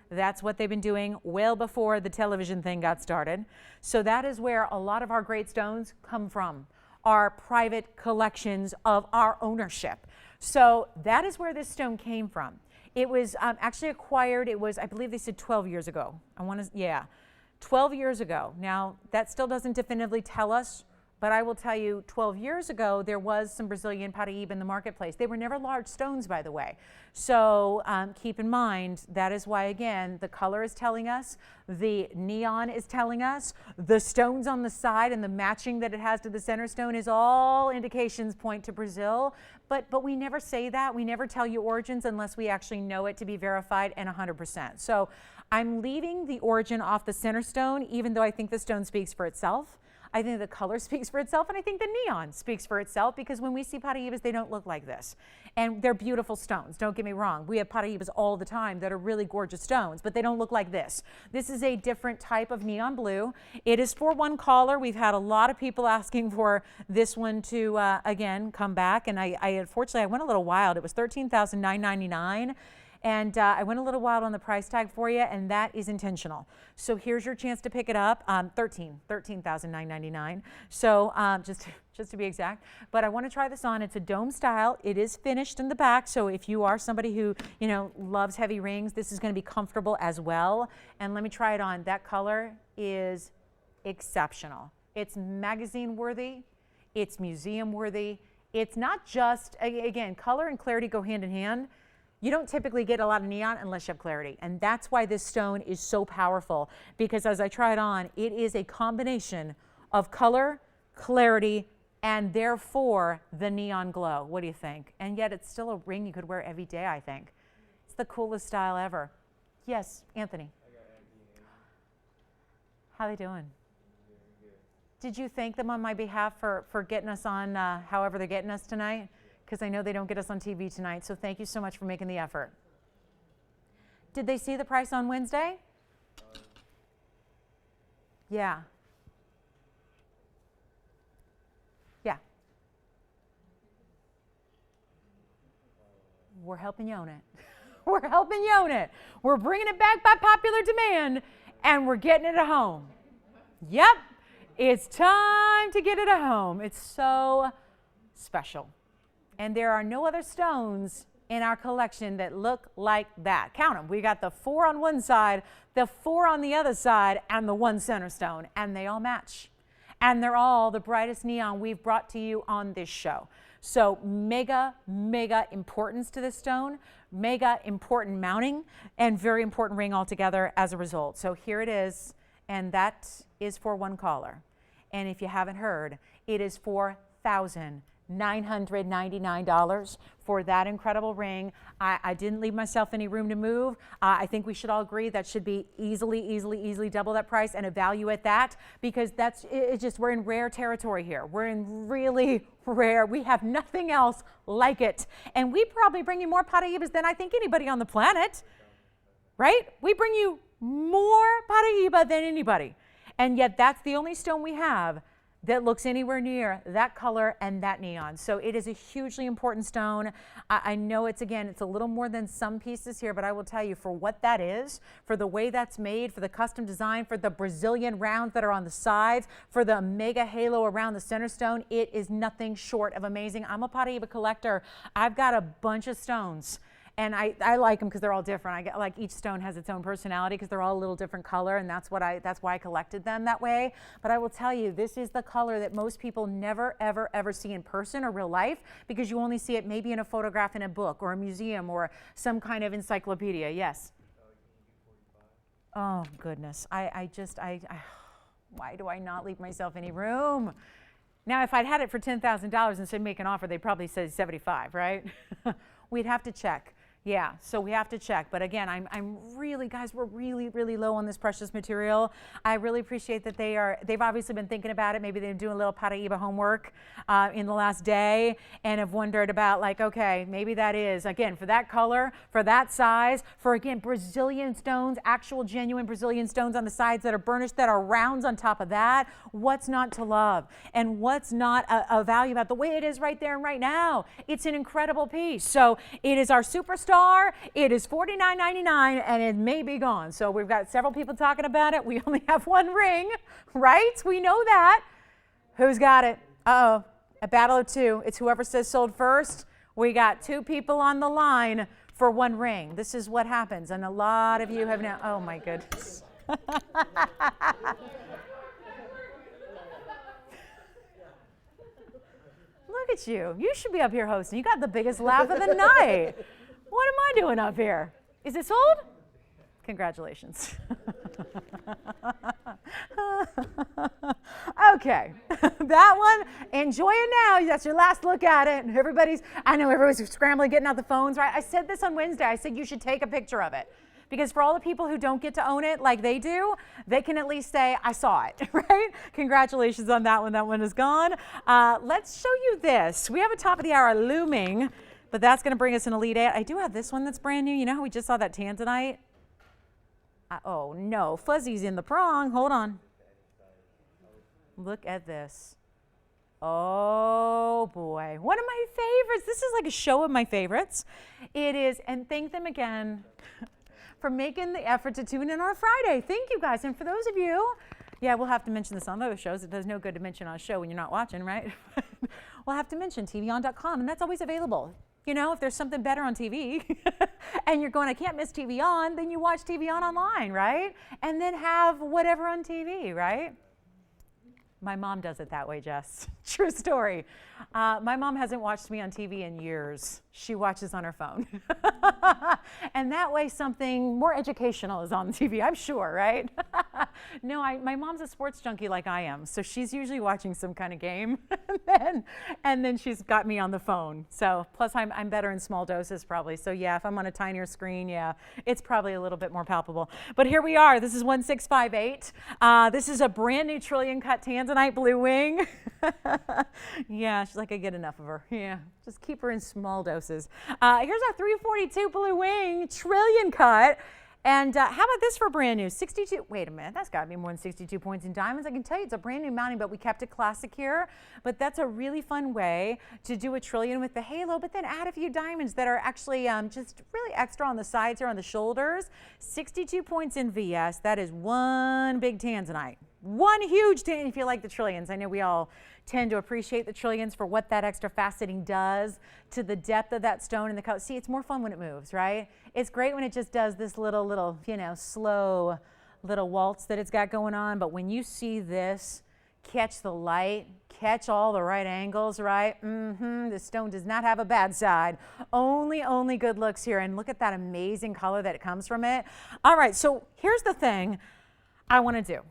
That's what they've been doing well before the television thing got started. So that is where a lot of our great stones come from, our private collections of our ownership. So that is where this stone came from. It was actually acquired, it was, I believe they said 12 years ago. 12 years ago. Now, that still doesn't definitively tell us, but I will tell you, 12 years ago, there was some Brazilian Paraíba in the marketplace. They were never large stones, by the way. So keep in mind, that is why, again, the color is telling us, the neon is telling us, the stones on the side and the matching that it has to the center stone is all indications point to Brazil. But we never say that. We never tell you origins unless we actually know it to be verified and 100%. So I'm leaving the origin off the center stone, even though I think the stone speaks for itself. I think the color speaks for itself, and I think the neon speaks for itself, because when we see Paraíbas, they don't look like this. And they're beautiful stones, don't get me wrong. We have Paraíbas all the time that are really gorgeous stones, but they don't look like this. This is a different type of neon blue. It is for one caller. We've had a lot of people asking for this one to, again, come back, and I unfortunately, I went a little wild. It was $13,999. And I went a little wild on the price tag for you, and that is intentional. So here's your chance to pick it up, $13,999. So just to be exact. But I want to try this on. It's a dome style. It is finished in the back, so if you are somebody who loves heavy rings, this is going to be comfortable as well. And let me try it on. That color is exceptional. It's magazine worthy. It's museum worthy. It's not just, again, color and clarity go hand in hand. You don't typically get a lot of neon unless you have clarity. And that's why this stone is so powerful, because as I try it on, it is a combination of color, clarity, and therefore the neon glow. What do you think? And yet it's still a ring you could wear every day, I think. It's the coolest style ever. Yes, Anthony. How they doing? Did you thank them on my behalf for getting us on however they're getting us tonight? Because I know they don't get us on TV tonight, so thank you so much for making the effort. Did they see the price on Wednesday? Yeah. Yeah. We're helping you own it. We're helping you own it. We're bringing it back by popular demand, and we're getting it at home. Yep. It's time to get it at home. It's so special. And there are no other stones in our collection that look like that. Count them. We got the 4 on one side, the 4 on the other side, and the 1 center stone. And they all match. And they're all the brightest neon we've brought to you on this show. So mega, mega importance to this stone, mega important mounting, and very important ring altogether as a result. So here it is, and that is for one caller. And if you haven't heard, it is $4,999 for that incredible ring. I didn't leave myself any room to move. I think we should all agree that should be easily double that price and evaluate that, because it's just, we're in rare territory here. We're in really rare. We have nothing else like it. And we probably bring you more Paraibas than I think anybody on the planet, right? We bring you more Paraiba than anybody. And yet that's the only stone we have that looks anywhere near that color and that neon. So it is a hugely important stone. I know it's a little more than some pieces here, but I will tell you, for what that is, for the way that's made, for the custom design, for the Brazilian rounds that are on the sides, for the mega halo around the center stone, it is nothing short of amazing. I'm a Paraiba collector. I've got a bunch of stones. And I like them because they're all different. I get, like, each stone has its own personality because they're all a little different color, and that's why I collected them that way. But I will tell you, this is the color that most people never, ever, ever see in person or real life, because you only see it maybe in a photograph in a book or a museum or some kind of encyclopedia. Yes? Oh, goodness. I why do I not leave myself any room? Now, if I'd had it for $10,000 and said make an offer, they'd probably say 75, right? We'd have to check. Yeah, so we have to check. But again, I'm really, guys, we're really low on this precious material. I really appreciate that they've obviously been thinking about it. Maybe they're doing a little Paraiba homework in the last day and have wondered about, like, okay, maybe that is, again, for that color, for that size, for, again, Brazilian stones, actual genuine Brazilian stones on the sides that are burnished, that are rounds on top of that. What's not to love? And what's not a value about the way it is right there and right now? It's an incredible piece. So it is our superstar. It is $49.99 and it may be gone. So we've got several people talking about it. We only have one ring, right? We know that. Who's got it? Uh-oh, a battle of two. It's whoever says sold first. We got 2 people on the line for one ring. This is what happens. And a lot of you have now, oh my goodness. Look at you. You should be up here hosting. You got the biggest laugh of the night. What am I doing up here? Is it sold? Congratulations. Okay, that one, enjoy it now. That's your last look at it. I know everybody's scrambling, getting out the phones, right? I said this on Wednesday. I said you should take a picture of it. Because for all the people who don't get to own it like they do, they can at least say, I saw it, right? Congratulations on that one. That one is gone. Let's show you this. We have a top of the hour looming, but that's going to bring us an Elite 8. I do have this one that's brand new. You know how we just saw that Tanzanite? Oh, no. Fuzzy's in the prong. Hold on. Look at this. Oh, boy. One of my favorites. This is like a show of my favorites. It is, and thank them again for making the effort to tune in on a Friday. Thank you, guys. And for those of you, yeah, we'll have to mention this on other shows. It does no good to mention on a show when you're not watching, right? We'll have to mention TVON.com, and that's always available. You know, if there's something better on TV and you're going, I can't miss TVON, then you watch TVON online, right? And then have whatever on TV, right? My mom does it that way, Jess. True story. My mom hasn't watched me on TV in years. She watches on her phone. And that way something more educational is on TV, I'm sure, right? No, my mom's a sports junkie like I am. So she's usually watching some kind of game. and then she's got me on the phone. So plus I'm better in small doses probably. So yeah, if I'm on a tinier screen, yeah, it's probably a little bit more palpable. But here we are. This is 1658. This is a brand new trillion cut Tanzanite blue wing. Yeah, she's like, I get enough of her. Yeah, just keep her in small doses. Here's our 342 blue wing trillion cut. And how about this for brand new? 62, wait a minute, that's gotta be more than 62 points in diamonds. I can tell you it's a brand new mounting, but we kept it classic here. But that's a really fun way to do a trillion with the halo, but then add a few diamonds that are actually just really extra on the sides here on the shoulders. 62 points in VS, that is one big Tanzanite. One huge Tanzanite if you like the trillions. I know we all tend to appreciate the trillions for what that extra faceting does to the depth of that stone and the color. See, it's more fun when it moves, right? It's great when it just does this little, you know, slow little waltz that it's got going on. But when you see this catch the light, catch all the right angles, right? The stone does not have a bad side. Only good looks here. And look at that amazing color that comes from it. All right, so here's the thing I want to do.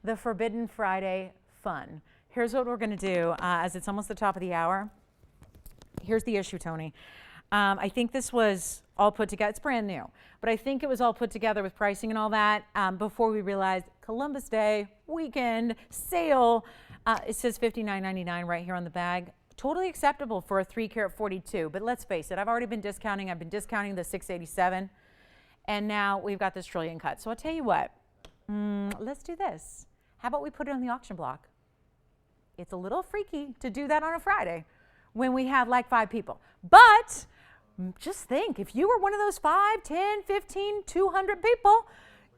The Forbidden Friday fun. Here's what we're going to do as it's almost the top of the hour. Here's the issue, Tony. I think this was all put together. It's brand new, but I think it was all put together with pricing and all that before we realized Columbus Day weekend sale. It says $59.99 right here on the bag. Totally acceptable for a 3-carat 42. But let's face it, I've already been discounting. I've been discounting the 687, and now we've got this trillion cut. So I'll tell you what. Let's do this. How about we put it on the auction block? It's a little freaky to do that on a Friday when we have like 5 people. But just think, if you were one of those 5, 10, 15, 200 people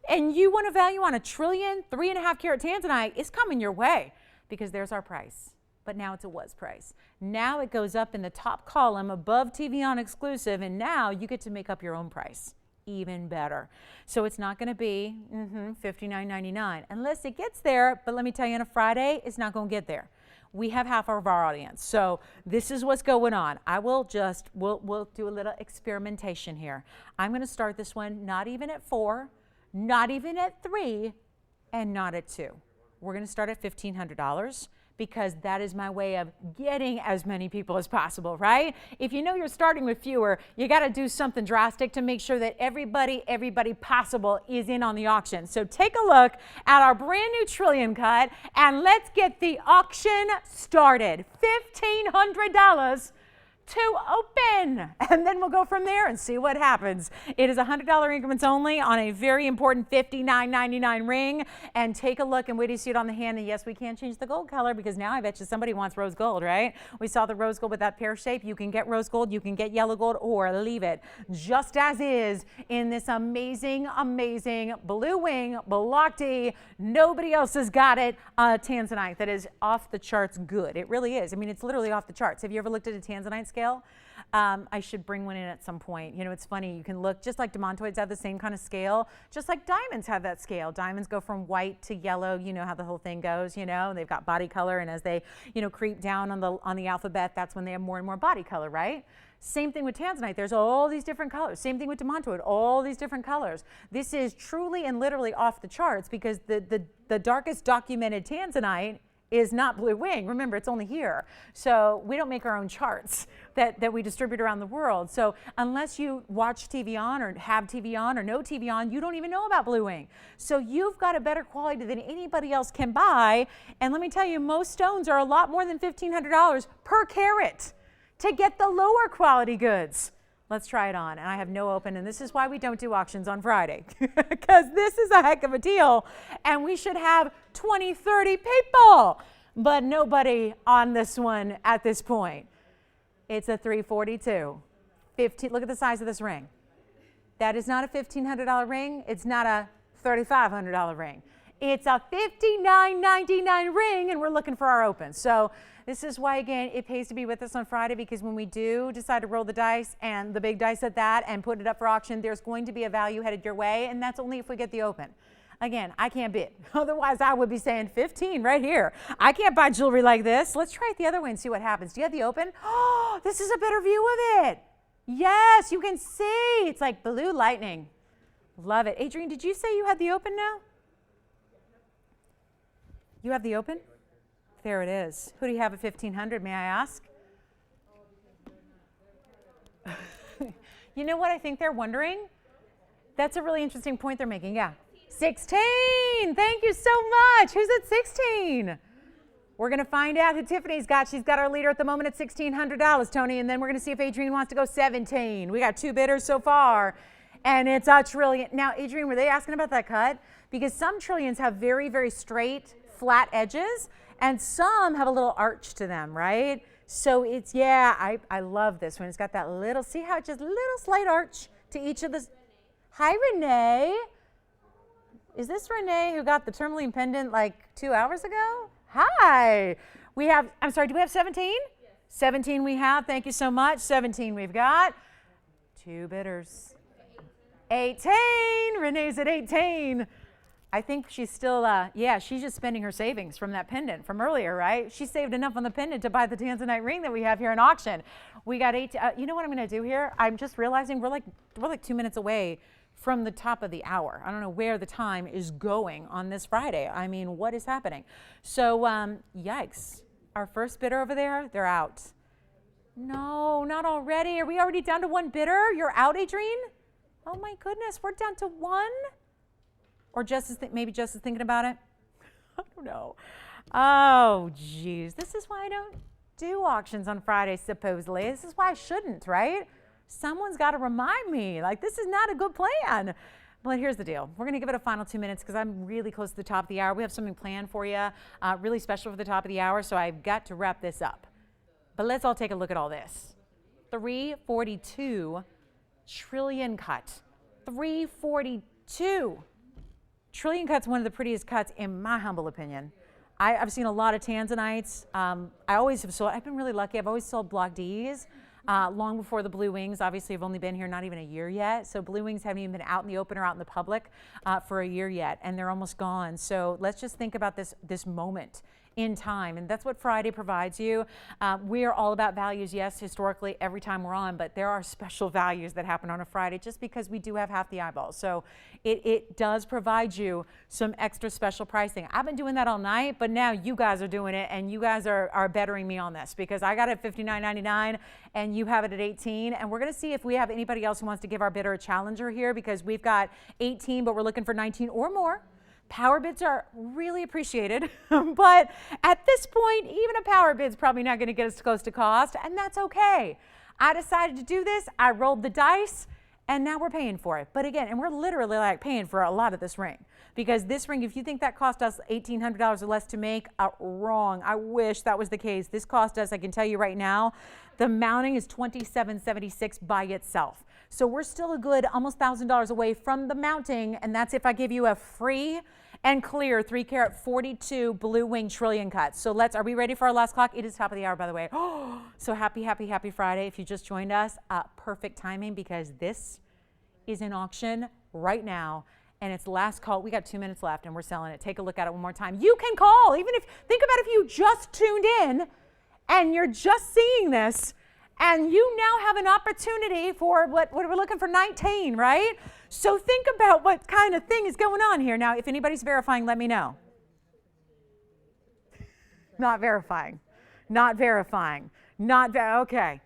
and you want a value on a trillion, 3.5-carat Tanzanite, it's coming your way because there's our price. But now it's a was price. Now it goes up in the top column above TVON exclusive, and now you get to make up your own price. Even better. So it's not going to be $59.99 unless it gets there. But let me tell you, on a Friday, it's not going to get there. We have half of our audience. So this is what's going on. We'll do a little experimentation here. I'm going to start this one not even at 4, not even at 3, and not at 2. We're going to start at $1,500. Because that is my way of getting as many people as possible, right? If you know you're starting with fewer, you got to do something drastic to make sure that everybody possible is in on the auction. So take a look at our brand new trillion cut and let's get the auction started. $1,500 to open, and then we'll go from there and see what happens. It is $100 increments only on a very important $59.99 ring. And take a look and wait till you see it on the hand. And yes, we can change the gold color because now I bet you somebody wants rose gold, right? We saw the rose gold with that pear shape. You can get rose gold, you can get yellow gold, or leave it just as is in this amazing blue wing Balakti. Nobody else has got it. Tanzanite that is off the charts good. It really is. I mean, it's literally off the charts. Have you ever looked at a Tanzanite scale? I should bring one in at some point. You know, it's funny. You can look just like demontoids have the same kind of scale, just like diamonds have that scale. Diamonds go from white to yellow. You know how the whole thing goes. You know, they've got body color, and as they, you know, creep down on the alphabet, that's when they have more and more body color, right? Same thing with Tanzanite. There's all these different colors. Same thing with demontoid. All these different colors. This is truly and literally off the charts because the darkest documented Tanzanite is not blue wing. Remember, it's only here. So we don't make our own charts that we distribute around the world. So unless you watch TVON or have TVON or know TVON, you don't even know about blue wing. So you've got a better quality than anybody else can buy. And let me tell you, most stones are a lot more than $1,500 per carat to get the lower quality goods. Let's try it on. And I have no open, and this is why we don't do auctions on Friday, because this is a heck of a deal, and we should have 20, 30 people, but nobody on this one at this point. It's a 342. 15. Look at the size of this ring. That is not a $1,500 ring. It's not a $3,500 ring. It's a $59.99 ring, and we're looking for our open. So this is why, again, it pays to be with us on Friday, because when we do decide to roll the dice, and the big dice at that, and put it up for auction, there's going to be a value headed your way, and that's only if we get the open. Again, I can't bid. Otherwise, I would be saying 15 right here. I can't buy jewelry like this. Let's try it the other way and see what happens. Do you have the open? Oh, this is a better view of it. Yes, you can see. It's like blue lightning. Love it. Adrienne, did you say you had the open now? You have the open? There it is. Who do you have at 1,500, may I ask? You know what I think they're wondering? That's a really interesting point they're making. Yeah. 16. Thank you so much. Who's at 16? We're going to find out who Tiffany's got. She's got our leader at the moment at $1,600, Tony. And then we're going to see if Adrienne wants to go 17. We got 2 bidders so far. And it's a trillion. Now, Adrienne, were they asking about that cut? Because some trillions have very, very straight, flat edges. And some have a little arch to them, right? So it's, yeah, I love this one. It's got that little, see how it's just little slight arch to each of the. Hi, Renee. Is this Renee who got the Tourmaline pendant like 2 hours ago? Hi. We have, I'm sorry, do we have 17? Yes. 17 we have. Thank you so much. 17 we've got. 2 bidders. 18. Renee's at 18. I think she's still, yeah, she's just spending her savings from that pendant from earlier, right? She saved enough on the pendant to buy the Tanzanite ring that we have here in auction. We got 8, you know what I'm going to do here? I'm just realizing we're like 2 minutes away from the top of the hour. I don't know where the time is going on this Friday. I mean, what is happening? So, yikes. Our first bidder over there, they're out. No, not already. Are we already down to 1 bidder? You're out, Adrienne? Oh my goodness, we're down to 1? Or maybe Jess is thinking about it? I don't know. Oh, geez. This is why I don't do auctions on Fridays, supposedly. This is why I shouldn't, right? Someone's got to remind me, like, this is not a good plan. But here's the deal. We're going to give it a final 2 minutes because I'm really close to the top of the hour. We have something planned for you, really special for the top of the hour, so I've got to wrap this up. But let's all take a look at all this. 342 trillion cut. 342. Trillion cut's one of the prettiest cuts in my humble opinion. I've seen a lot of Tanzanites. I always have sold, I've been really lucky. I've always sold block Ds. Long before the blue wings. Obviously, I've only been here not even a year yet. So blue wings haven't even been out in the open or out in the public for a year yet, and they're almost gone. So let's just think about this moment in time, and that's what Friday provides you. We are all about values, yes, historically every time we're on, but there are special values that happen on a Friday just because we do have half the eyeballs. So it does provide you some extra special pricing. I've been doing that all night, but now you guys are doing it, and you guys are bettering me on this because I got it at $59.99 and you have it at 18, and we're going to see if we have anybody else who wants to give our bidder a challenger here because we've got 18, but we're looking for 19 or more. Power bids are really appreciated, but at this point, even a power bid's probably not going to get us close to cost, and that's okay. I decided to do this, I rolled the dice, and now we're paying for it. But again, and we're literally like paying for a lot of this ring, because this ring, if you think that cost us $1,800 or less to make, wrong. I wish that was the case. This cost us, I can tell you right now, the mounting is $2,776 by itself. So we're still a good almost $1,000 away from the mounting, and that's if I give you a free and clear 3-carat 42 blue wing trillion cut. So are we ready for our last clock? It is top of the hour, by the way. Oh, so happy Friday. If you just joined us, perfect timing because this is in auction right now. And it's last call. We got 2 minutes left and we're selling it. Take a look at it one more time. You can call, even if, think about if you just tuned in and you're just seeing this and you now have an opportunity for what we're looking for, 19, right? So think about what kind of thing is going on here. Now, if anybody's verifying, let me know. Not verifying. Okay.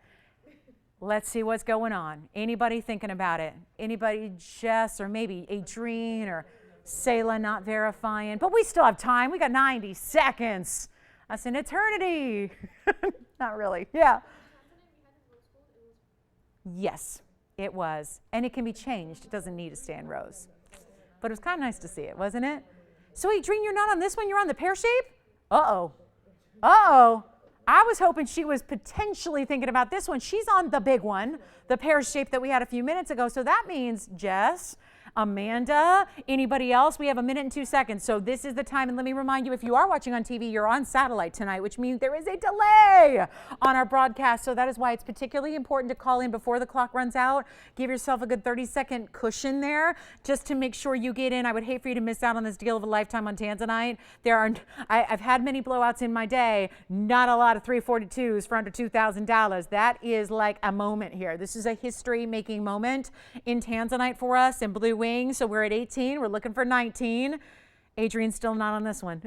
Let's see what's going on. Anybody thinking about it? Anybody, Jess, or maybe Adrienne or Ceylon not verifying? But we still have time. We got 90 seconds. That's an eternity. Not really. Yeah. Yes, it was. And it can be changed. It doesn't need to stay in rows. But it was kind of nice to see it, wasn't it? So, Adrienne, you're not on this one. You're on the pear shape? Uh-oh. I was hoping she was potentially thinking about this one. She's on the big one, the pear shape that we had a few minutes ago. So that means, Jess, Amanda, anybody else? We have 1 minute and 2 seconds. So this is the time. And let me remind you, if you are watching on TV, you're on satellite tonight, which means there is a delay on our broadcast. So that is why it's particularly important to call in before the clock runs out. Give yourself a good 30-second cushion there just to make sure you get in. I would hate for you to miss out on this deal of a lifetime on Tanzanite. I've had many blowouts in my day, not a lot of 342s for under $2,000. That is like a moment here. This is a history-making moment in Tanzanite for us in Blue Wing. So we're at 18. We're looking for 19. Adrian's still not on this one.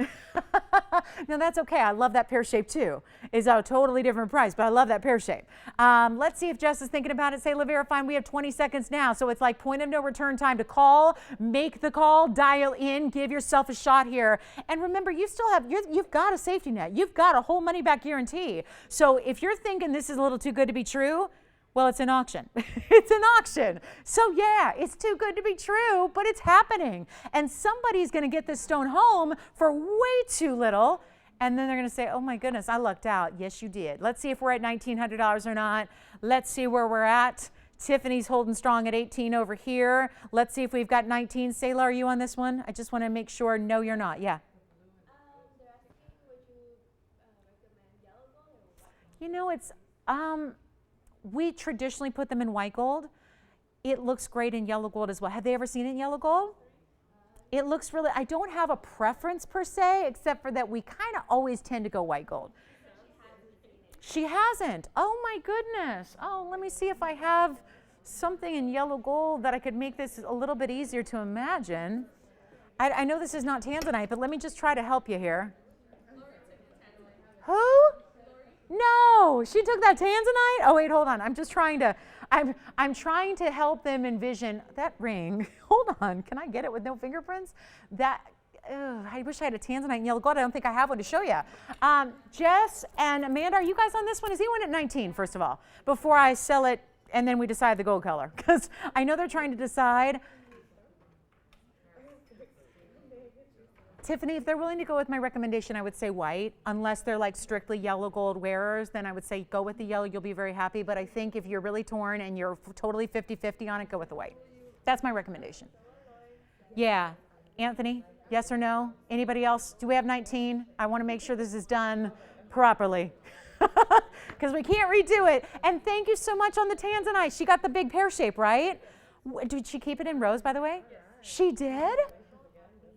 No, that's okay. I love that pear shape too. It's a totally different price, but I love that pear shape. Let's see if Jess is thinking about it. Say, Lavera, fine. We have 20 seconds now. So it's like point of no return time to call, make the call, dial in, give yourself a shot here. And remember, you still have, you've got a safety net. You've got a whole money back guarantee. So if you're thinking this is a little too good to be true, well, it's an auction. It's an auction. So yeah, it's too good to be true, but it's happening. And somebody's going to get this stone home for way too little. And then they're going to say, oh my goodness, I lucked out. Yes, you did. Let's see if we're at $1,900 or not. Let's see where we're at. Tiffany's holding strong at 18 over here. Let's see if we've got 19. Sayla, are you on this one? I just want to make sure. No, you're not. Yeah. They're asking, would you recommend yellow gold or white? You know, it's, we traditionally put them in white gold. It looks great in yellow gold as well. Have they ever seen it in yellow gold? It looks really, I don't have a preference per se, except for that we kind of always tend to go white gold. She hasn't. Oh my goodness. Oh, let me see if I have something in yellow gold that I could make this a little bit easier to imagine. I know this is not Tanzanite, but let me just try to help you here. Who? No, she took that Tanzanite. Oh wait, hold on. I'm just trying to. I'm trying to help them envision that ring. Hold on. Can I get it with no fingerprints? That. I wish I had a Tanzanite in yellow gold. I don't think I have one to show you. Jess and Amanda, are you guys on this one? Is anyone at 19? First of all, before I sell it, and then we decide the gold color, because I know they're trying to decide. Tiffany, if they're willing to go with my recommendation, I would say white. Unless they're like strictly yellow gold wearers, then I would say go with the yellow. You'll be very happy. But I think if you're really torn and you're totally 50-50 on it, go with the white. That's my recommendation. Yeah. Anthony, yes or no? Anybody else? Do we have 19? I want to make sure this is done properly because we can't redo it. And thank you so much on the Tanzanite. She got the big pear shape, right? Did she keep it in rose, by the way? Yeah. She did?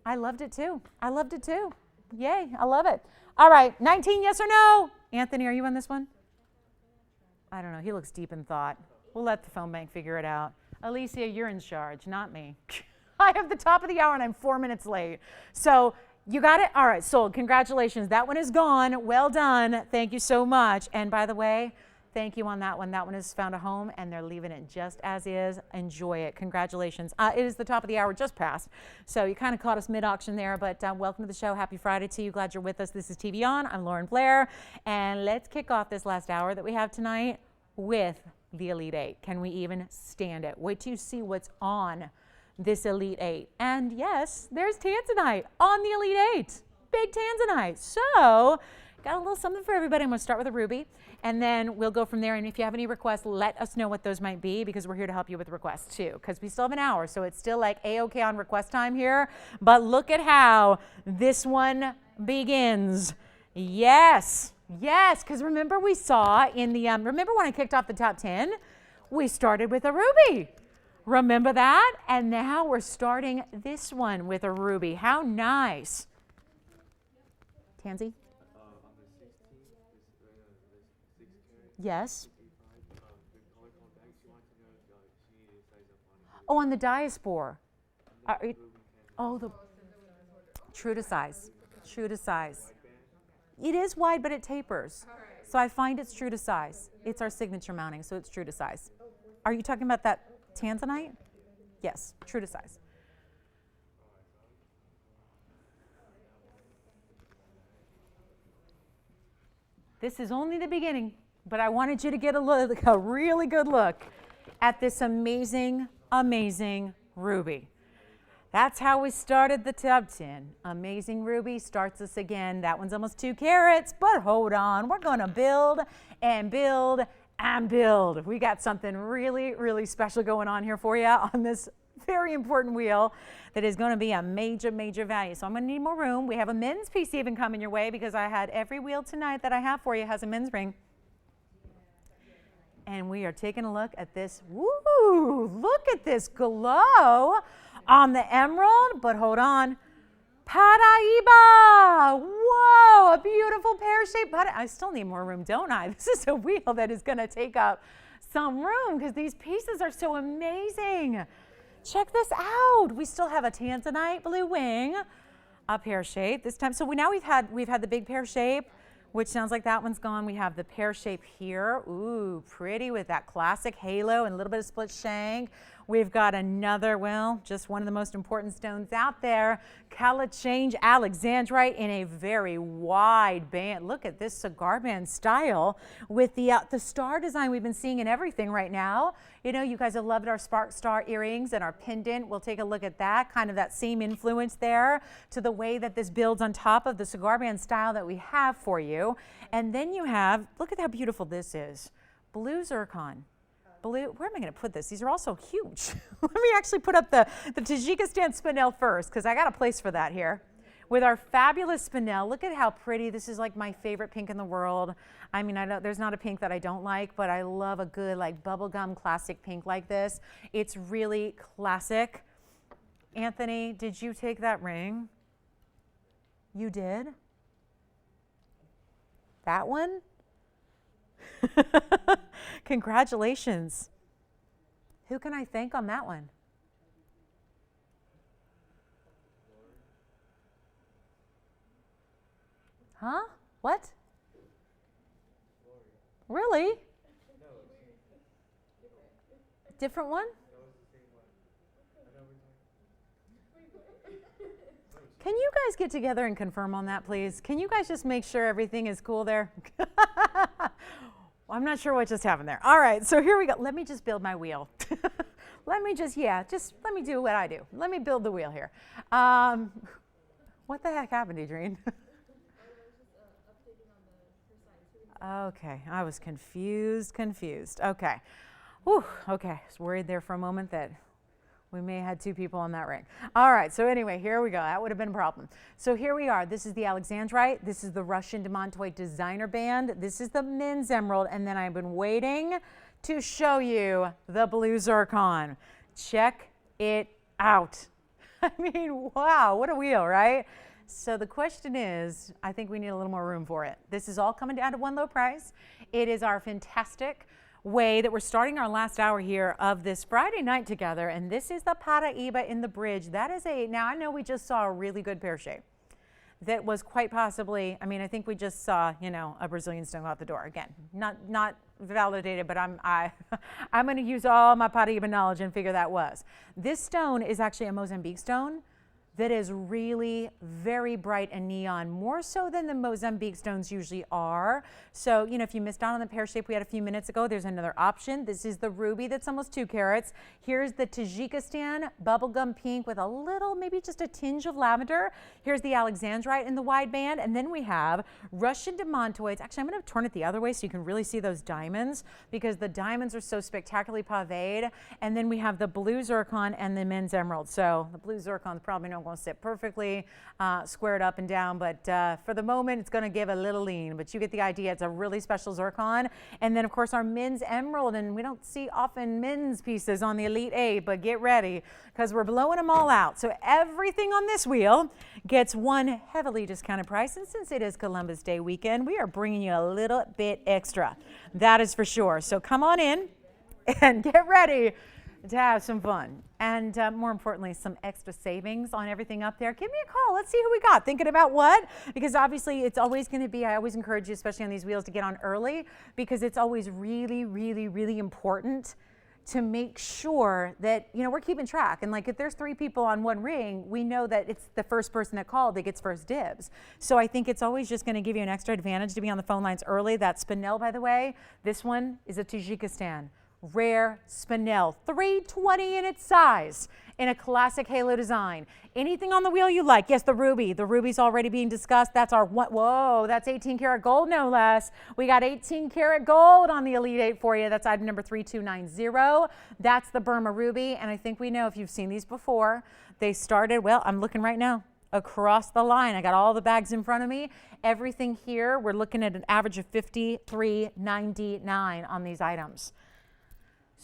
I loved it too. I loved it too. Yay, I love it. All right, 19, yes or no? Anthony, are you on this one? I don't know. He looks deep in thought. We'll let the phone bank figure it out. Alicia, you're in charge, not me. I have the top of the hour and I'm 4 minutes late. So you got it? All right, sold. Congratulations. That one is gone. Well done. Thank you so much. And by the way, thank you on that one. That one has found a home, and they're leaving it just as is. Enjoy it. Congratulations. It is the top of the hour, just passed. So you kind of caught us mid-auction there, but welcome to the show. Happy Friday to you. Glad you're with us. This is TVON. I'm Lauren Blair, and let's kick off this last hour that we have tonight with the Elite 8. Can we even stand it? Wait till you see what's on this Elite 8. And yes, there's Tanzanite on the Elite 8. Big Tanzanite. So got a little something for everybody. I'm going to start with a ruby, and then we'll go from there. And if you have any requests, let us know what those might be, because we're here to help you with requests too, because we still have an hour. So it's still like A-okay on request time here. But look at how this one begins. Yes, yes, because remember we saw in the, remember when I kicked off the top 10? We started with a ruby. Remember that? And now we're starting this one with a ruby. How nice. Tansy? Yes. Oh, on the Diaspore. Oh, the true to size. True to size. It is wide, but it tapers. So I find it's true to size. It's our signature mounting, so it's true to size. Are you talking about that Tanzanite? Yes, true to size. This is only the beginning, but I wanted you to get a really good look at this amazing, amazing ruby. That's how we started the top 10. Amazing ruby starts us again. That one's almost 2 carats, but hold on. We're going to build and build and build. We got something really, really special going on here for you on this very important wheel that is going to be a major, major value. So I'm going to need more room. We have a men's piece even coming your way because I had every wheel tonight that I have for you has a men's ring. And we are taking a look at this. Woo! Look at this glow on the emerald. But hold on. Paraiba! Whoa! A beautiful pear-shaped. I still need more room, don't I? This is a wheel that is going to take up some room because these pieces are so amazing. Check this out. We still have a Tanzanite blue wing, a pear shape this time. So we've had the big pear shape, which sounds like that one's gone. We have the pear shape here. Ooh, pretty with that classic halo and a little bit of split shank. We've got another, well, just one of the most important stones out there, Kalachange Alexandrite in a very wide band. Look at this cigar band style with the star design we've been seeing in everything right now. You know, you guys have loved our Spark Star earrings and our pendant. We'll take a look at that, kind of that same influence there to the way that this builds on top of the cigar band style that we have for you. And then you have, look at how beautiful this is, blue zircon. Blue, where am I going to put this? These are all so huge. Let me actually put up the Tajikistan spinel first because I got a place for that here. With our fabulous spinel, look at how pretty. This is like my favorite pink in the world. I mean, there's not a pink that I don't like, but I love a good like bubblegum classic pink like this. It's really classic. Anthony, did you take that ring? You did? That one? Congratulations. Who can I thank on that one? Huh? What? Really? Different one? Can you guys get together and confirm on that, please? Can you guys just make sure everything is cool there? I'm not sure what just happened there. All right, so here we go. Let me just build my wheel. Let me just do what I do. Let me build the wheel here. What the heck happened, Adrienne? Okay, I was confused. Okay. Whew, okay, I was worried there for a moment that we may have had two people on that ring. All right, so anyway, here we go. That would have been a problem. So here we are. This is the Alexandrite. This is the Russian Demontoid designer band. This is the men's emerald. And then I've been waiting to show you the blue zircon. Check it out. I mean, wow, what a wheel, right? So the question is, I think we need a little more room for it. This is all coming down to one low price. It is our fantastic way that we're starting our last hour here of this Friday night together, and this is the Paraiba in the bridge. That is now I know we just saw a really good pear shape that was quite possibly, I mean, I think we just saw, you know, a Brazilian stone out the door. Again, not validated, but I'm going to use all my Paraiba knowledge and figure that was. This stone is actually a Mozambique stone that is really very bright and neon, more so than the Mozambique stones usually are. So, you know, if you missed out on the pear shape we had a few minutes ago, there's another option. This is the ruby that's almost 2 carats. Here's the Tajikistan bubblegum pink with a little, maybe just a tinge of lavender. Here's the Alexandrite in the wide band. And then we have Russian Demontoids. Actually, I'm going to turn it the other way so you can really see those diamonds because the diamonds are so spectacularly paved. And then we have the blue zircon and the men's emerald. So the blue zircon is probably not going to sit perfectly squared up and down, but for the moment it's going to give a little lean, but you get the idea. It's a really special zircon. And then of course our men's emerald, and we don't see often men's pieces on the Elite 8, but get ready because we're blowing them all out. So everything on this wheel gets one heavily discounted price, and since it is Columbus Day weekend, we are bringing you a little bit extra, that is for sure. So come on in and get ready to have some fun, and more importantly, some extra savings on everything up there. Give me a call. Let's see who we got. Thinking about what? Because obviously it's always going to be, I always encourage you, especially on these wheels, to get on early because it's always really, really, really important to make sure that, you know, we're keeping track. And like if there's 3 people on one ring, we know that it's the first person that called that gets first dibs. So I think it's always just going to give you an extra advantage to be on the phone lines early. That spinel, by the way, this one is a Tajikistan. rare spinel, 320 in its size, in a classic halo design. Anything on the wheel you like. Yes, the ruby. The ruby's already being discussed. That's our one. Whoa, that's 18 karat gold, no less. We got 18 karat gold on the Elite 8 for you. That's item number 3290. That's the Burma ruby. And I think we know if you've seen these before, they started, well, I'm looking right now, across the line. I got all the bags in front of me. Everything here, we're looking at an average of $53.99 on these items.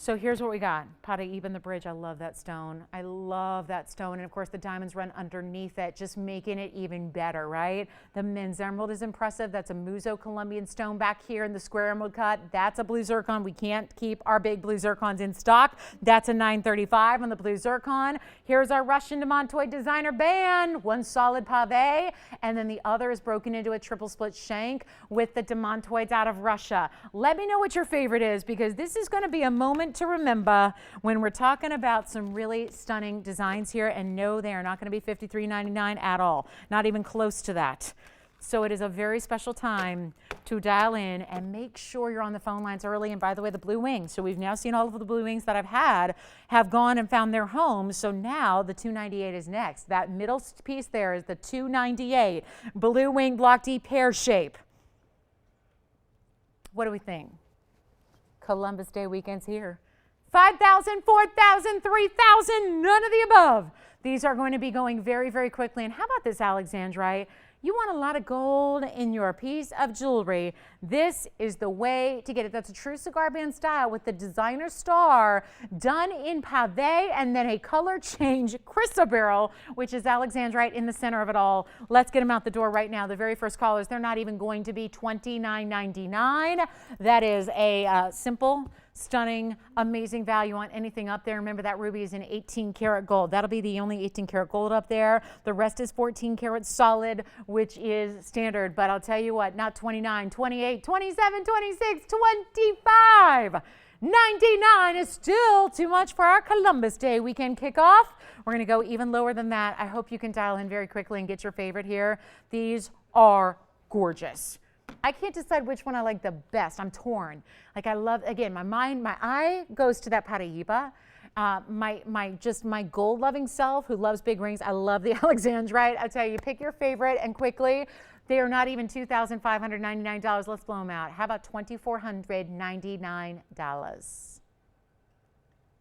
So here's what we got. Paraíba in the bridge. I love that stone. I love that stone. And of course the diamonds run underneath it, just making it even better, right? The men's emerald is impressive. That's a Muzo Colombian stone back here in the square emerald cut. That's a blue zircon. We can't keep our big blue zircons in stock. That's a 935 on the blue zircon. Here's our Russian demantoid designer band. One solid pave, and then the other is broken into a triple split shank with the demantoids out of Russia. Let me know what your favorite is, because this is going to be a moment to remember when we're talking about some really stunning designs here. And no, they are not going to be $53.99 at all, not even close to that. So it is a very special time to dial in and make sure you're on the phone lines early. And by the way, the blue wings, so we've now seen all of the blue wings that I've had have gone and found their homes. So now the 298 is next. That middle piece there is the 298 blue wing block D pear shape. What do we think? Columbus Day weekend's here. 5,000, 4,000, 3,000, none of the above. These are going to be going very, very quickly. And how about this Alexandrite? You want a lot of gold in your piece of jewelry. This is the way to get it. That's a true cigar band style with the designer star done in pave and then a color change chrysoberyl, which is Alexandrite in the center of it all. Let's get them out the door right now. The very first callers, they're not even going to be $29.99. That is a simple, stunning, amazing value on anything up there. Remember that ruby is in 18 karat gold. That'll be the only 18 karat gold up there. The rest is 14 karat solid, which is standard. But I'll tell you what, not 29, 28, 27, 26, 25. 99 is still too much for our Columbus Day weekend kickoff. We're going to go even lower than that. I hope you can dial in very quickly and get your favorite here. These are gorgeous. I can't decide which one I like the best. I'm torn. Like I love, again, my eye goes to that Paraíba. My gold loving self who loves big rings. I love the Alexandrite. I tell you, pick your favorite and quickly. They are not even $2,599. Let's blow them out. How about $2,499?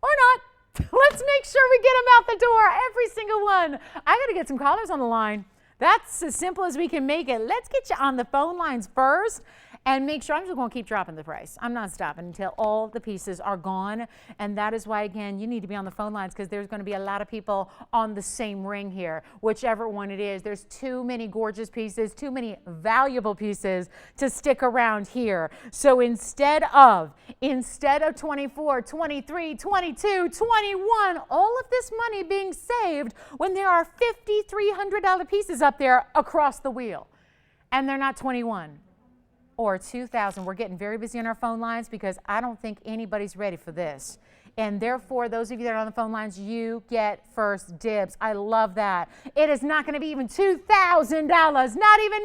Or not. Let's make sure we get them out the door. Every single one. I got to get some callers on the line. That's as simple as we can make it. Let's get you on the phone lines first and make sure. I'm just going to keep dropping the price. I'm not stopping until all the pieces are gone. And that is why, again, you need to be on the phone lines, because there's going to be a lot of people on the same ring here, whichever one it is. There's too many gorgeous pieces, too many valuable pieces to stick around here. So instead of 24, 23, 22, 21, all of this money being saved when there are $5,300 pieces up there across the wheel, and they're not 21 or 2,000. We're getting very busy on our phone lines because I don't think anybody's ready for this. And therefore, those of you that are on the phone lines, you get first dibs. I love that. It is not going to be even $2,000, not even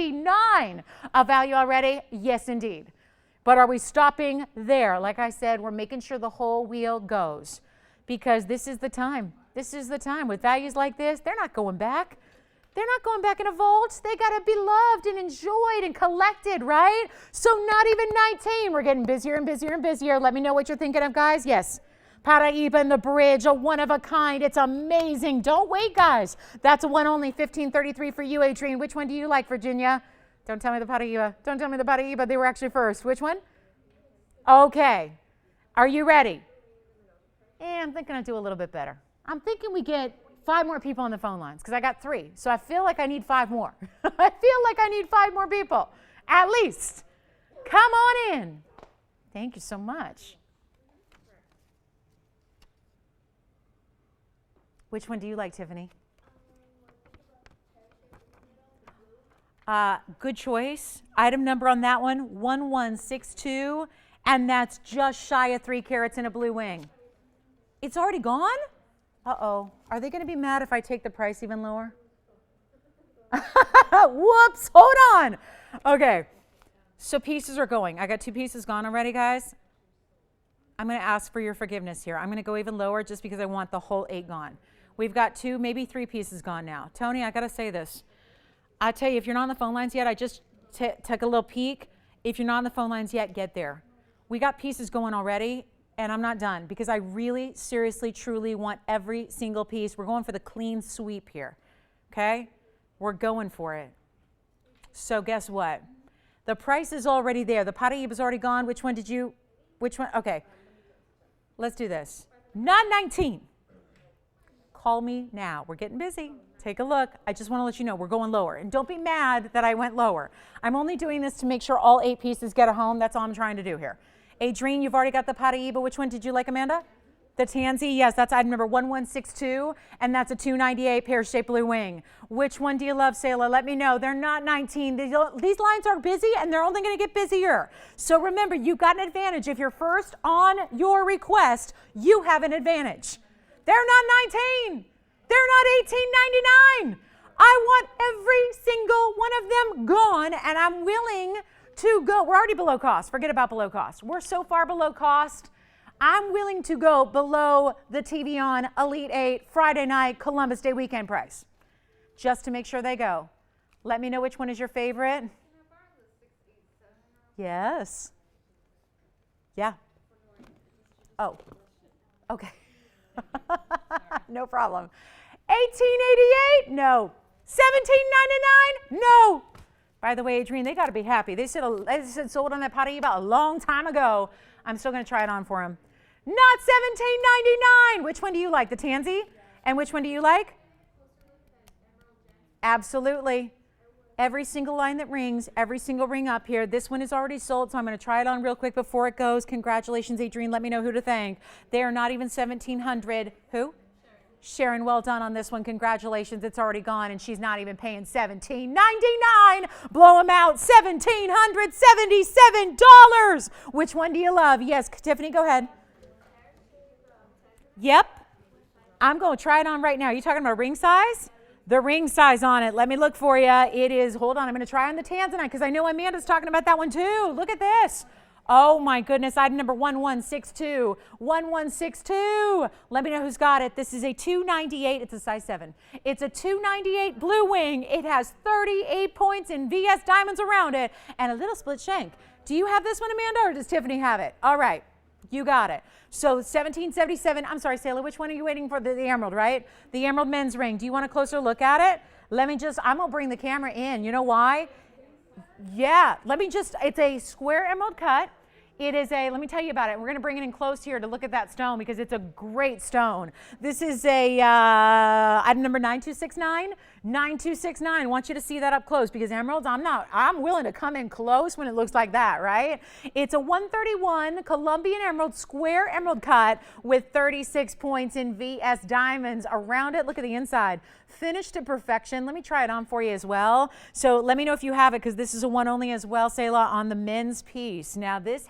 $19.99 of value already. Yes, indeed. But are we stopping there? Like I said, we're making sure the whole wheel goes, because this is the time. This is the time. With values like this, they're not going back. They're not going back in a vault. They got to be loved and enjoyed and collected, right? So not even 19. We're getting busier and busier and busier. Let me know what you're thinking of, guys. Yes. Paraíba in the bridge, a one of a kind. It's amazing. Don't wait, guys. That's a one only, $15.33 for you, Adrienne. Which one do you like, Virginia? Don't tell me the Paraíba. Don't tell me the Paraíba. They were actually first. Which one? Okay. Are you ready? I'm thinking I'll do a little bit better. I'm thinking we get 5 more people on the phone lines, because I got 3. So I feel like I need 5 more. I feel like I need 5 more people, at least. Come on in. Thank you so much. Which one do you like, Tiffany? Good choice. Item number on that one, 1162, and that's just shy of 3 carats in a blue wing. It's already gone? Uh-oh. Are they going to be mad if I take the price even lower? Whoops. Hold on. Okay. So pieces are going. I got 2 pieces gone already, guys. I'm going to ask for your forgiveness here. I'm going to go even lower just because I want the whole 8 gone. We've got 2, maybe 3 pieces gone now. Tony, I got to say this. I tell you, if you're not on the phone lines yet, I just took a little peek. If you're not on the phone lines yet, get there. We got pieces going already, and I'm not done because I really, seriously, truly want every single piece. We're going for the clean sweep here, okay? We're going for it. So guess what? The price is already there. The Paraíba is already gone. Which one? Okay. Let's do this. Not 19. Call me now. We're getting busy. Take a look. I just want to let you know we're going lower. And don't be mad that I went lower. I'm only doing this to make sure all 8 pieces get a home. That's all I'm trying to do here. Adrienne, you've already got the Paraíba. Which one did you like, Amanda? The Tansy, yes, that's item number 1162, and that's a 298 pear-shaped blue wing. Which one do you love, Sayla? Let me know. They're not 19. These lines are busy, and they're only going to get busier. So remember, you've got an advantage. If you're first on your request, you have an advantage. They're not 19. They're not 18.99. I want every single one of them gone, and I'm willing to go. We're already below cost. Forget about below cost. We're so far below cost. I'm willing to go below the TVON Elite 8 Friday night Columbus Day weekend price just to make sure they go. Let me know which one is your favorite. Yes. Yeah. Oh, okay. No problem. 1888? No. 1799? No. By the way, Adrienne, they got to be happy. They said sold on that Paraíba a long time ago. I'm still going to try it on for them. Not $17.99. Which one do you like? The Tansy? And which one do you like? Absolutely. Every single line that rings, every single ring up here. This one is already sold, so I'm going to try it on real quick before it goes. Congratulations, Adrienne. Let me know who to thank. They are not even $1,700. Who? Sharon, well done on this one. Congratulations. It's already gone, and she's not even paying $17.99. Blow them out. $1,777. Which one do you love? Yes, Tiffany, go ahead. Yep. I'm going to try it on right now. Are you talking about ring size? The ring size on it. Let me look for you. It is, hold on, I'm going to try on the Tanzanite because I know Amanda's talking about that one too. Look at this. Oh my goodness, item number 1162. 1162. Let me know who's got it. This is a 298. It's a size 7. It's a 298 blue wing. It has 38 points in VS diamonds around it and a little split shank. Do you have this one, Amanda, or does Tiffany have it? All right. You got it. So 1777. I'm sorry, Sayla, which one are you waiting for? The emerald, right? The emerald men's ring. Do you want a closer look at it? I'm going to bring the camera in. You know why? Yeah, it's a square emerald cut. It is let me tell you about it. We're going to bring it in close here to look at that stone because it's a great stone. This is a item number 9269. 9269. I want you to see that up close because emeralds, I'm willing to come in close when it looks like that, right? It's a 131 Colombian emerald, square emerald cut with 36 points in VS diamonds around it. Look at the inside. Finished to perfection. Let me try it on for you as well. So let me know if you have it because this is a one only as well, Sayla, on the men's piece. Now this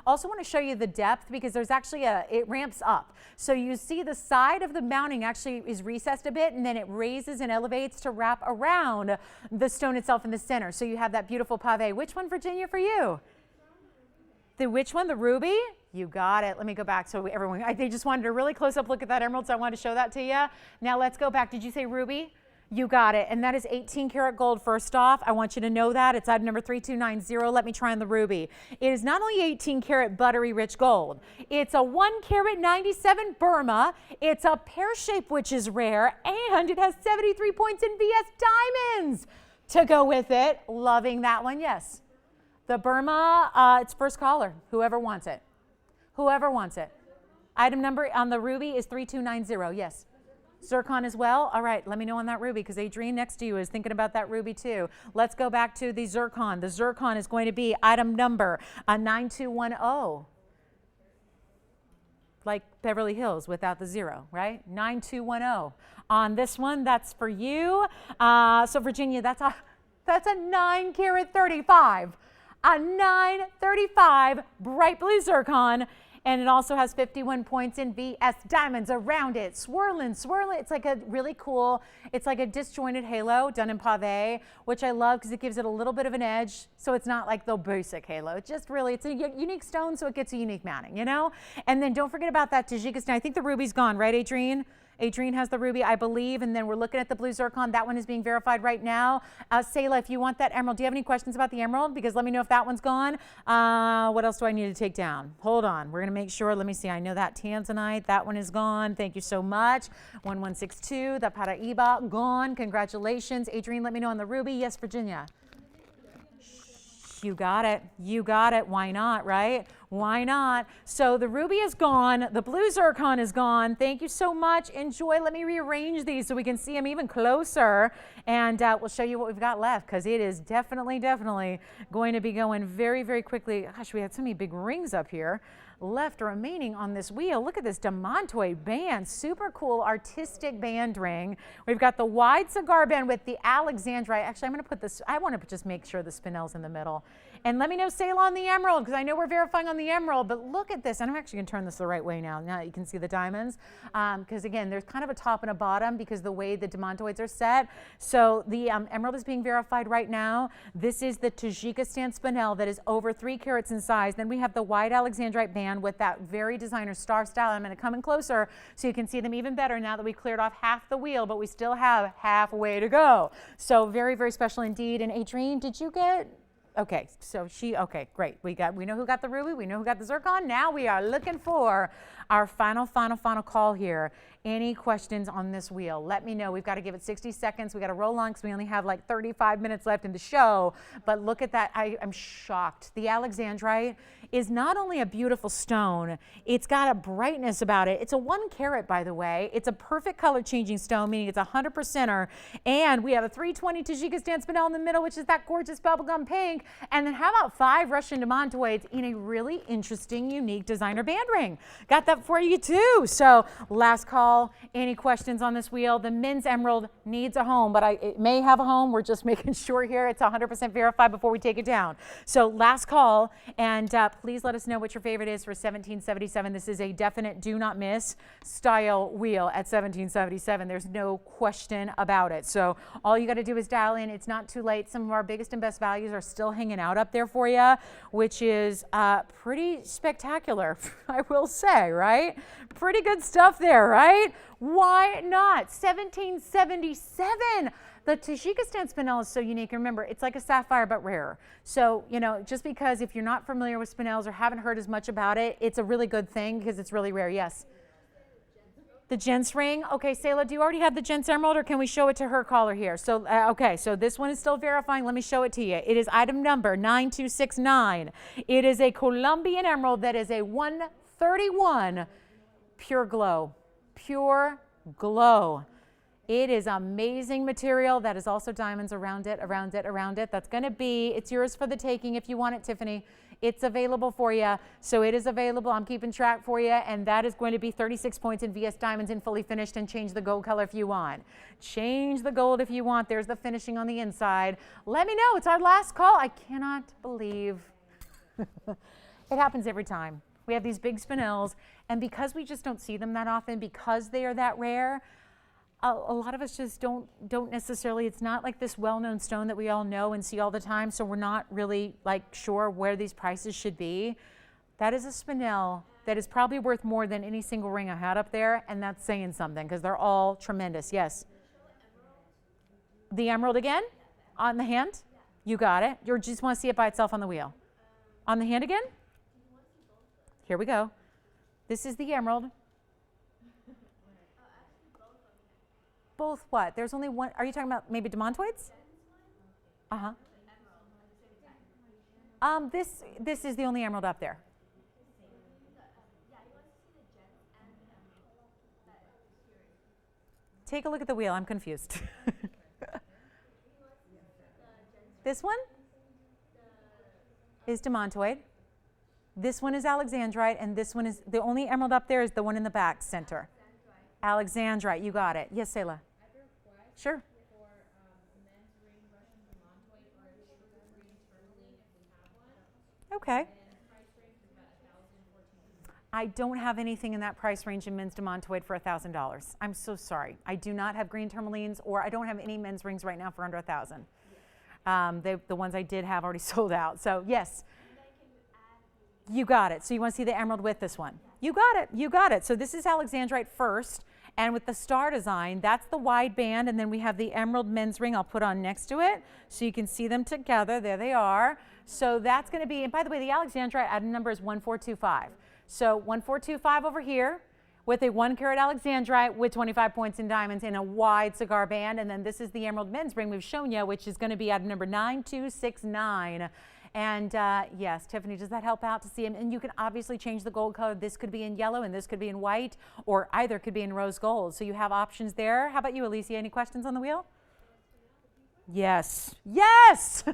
also want to show you the depth because there's actually it ramps up. So you see the side of the mounting actually is recessed a bit and then it raises and elevates to wrap around the stone itself in the center. So you have that beautiful pave. Which one, Virginia, for you? Which one? The ruby? You got it. Let me go back so everyone, they just wanted a really close up look at that emerald, so I wanted to show that to you. Now let's go back. Did you say ruby? You got it. And that is 18 karat gold first off. I want you to know that. It's item number 3290. Let me try on the ruby. It is not only 18 karat buttery rich gold. It's a 1 karat 97 Burma. It's a pear shape, which is rare. And it has 73 points in VS diamonds to go with it. Loving that one. Yes. The Burma, it's first caller. Whoever wants it. Whoever wants it. Item number on the ruby is 3290. Yes. Zircon as well? All right, let me know on that ruby because Adrienne next to you is thinking about that ruby too. Let's go back to the Zircon. The Zircon is going to be item number 9210. Like Beverly Hills without the 0, right? 9210. On this one, that's for you. So Virginia, that's a 9 karat 35. A 935 bright blue Zircon. And it also has 51 points in VS diamonds around it. Swirling, swirling. It's like a really cool, it's like a disjointed halo done in pave, which I love because it gives it a little bit of an edge. So it's not like the basic halo. It's just really, it's a unique stone, so it gets a unique mounting, you know? And then don't forget about that Tajikistan. I think the ruby's gone, right, Adrienne? Adrienne has the ruby, I believe, and then we're looking at the blue zircon. That one is being verified right now. Sayla, if you want that emerald, do you have any questions about the emerald? Because let me know if that one's gone. What else do I need to take down? Hold on. We're going to make sure. Let me see. I know that Tanzanite, that one is gone. Thank you so much. 1162, the Paraiba, gone. Congratulations. Adrienne, let me know on the ruby. Yes, Virginia. You got it. You got it. Why not, right? Why not? So the ruby is gone. The blue zircon is gone. Thank you so much. Enjoy. Let me rearrange these so we can see them even closer. And we'll show you what we've got left because it is definitely going to be going very, very quickly. Gosh, we had so many big rings up here left remaining on this wheel. Look at this demantoid band. Super cool artistic band ring. We've got the wide cigar band with the alexandrite. Actually, I'm going to put this, I want to just make sure the spinel's in the middle. And let me know Ceylon the emerald because I know we're verifying on the emerald, but look at this. And I'm actually going to turn this the right way now that you can see the diamonds. Because again, there's kind of a top and a bottom because the way the demantoids are set. So the emerald is being verified right now. This is the Tajikistan spinel that is over 3 carats in size. Then we have the wide alexandrite band with that very designer star style. I'm going to come in closer so you can see them even better now that we cleared off half the wheel, but we still have halfway to go. So very, very special indeed. And Adrienne, did you get... Okay, so okay, great. We know who got the ruby, we know who got the zircon. Now we are looking for our final call here. Any questions on this wheel? Let me know. We've got to give it 60 seconds. We got to roll on because we only have like 35 minutes left in the show. But look at that. I'm shocked. The alexandrite is not only a beautiful stone, it's got a brightness about it. It's a 1 carat, by the way. It's a perfect color changing stone, meaning it's a 100%er. And we have a 320 Tajikistan spinel in the middle, which is that gorgeous bubblegum pink. And then how about 5 Russian demantoids in a really interesting, unique designer band ring? Got that for you too. So last call. Any questions on this wheel? The men's emerald needs a home, but it may have a home. We're just making sure here it's 100% verified before we take it down. So last call, and please let us know what your favorite is for 1777. This is a definite do not miss style wheel at 1777. There's no question about it. So all you got to do is dial in. It's not too late. Some of our biggest and best values are still hanging out up there for you, which is pretty spectacular, I will say, right? Pretty good stuff there, right? Why not? 1777. The Tajikistan spinel is so unique. Remember, it's like a sapphire but rarer. So, you know, just because if you're not familiar with spinels or haven't heard as much about it, it's a really good thing because it's really rare. Yes. The gents ring. Okay, Sayla, do you already have the gents emerald or can we show it to her caller here? So, okay, so this one is still verifying. Let me show it to you. It is item number 9269. It is a Colombian emerald that is a 131 pure glow. Pure glow. It is amazing material. That is also diamonds around it, around it, around it. That's going to be, it's yours for the taking if you want it, Tiffany. It's available for you. So it is available. I'm keeping track for you. And that is going to be 36 points in VS diamonds and fully finished, and change the gold color if you want. Change the gold if you want. There's the finishing on the inside. Let me know. It's our last call. I cannot believe it happens every time. We have these big spinels, and because we just don't see them that often, because they are that rare, a lot of us just don't necessarily, it's not like this well-known stone that we all know and see all the time, so we're not really like sure where these prices should be. That is a spinel that is probably worth more than any single ring I had up there, and that's saying something because they're all tremendous. Yes? The emerald again? On the hand? You got it. You just want to see it by itself on the wheel. On the hand again? Here we go. This is the emerald. Both what? There's only one. Are you talking about maybe demantoids? Uh-huh. This is the only emerald up there. Take a look at the wheel. I'm confused. This one is demantoid. This one is alexandrite, and this one is, the only emerald up there is the one in the back center. Alexandrite, you got it. Yes, Sayla. Sure. For men's ring, Russian demantoid, or a true green tourmaline if we have one. Okay. And price range is about 1,000, I don't have anything in that price range in men's demontoid for $1,000. I'm so sorry. I do not have green tourmalines, or I don't have any men's rings right now for under $1,000. The ones I did have already sold out. So yes, you got it. So you want to see the emerald with this one? You got it. You got it. So this is Alexandrite first, and with the star design, that's the wide band, and then we have the emerald men's ring I'll put on next to it so you can see them together. There they are. So that's going to be, and by the way, the Alexandrite item number is 1425. So 1425 over here with a 1 carat Alexandrite with 25 points in diamonds in a wide cigar band. And then this is the emerald men's ring we've shown you, which is going to be item number 9269. And yes, Tiffany, does that help out to see them? And you can obviously change the gold color. This could be in yellow and this could be in white, or either could be in rose gold. So you have options there. How about you, Alicia? Any questions on the wheel? Yes. Yes.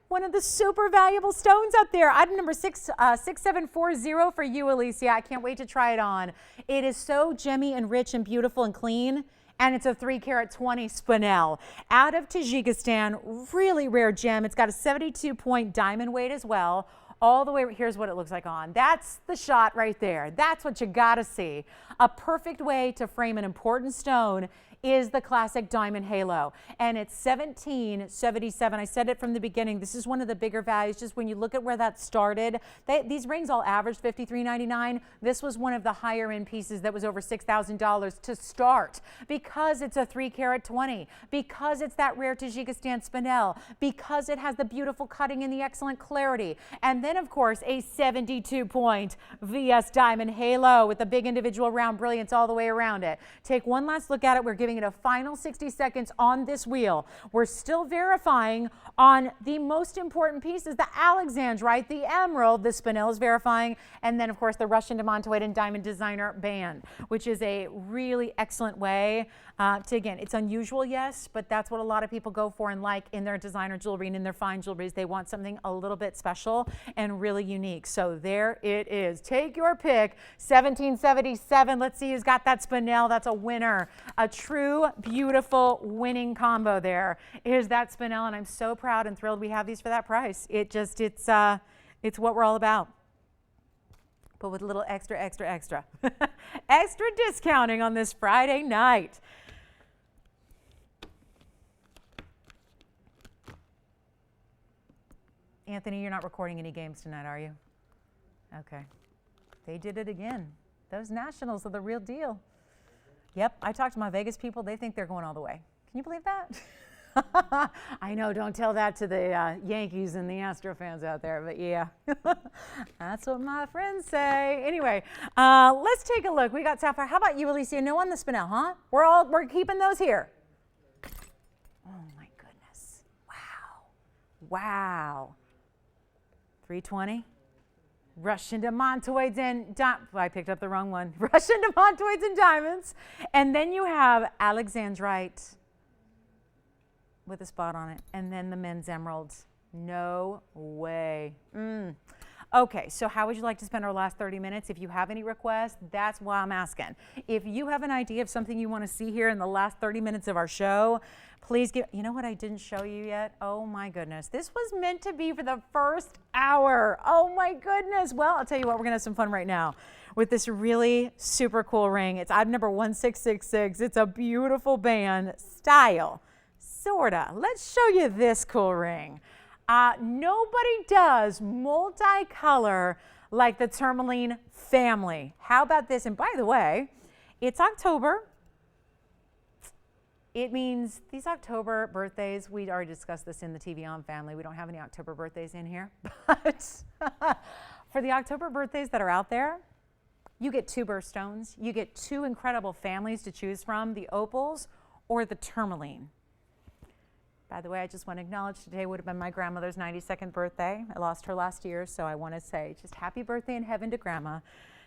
One of the super valuable stones up there. Item number 6740 for you, Alicia. I can't wait to try it on. It is so gemmy and rich and beautiful and clean. And it's a 3 carat 20 spinel out of Tajikistan. Really rare gem. It's got a 72 point diamond weight as well. All the way, here's what it looks like on. That's the shot right there. That's what you gotta see. A perfect way to frame an important stone is the classic diamond halo, and it's 1777. I said it from the beginning. This is one of the bigger values. Just when you look at where that started, these rings all averaged $53.99. This was one of the higher end pieces that was over $6,000 to start, because it's a 3 carat 20, because it's that rare Tajikistan spinel, because it has the beautiful cutting and the excellent clarity, and then of course a 72 point VS diamond halo with a big individual round brilliance all the way around it. Take one last look at it. We're giving it a final 60 seconds on this wheel. We're still verifying on the most important pieces, the Alexandrite, the emerald, the spinel is verifying, and then of course the Russian demontoid and diamond designer band, which is a really excellent way to, again, it's unusual, yes, but that's what a lot of people go for and like in their designer jewelry and in their fine jewelries. They want something a little bit special and really unique. So there it is. Take your pick. 1777. Let's see who's got that spinel. That's a winner. A true, beautiful winning combo there. Here's that spinel, and I'm so proud and thrilled we have these for that price. It's what we're all about. But with a little extra extra discounting on this Friday night. Anthony, you're not recording any games tonight, are you? Okay. They did it again. Those Nationals are the real deal. Yep, I talked to my Vegas people. They think they're going all the way. Can you believe that? I know, don't tell that to the Yankees and the Astro fans out there, but yeah, that's what my friends say. Anyway, let's take a look. We got Sapphire. How about you, Alicia? No on the spinel, huh? We're keeping those here. Oh my goodness. Wow. Wow. 320. Russian demontoids and I picked up the wrong one. Russian demontoids and diamonds. And then you have Alexandrite with a spot on it. And then the men's emeralds. No way. Okay, so how would you like to spend our last 30 minutes? If you have any requests, that's why I'm asking. If you have an idea of something you want to see here in the last 30 minutes of our show, please give, you know what I didn't show you yet? Oh my goodness. This was meant to be for the first hour. Oh my goodness. Well, I'll tell you what, we're going to have some fun right now with this really super cool ring. It's item number 1666. It's a beautiful band style, sorta. Let's show you this cool ring. Nobody does multicolor like the Tourmaline family. How about this? And by the way, it's October. It means these October birthdays, we already discussed this in the TVON family. We don't have any October birthdays in here. But for the October birthdays that are out there, you get 2 birthstones. You get 2 incredible families to choose from, the opals or the Tourmaline. By the way, I just want to acknowledge today would have been my grandmother's 92nd birthday. I lost her last year, so I want to say just happy birthday in heaven to Grandma.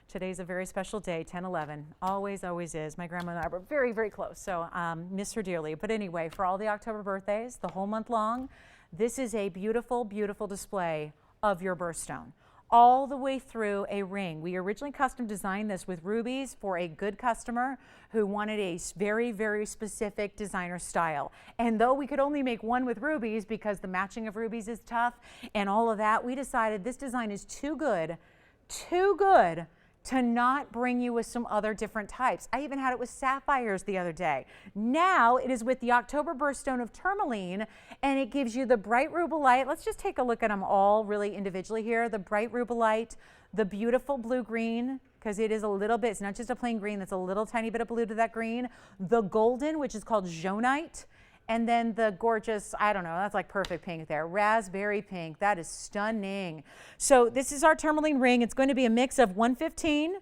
Today's a very special day, 10/11. Always, always is. My grandma and I were very, very close, so miss her dearly. But anyway, for all the October birthdays, the whole month long, this is a beautiful, beautiful display of your birthstone. All the way through a ring. We originally custom designed this with rubies for a good customer who wanted a very, very specific designer style. And though we could only make one with rubies because the matching of rubies is tough and all of that, we decided this design is too good too good to not bring you with some other different types. I even had it with sapphires the other day. Now it is with the October birthstone of Tourmaline, and it gives you the bright rubellite. Let's just take a look at them all really individually here. The bright rubellite, the beautiful blue-green, because it is a little bit, it's not just a plain green, that's a little tiny bit of blue to that green. The golden, which is called jaunite. And then the gorgeous, I don't know, that's like perfect pink there. Raspberry pink, that is stunning. So this is our tourmaline ring. It's going to be a mix of 115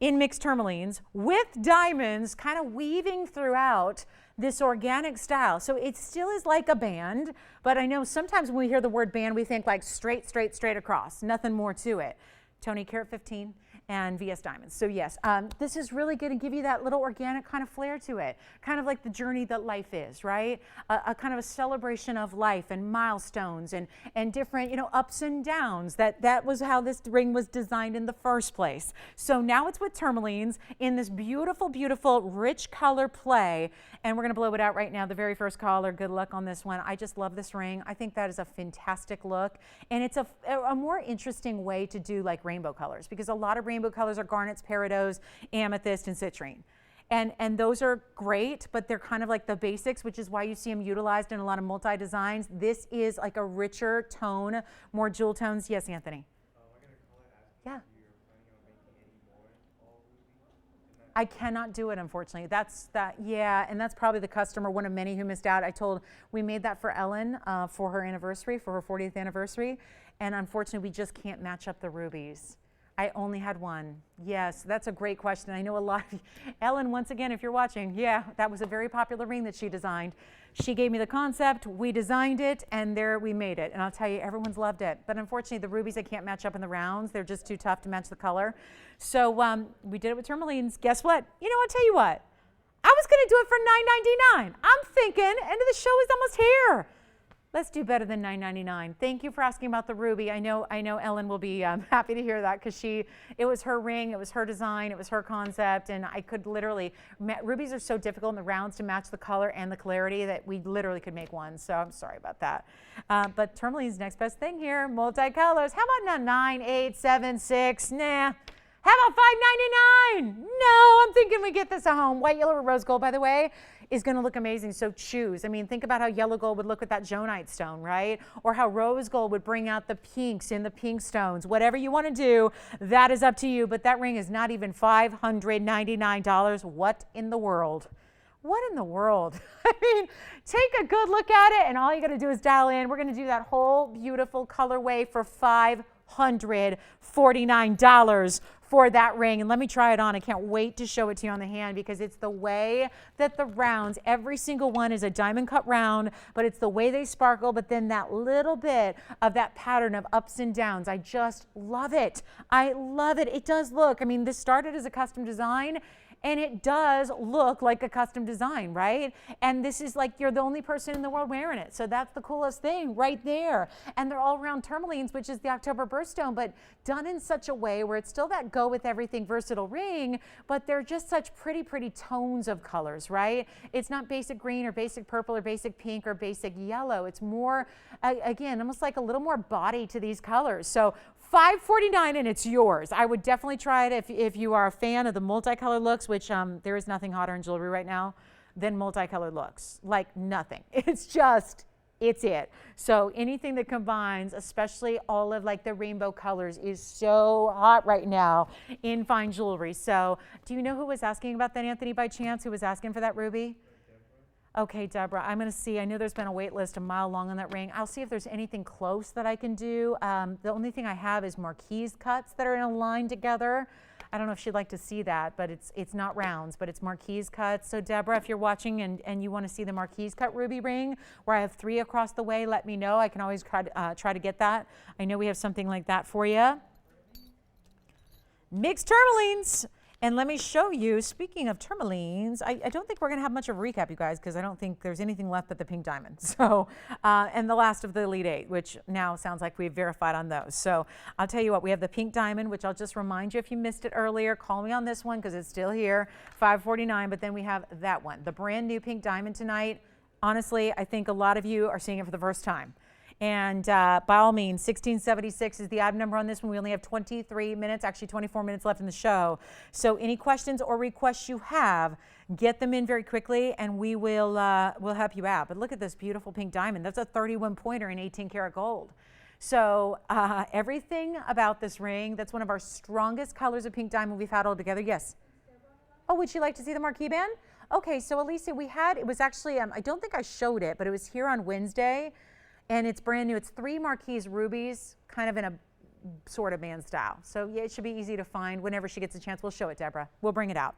in mixed tourmalines with diamonds kind of weaving throughout this organic style. So it still is like a band, but I know sometimes when we hear the word band, we think like straight across, nothing more to it. Tony, carat 15 and VS diamonds. So yes, this is really going to give you that little organic kind of flair to it, kind of like the journey that life is, right? A kind of a celebration of life and milestones and different, you know, ups and downs. That was how this ring was designed in the first place. So now it's with tourmalines in this beautiful, beautiful, rich color play, and we're going to blow it out right now. The very first caller, good luck on this one. I just love this ring. I think that is a fantastic look, and it's a more interesting way to do like rainbow colors, because a lot of rainbow colors are garnets, peridots, amethyst, and citrine. And those are great, but they're kind of like the basics, which is why you see them utilized in a lot of multi-designs. This is like a richer tone, more jewel tones. Yes, Anthony? Yeah. I cannot do it, unfortunately. Yeah, and that's probably the customer, one of many who missed out. We made that for Ellen for her anniversary, for her 40th anniversary, and unfortunately we just can't match up the rubies. I only had one. Yes, that's a great question. I know a lot of you. Ellen, once again, if you're watching, yeah, that was a very popular ring that she designed. She gave me the concept, we designed it, and there we made it. And I'll tell you, everyone's loved it. But unfortunately, the rubies I can't match up in the rounds. They're just too tough to match the color. So we did it with tourmalines. Guess what? You know, I'll tell you what. I was going to do it for $9.99. I'm thinking, end of the show is almost here. Let's do better than $9.99. Thank you for asking about the ruby. I know Ellen will be happy to hear that, because it was her ring, it was her design, it was her concept, and I could literally, rubies are so difficult in the rounds to match the color and the clarity that we literally could make one, so I'm sorry about that. But tourmaline's next best thing here, multicolors. How about not 9, 8, 7, 6, nah. How about $5.99? No, I'm thinking we get this at home. White, yellow, or rose gold, by the way, is going to look amazing. So choose. I mean, think about how yellow gold would look with that jaunite stone, right? Or how rose gold would bring out the pinks in the pink stones. Whatever you want to do, that is up to you. But that ring is not even $599. What in the world? What in the world? I mean, take a good look at it, and all you got to do is dial in. We're going to do that whole beautiful colorway for $549 for that ring. And let me try it on. I can't wait to show it to you on the hand, because it's the way that the rounds, every single one is a diamond cut round, but it's the way they sparkle, but then that little bit of that pattern of ups and downs. I just love it. I love it. It does look, I mean, this started as a custom design, and it does look like a custom design, right? And this is like, you're the only person in the world wearing it. So that's the coolest thing right there. And they're all round tourmalines, which is the October birthstone, but done in such a way where it's still that go with everything versatile ring, but they're just such pretty, pretty tones of colors, right? It's not basic green or basic purple or basic pink or basic yellow. It's more, again, almost like a little more body to these colors. So $549 and it's yours. I would definitely try it if you are a fan of the multicolored looks, which there is nothing hotter in jewelry right now than multicolored looks. Like nothing. It's it. So anything that combines, especially all of like the rainbow colors, is so hot right now in fine jewelry. So do you know who was asking about that, Anthony, by chance? Who was asking for that ruby? Okay, Deborah, I'm going to see. I know there's been a wait list a mile long on that ring. I'll see if there's anything close that I can do. The only thing I have is marquise cuts that are in a line together. I don't know if she'd like to see that, but it's not rounds, but it's marquise cuts. So Deborah, if you're watching and you want to see the marquise cut ruby ring, where I have 3 across the way, let me know. I can always try to get that. I know we have something like that for you. Mixed tourmalines. And let me show you, speaking of tourmalines, I don't think we're going to have much of a recap, you guys, because I don't think there's anything left but the pink diamond. So, and the last of the Elite 8, which now sounds like we've verified on those. So I'll tell you what, we have the pink diamond, which I'll just remind you if you missed it earlier, call me on this one because it's still here, $549. But then we have that one, the brand new pink diamond tonight. Honestly, I think a lot of you are seeing it for the first time. And by all means, 1676 is the item number on this one. We only have 23 minutes, actually 24 minutes left in the show. So any questions or requests you have, get them in very quickly and we'll help you out. But look at this beautiful pink diamond. That's a 31 pointer in 18 karat gold. So everything about this ring, that's one of our strongest colors of pink diamond we've had all together. Yes. Oh, would you like to see the marquee band? Okay, so Alicia, it was actually, I don't think I showed it, but it was here on Wednesday, and it's brand new. It's 3 marquise rubies, kind of in a sort of band style. So yeah, it should be easy to find whenever she gets a chance. We'll show it, Deborah. We'll bring it out.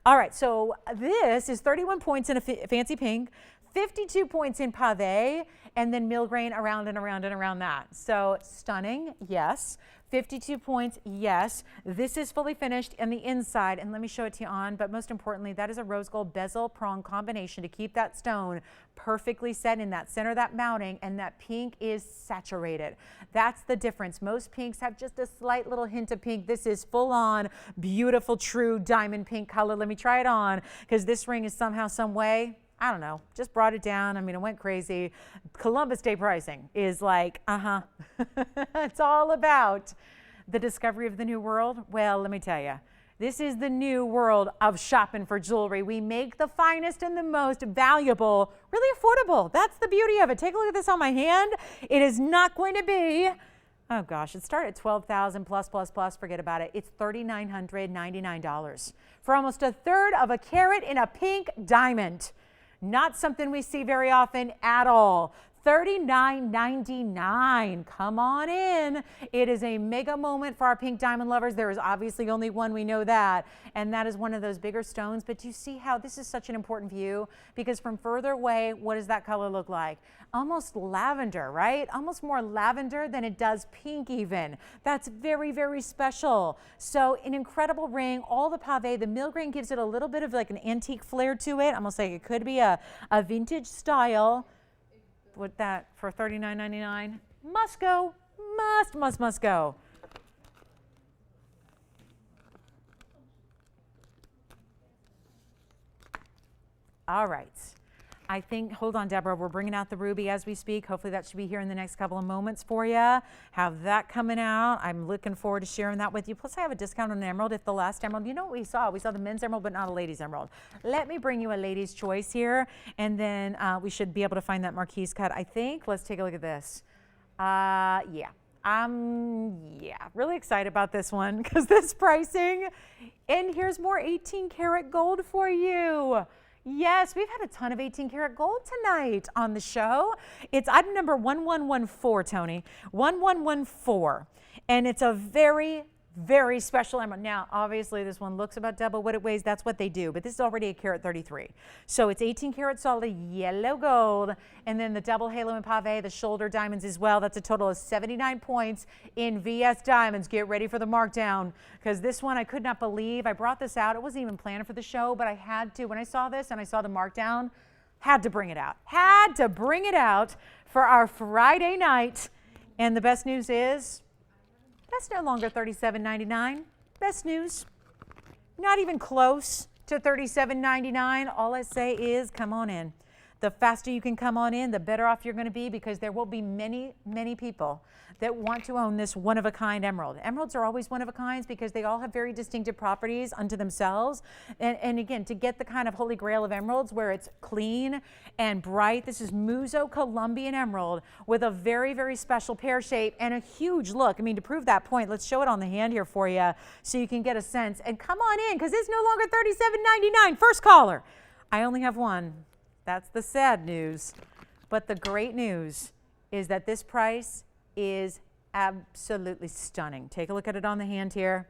All right, so this is 31 points in a fancy pink, 52 points in pave, and then Milgrain around and around and around that. So stunning, yes. 52 points, yes. This is fully finished in the inside, and let me show it to you on, but most importantly, that is a rose gold bezel prong combination to keep that stone perfectly set in that center of that mounting, and that pink is saturated. That's the difference. Most pinks have just a slight little hint of pink. This is full on, beautiful, true diamond pink color. Let me try it on, because this ring is somehow, some way, I don't know, just brought it down. I mean, it went crazy. Columbus Day pricing is like, it's all about the discovery of the new world. Well, let me tell you, this is the new world of shopping for jewelry. We make the finest and the most valuable, really affordable. That's the beauty of it. Take a look at this on my hand. It is not going to be, oh gosh, it started at $12,000 plus, forget about it. It's $3,999 for almost a third of a carat in a pink diamond. Not something we see very often at all. $39.99. Come on in. It is a mega moment for our pink diamond lovers. There is obviously only one, we know that, and that is one of those bigger stones. But you see how this is such an important view, because from further away, what does that color look like? Almost lavender, right? Almost more lavender than it does pink even. That's very, very special. So an incredible ring, all the pave. The Milgrain gives it a little bit of like an antique flair to it. Almost like it could be a vintage style. With that for $39.99, must go, must go. All right. I think, hold on, Deborah, we're bringing out the ruby as we speak. Hopefully that should be here in the next couple of moments for you. Have that coming out. I'm looking forward to sharing that with you. Plus, I have a discount on an emerald. If the last emerald, you know what we saw? We saw the men's emerald, but not a ladies' emerald. Let me bring you a lady's choice here, and then we should be able to find that marquise cut, I think. Let's take a look at this. Yeah, really excited about this one because this pricing, and here's more 18 karat gold for you. Yes, we've had a ton of 18 karat gold tonight on the show. It's item number 1114, Tony. 1114. And it's a very, very special emerald. Now, obviously, this one looks about double what it weighs. That's what they do. But this is already a carat 33. So it's 18 karat solid yellow gold. And then the double halo and pave, the shoulder diamonds as well. That's a total of 79 points in VS diamonds. Get ready for the markdown. Because this one, I could not believe. I brought this out. It wasn't even planned for the show, but I had to. When I saw this and I saw the markdown, had to bring it out. Had to bring it out for our Friday night. And the best news is, that's no longer $37.99. Best news, not even close to $37.99. All I say is come on in. The faster you can come on in, the better off you're going to be, because there will be many, many people that want to own this one-of-a-kind emerald. Emeralds are always one-of-a-kinds because they all have very distinctive properties unto themselves. And again, to get the kind of holy grail of emeralds where it's clean and bright, this is Muzo Colombian emerald with a very, very special pear shape and a huge look. I mean, to prove that point, let's show it on the hand here for you so you can get a sense. And come on in, because it's no longer $37.99. First caller. I only have one. That's the sad news. But the great news is that this price is absolutely stunning. Take a look at it on the hand here.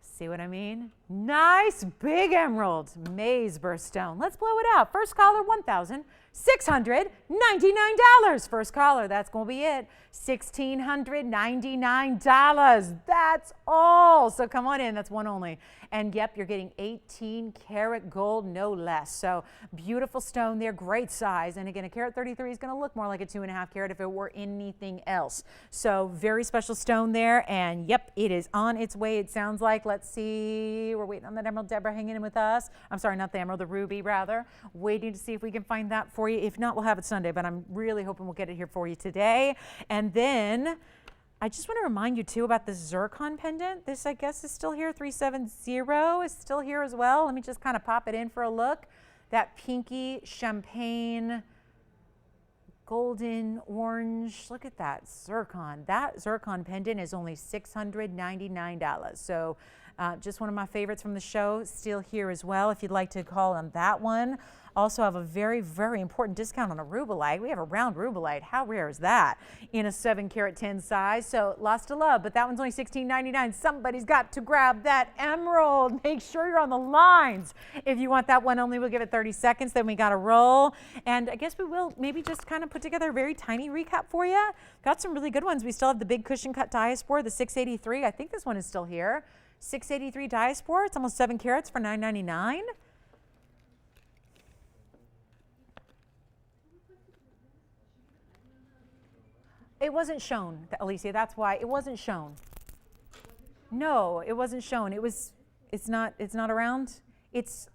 See what I mean? Nice big emerald maze birthstone. Let's blow it out. First caller, $1,699. First caller, that's going to be it. $1,699. That's all. So come on in. That's one only. And yep, you're getting 18 karat gold, no less. So beautiful stone there, great size. And again, a carat 33 is going to look more like a 2.5 carat if it were anything else. So very special stone there. And yep, it is on its way, it sounds like. Let's see. We're waiting on that emerald. Deborah hanging in with us. I'm sorry, not the emerald, the ruby rather. Waiting to see if we can find that for for you. If not, we'll have it Sunday, but I'm really hoping we'll get it here for you today. And then I just want to remind you too about the Zircon pendant. This, I guess, is still here. 370 is still here as well. Let me just kind of pop it in for a look. That pinky champagne golden orange, look at that Zircon. That Zircon pendant is only $699. So just one of my favorites from the show, still here as well if you'd like to call on that one. Also have a very, very important discount on a rubellite. We have a round rubellite. How rare is that? In a 7 carat 10 size. So lots to love, but that one's only $16.99. Somebody's got to grab that emerald. Make sure you're on the lines. If you want that one only, we'll give it 30 seconds. Then we got to roll. And I guess we will maybe just kind of put together a very tiny recap for you. Got some really good ones. We still have the big cushion cut Diaspore, the 683. I think this one is still here. 683 Diaspore. It's almost 7 carats for $9.99. It wasn't shown, Alicia. That's why it wasn't shown. No, it wasn't shown. It's not around.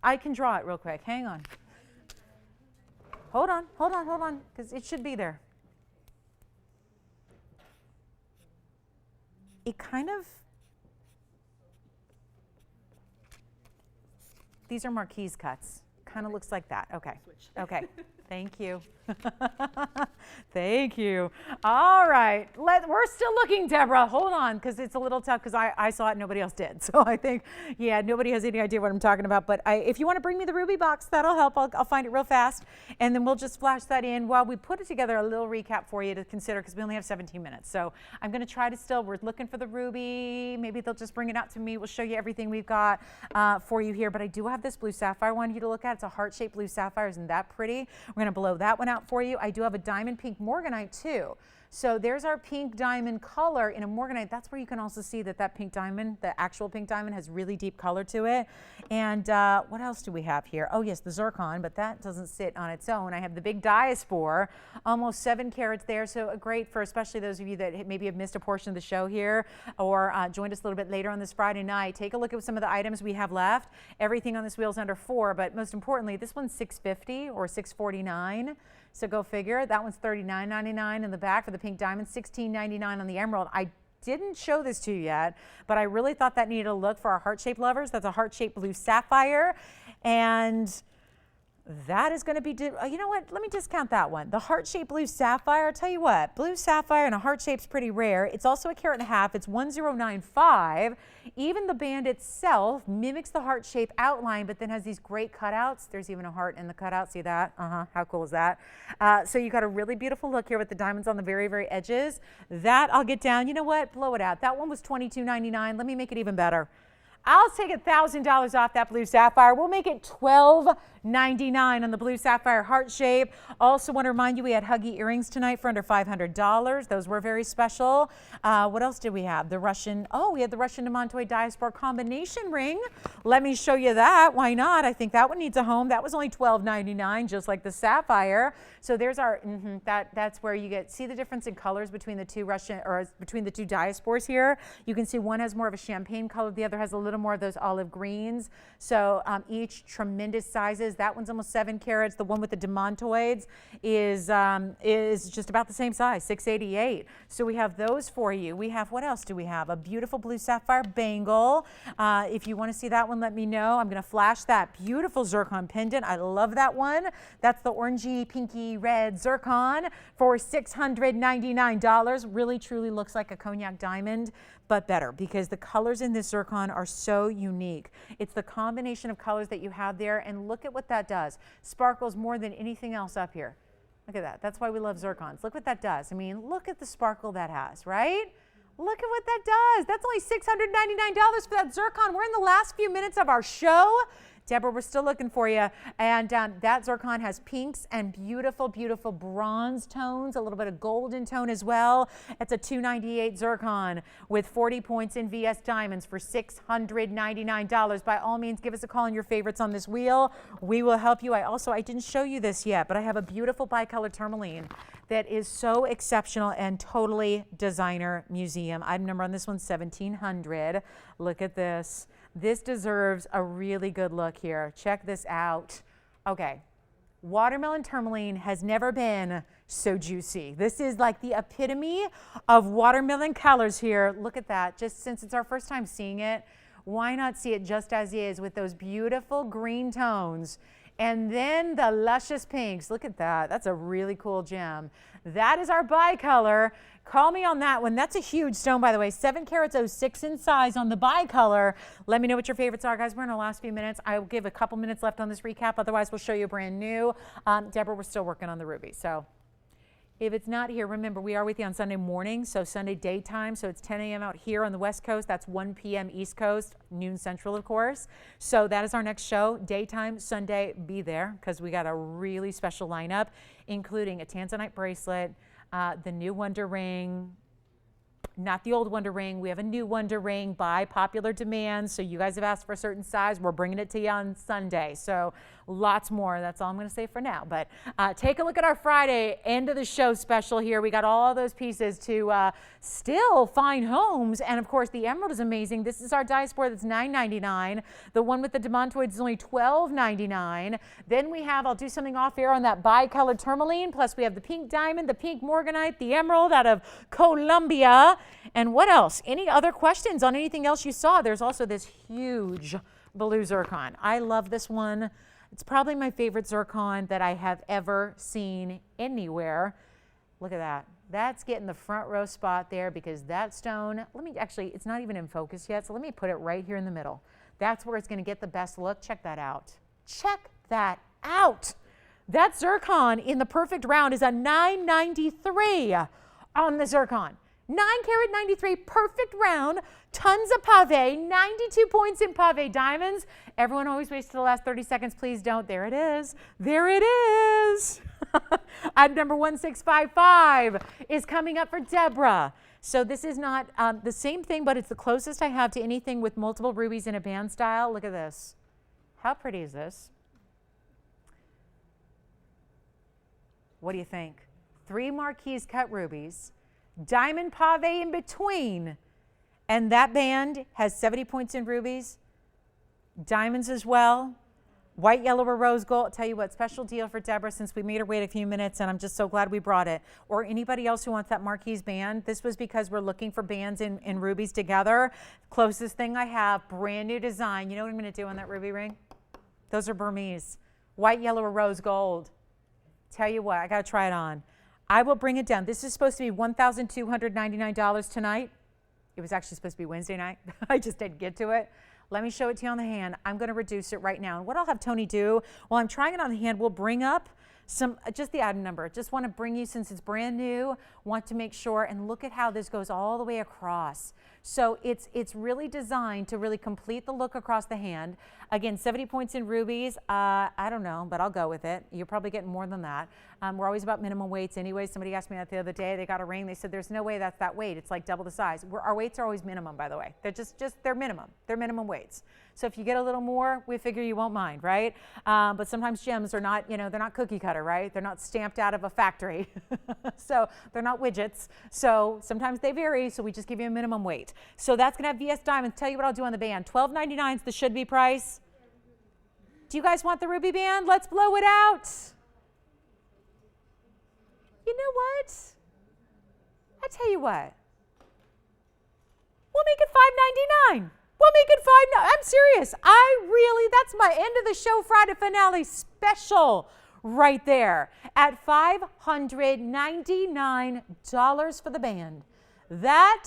I can draw it real quick. Hang on. Hold on, because it should be there. It kind of, these are marquise cuts. Kind of looks like that. Okay. Okay. Thank you. Thank you. All right. We're still looking, Deborah. Hold on, because it's a little tough because I saw it and nobody else did. So I think, yeah, nobody has any idea what I'm talking about. But if you want to bring me the ruby box, that'll help. I'll find it real fast. And then we'll just flash that in while we put it together, a little recap for you to consider because we only have 17 minutes. So I'm going to try to we're looking for the ruby. Maybe they'll just bring it out to me. We'll show you everything we've got for you here. But I do have this blue sapphire I wanted you to look at. It's a heart-shaped blue sapphire. Isn't that pretty? We're going to blow that one out for you. I do have a diamond pink morganite too. So there's our pink diamond color in a morganite. That's where you can also see that pink diamond, the actual pink diamond, has really deep color to it. And what else do we have here? Oh yes, the Zircon, but that doesn't sit on its own. I have the big Diaspore, almost 7 carats there. So great for especially those of you that maybe have missed a portion of the show here or joined us a little bit later on this Friday night. Take a look at some of the items we have left. Everything on this wheel is under $4, but most importantly, this one's $650 or $649. So go figure. That one's $39.99 in the back for the pink diamond, $16.99 on the emerald. I didn't show this to you yet, but I really thought that needed a look for our heart-shaped lovers. That's a heart-shaped blue sapphire. And that is going to be, you know what? Let me discount that one. The heart-shaped blue sapphire, I'll tell you what, blue sapphire and a heart-shape's pretty rare. It's also a carat and a half. It's 1095. Even the band itself mimics the heart-shaped outline, but then has these great cutouts. There's even a heart in the cutout. See that? How cool is that? So you got a really beautiful look here with the diamonds on the very, very edges. That I'll get down. You know what? Blow it out. That one was $22.99. Let me make it even better. I'll take $1,000 off that blue sapphire. We'll make it $12.99 on the blue sapphire heart shape. Also want to remind you we had Huggy earrings tonight for under $500. Those were very special. What else did we have? We had the Russian to Montoy Diaspore combination ring. Let me show you that. Why not? I think that one needs a home. That was only $12.99, just like the sapphire. So there's our, that's where you see the difference in colors between the two between the two Diaspores here. You can see one has more of a champagne color. The other has a little more of those olive greens. So each tremendous sizes. That one's almost 7 carats. The one with the demontoids is just about the same size, 688. So we have those for you. We have, what else do we have? A beautiful blue sapphire bangle. If you want to see that one, let me know. I'm going to flash that beautiful Zircon pendant. I love that one. That's the orangey, pinky, red Zircon for $699. Really, truly looks like a cognac diamond, but better because the colors in this Zircon are so unique. It's the combination of colors that you have there, and look at what that does. Sparkles more than anything else up here. Look at that. That's why we love Zircons. Look what that does. I mean, look at the sparkle that has, right? Look at what that does. That's only $699 for that Zircon. We're in the last few minutes of our show. Deborah, we're still looking for you. And that Zircon has pinks and beautiful, beautiful bronze tones, a little bit of golden tone as well. It's a $298 Zircon with 40 points in VS diamonds for $699. By all means, give us a call on your favorites on this wheel. We will help you. I didn't show you this yet, but I have a beautiful bicolor tourmaline that is so exceptional and totally designer museum. Item number on this one, 1700. Look at this. This deserves a really good look here. Check this out. Okay, Watermelon tourmaline has never been so juicy. This is like the epitome of watermelon colors here. Look at that. Just since it's our first time seeing it, why not see it just as is with those beautiful green tones and then the luscious pinks. Look at that. That's a really cool gem. That is our bicolor. Call me on that one. That's a huge stone, by the way. 7 carats 06 in size on the bicolor. Let me know what your favorites are, guys. We're in our last few minutes. I will give a couple minutes left on this recap. Otherwise, we'll show you a brand new. Deborah, we're still working on the ruby. So if it's not here, remember, we are with you on Sunday morning, so Sunday daytime. So it's 10 a.m. out here on the West Coast. That's 1 p.m. East Coast, noon Central, of course. So that is our next show, daytime, Sunday. Be there because we got a really special lineup, including a Tanzanite bracelet, the new Wonder Ring, not the old Wonder Ring. We have a new Wonder Ring by popular demand. So you guys have asked for a certain size. We're bringing it to you on Sunday. So lots more. That's all I'm going to say for now. But take a look at our Friday end of the show special here. We got all those pieces to still find homes. And of course, the emerald is amazing. This is our Diaspore that's $9.99. The one with the demontoids is only $12.99. Then we have, I'll do something off air on that bicolored tourmaline. Plus we have the pink diamond, the pink morganite, the emerald out of Colombia. And what else? Any other questions on anything else you saw? There's also this huge blue zircon. I love this one. It's probably my favorite zircon that I have ever seen anywhere. Look at that. That's getting the front row spot there because that stone, it's not even in focus yet, so let me put it right here in the middle. That's where it's going to get the best look. Check that out. Check that out. That zircon in the perfect round is a $9.93 on the zircon. 9 carat 93, perfect round, tons of pave, 92 points in pave diamonds. Everyone always waits to the last 30 seconds. Please don't. There it is. There it is. Item number 1655 is coming up for Deborah. So this is not the same thing, but it's the closest I have to anything with multiple rubies in a band style. Look at this. How pretty is this? What do you think? 3 marquise cut rubies. Diamond pave in between, and that band has 70 points in rubies, diamonds as well, white, yellow, or rose gold. I'll tell you what, special deal for Deborah since we made her wait a few minutes, and I'm just so glad we brought it. Or anybody else who wants that marquise band. This was because we're looking for bands in rubies together. Closest thing I have, brand new design. You know what I'm going to do on that ruby ring? Those are Burmese, white, yellow, or rose gold. Tell you what, I got to try it on. I will bring it down. This is supposed to be $1,299 tonight. It was actually supposed to be Wednesday night. I just didn't get to it. Let me show it to you on the hand. I'm going to reduce it right now. And what I'll have Tony do while I'm trying it on the hand, we'll bring up just the item number. Just want to bring you, since it's brand new, want to make sure, and look at how this goes all the way across. So it's really designed to really complete the look across the hand. Again, 70 points in rubies. I don't know, but I'll go with it. You're probably getting more than that. We're always about minimum weights anyway. Somebody asked me that the other day. They got a ring. They said, there's no way that's that weight. It's like double the size. Our weights are always minimum, by the way. They're they're minimum. They're minimum weights. So if you get a little more, we figure you won't mind, right? But sometimes gems are not, they're not cookie cutter, right? They're not stamped out of a factory. So they're not widgets. So sometimes they vary. So we just give you a minimum weight. So that's going to have VS Diamonds. Tell you what I'll do on the band. $12.99 is the should-be price. Do you guys want the ruby band? Let's blow it out. You know what? I tell you what. We'll make it $5.99. We'll make it $5.99. I'm serious. That's my end of the show Friday finale special right there at $599 for the band. That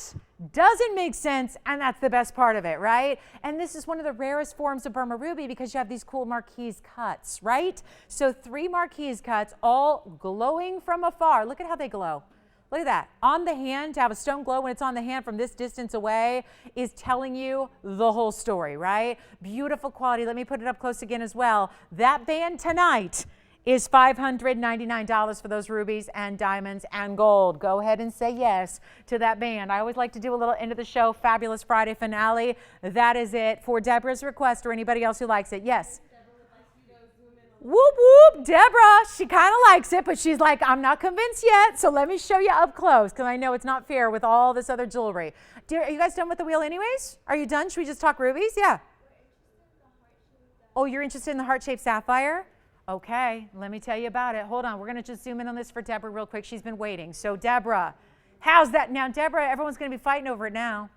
doesn't make sense, and that's the best part of it, right? And this is one of the rarest forms of Burma ruby because you have these cool marquise cuts, right? So 3 marquise cuts, all glowing from afar. Look at how they glow. Look at that. On the hand, to have a stone glow when it's on the hand from this distance away is telling you the whole story, right? Beautiful quality. Let me put it up close again as well. That band tonight is $599 for those rubies and diamonds and gold. Go ahead and say yes to that band. I always like to do a little end of the show, fabulous Friday finale. That is it for Deborah's request or anybody else who likes it. Yes. Whoop, whoop, Deborah, she kind of likes it, but she's like, I'm not convinced yet, so let me show you up close because I know it's not fair with all this other jewelry. Are you guys done with the wheel anyways? Are you done? Should we just talk rubies? Yeah. Oh, you're interested in the heart-shaped sapphire? Okay, let me tell you about it. Hold on, we're going to just zoom in on this for Deborah real quick. She's been waiting. So Deborah, how's that? Now, Deborah, everyone's going to be fighting over it now.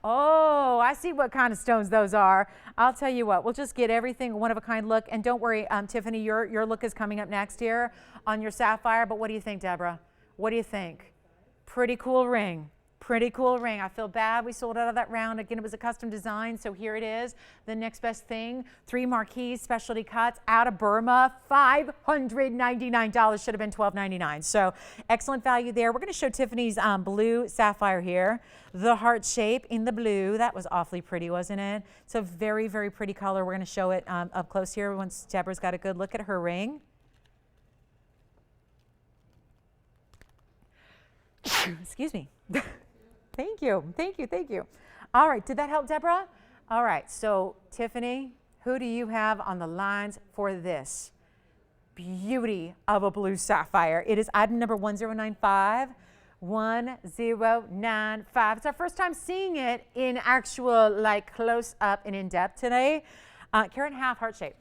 Oh, I see what kind of stones those are. I'll tell you what, we'll just get everything one of a kind look. And don't worry, Tiffany, your look is coming up next here on your sapphire. But what do you think, Deborah? What do you think? Pretty cool ring. Pretty cool ring. I feel bad we sold out of that round. Again, it was a custom design, so here it is. The next best thing, 3 marquise specialty cuts out of Burma, $599. Should have been $12.99. So excellent value there. We're going to show Tiffany's blue sapphire here. The heart shape in the blue. That was awfully pretty, wasn't it? It's a very, very pretty color. We're going to show it up close here once Deborah's got a good look at her ring. Excuse me. Thank you, thank you, thank you. All right, did that help, Deborah? All right, so Tiffany, who do you have on the lines for this beauty of a blue sapphire? It is item number 1095. 1095. It's our first time seeing it in actual, like, close up and in depth today. Carat and half, heart shape.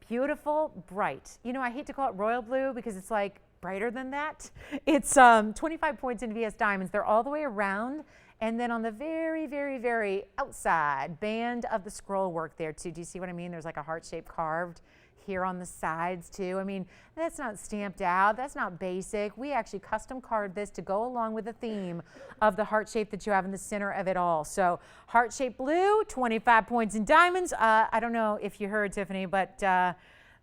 Beautiful, bright. You know, I hate to call it royal blue because it's like brighter than that. It's 25 points in VS diamonds. They're all the way around. And then on the very, very, very outside band of the scroll work there too. Do you see what I mean? There's like a heart shape carved here on the sides too. I mean, that's not stamped out. That's not basic. We actually custom carved this to go along with the theme of the heart shape that you have in the center of it all. So heart shape blue, 25 points in diamonds. I don't know if you heard, Tiffany, but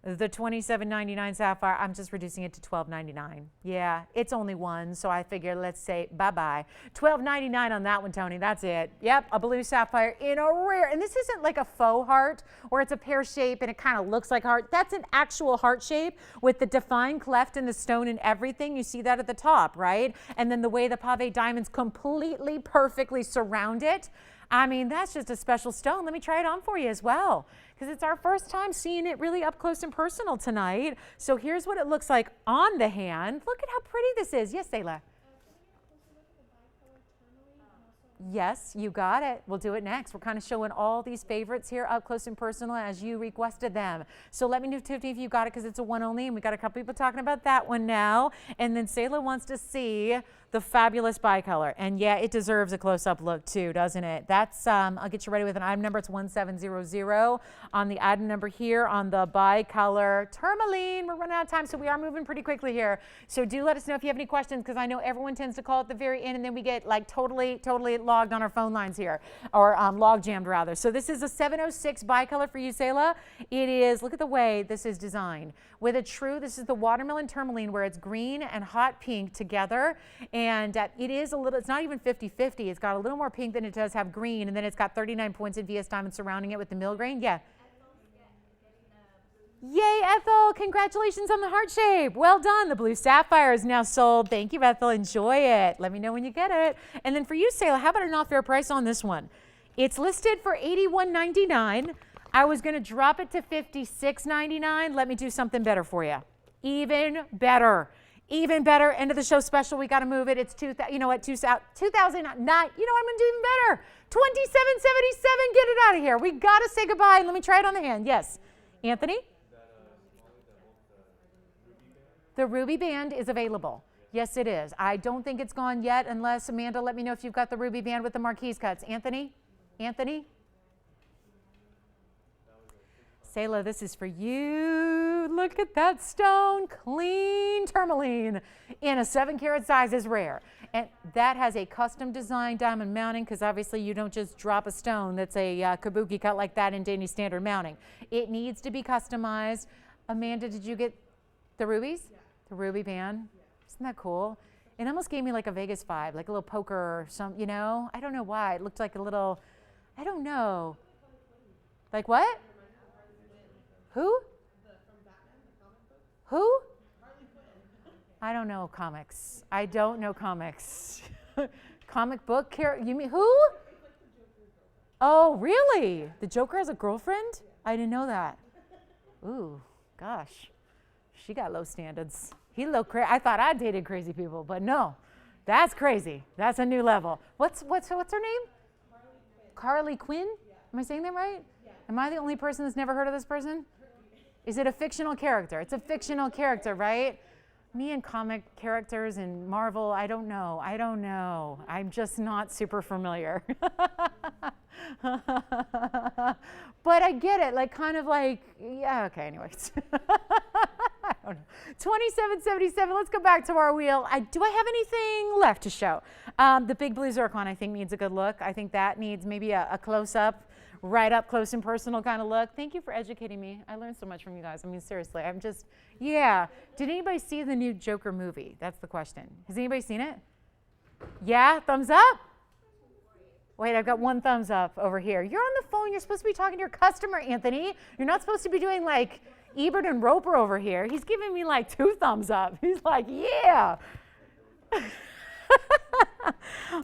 the $27.99 sapphire, I'm just reducing it to $12.99. Yeah, it's only one, so I figure let's say bye-bye. $12.99 on that one, Tony. That's it. Yep, a blue sapphire in a rare. And this isn't like a faux heart where it's a pear shape and it kind of looks like heart. That's an actual heart shape with the defined cleft in the stone and everything. You see that at the top, right? And then the way the pave diamonds completely, perfectly surround it. I mean, that's just a special stone. Let me try it on for you as well, because it's our first time seeing it really up close and personal tonight. So here's what it looks like on the hand. Look at how pretty this is. Yes, Sayla. Yes, you got it. We'll do it next. We're kind of showing all these favorites here up close and personal as you requested them. So let me know, Tiffany, if you got it, because it's a one only, and we got a couple people talking about that one now. And then Sayla wants to see the fabulous bicolor. And yeah, it deserves a close-up look too, doesn't it? That's, I'll get you ready with an item number. It's 1700 on the item number here on the bicolor Tourmaline. We're running out of time, so we are moving pretty quickly here. So do let us know if you have any questions, because I know everyone tends to call at the very end, and then we get like totally logged on our phone lines here, or log jammed rather. So this is a 706 bicolor for you, Sayla. It is, look at the way this is designed. With a true, this is the watermelon tourmaline, where it's green and hot pink together. And it is a little, it's not even 50-50. It's got a little more pink than it does have green. And then it's got 39 points in VS diamond surrounding it with the mill grain. Yeah. Yay, Ethel. Congratulations on the heart shape. Well done. The blue sapphire is now sold. Thank you, Ethel. Enjoy it. Let me know when you get it. And then for you, Sayla, how about an off-fair price on this one? It's listed for $81.99. I was going to drop it to $56.99. Let me do something better for you. Even better. Even better. End of the show special. We got to move it. It's 2009. You know, I'm going to do even better. $27.77. Get it out of here. We got to say goodbye. Let me try it on the hand. Yes. Anthony? The ruby band is available. Yes, it is. I don't think it's gone yet, unless Amanda, let me know if you've got the ruby band with the marquise cuts. Anthony? Anthony? Sayla, this is for you. Look at that stone. Clean tourmaline in a 7-carat size is rare. And that has a custom designed diamond mounting, because obviously you don't just drop a stone that's a kabuki cut like that in Danny standard mounting. It needs to be customized. Amanda, did you get the rubies? Yeah. The ruby band? Yeah. Isn't that cool? It almost gave me like a Vegas vibe, like a little poker or some, you know? I don't know why. It looked like a little, I don't know. Like what? Who? Who? I don't know comics. I don't know comics. Comic book character? You mean who? Oh, really? The Joker has a girlfriend? I didn't know that. Ooh, gosh. She got low standards. He looked crazy. I thought I dated crazy people, but no. That's crazy. That's a new level. What's her name? Carly Quinn? Yeah. Am I saying that right? Yeah. Am I the only person that's never heard of this person? Is it a fictional character? It's a fictional character, right? Me and comic characters and Marvel, I don't know. I'm just not super familiar. But I get it, like kind of like, yeah, okay, anyways. I don't know. 2777, let's go back to our wheel. Do I have anything left to show? The big blue Zircon, I think, needs a good look. I think that needs maybe a close-up, right up close and personal kind of look. Thank you for educating me. I learned so much from you guys. I mean, seriously, I'm just, yeah. Did anybody see the new Joker movie? That's the question. Has anybody seen it? Yeah, thumbs up? Wait, I've got one thumbs up over here. You're on the phone. You're supposed to be talking to your customer, Anthony. You're not supposed to be doing like Ebert and Roper over here. He's giving me like 2 thumbs up. He's like, yeah.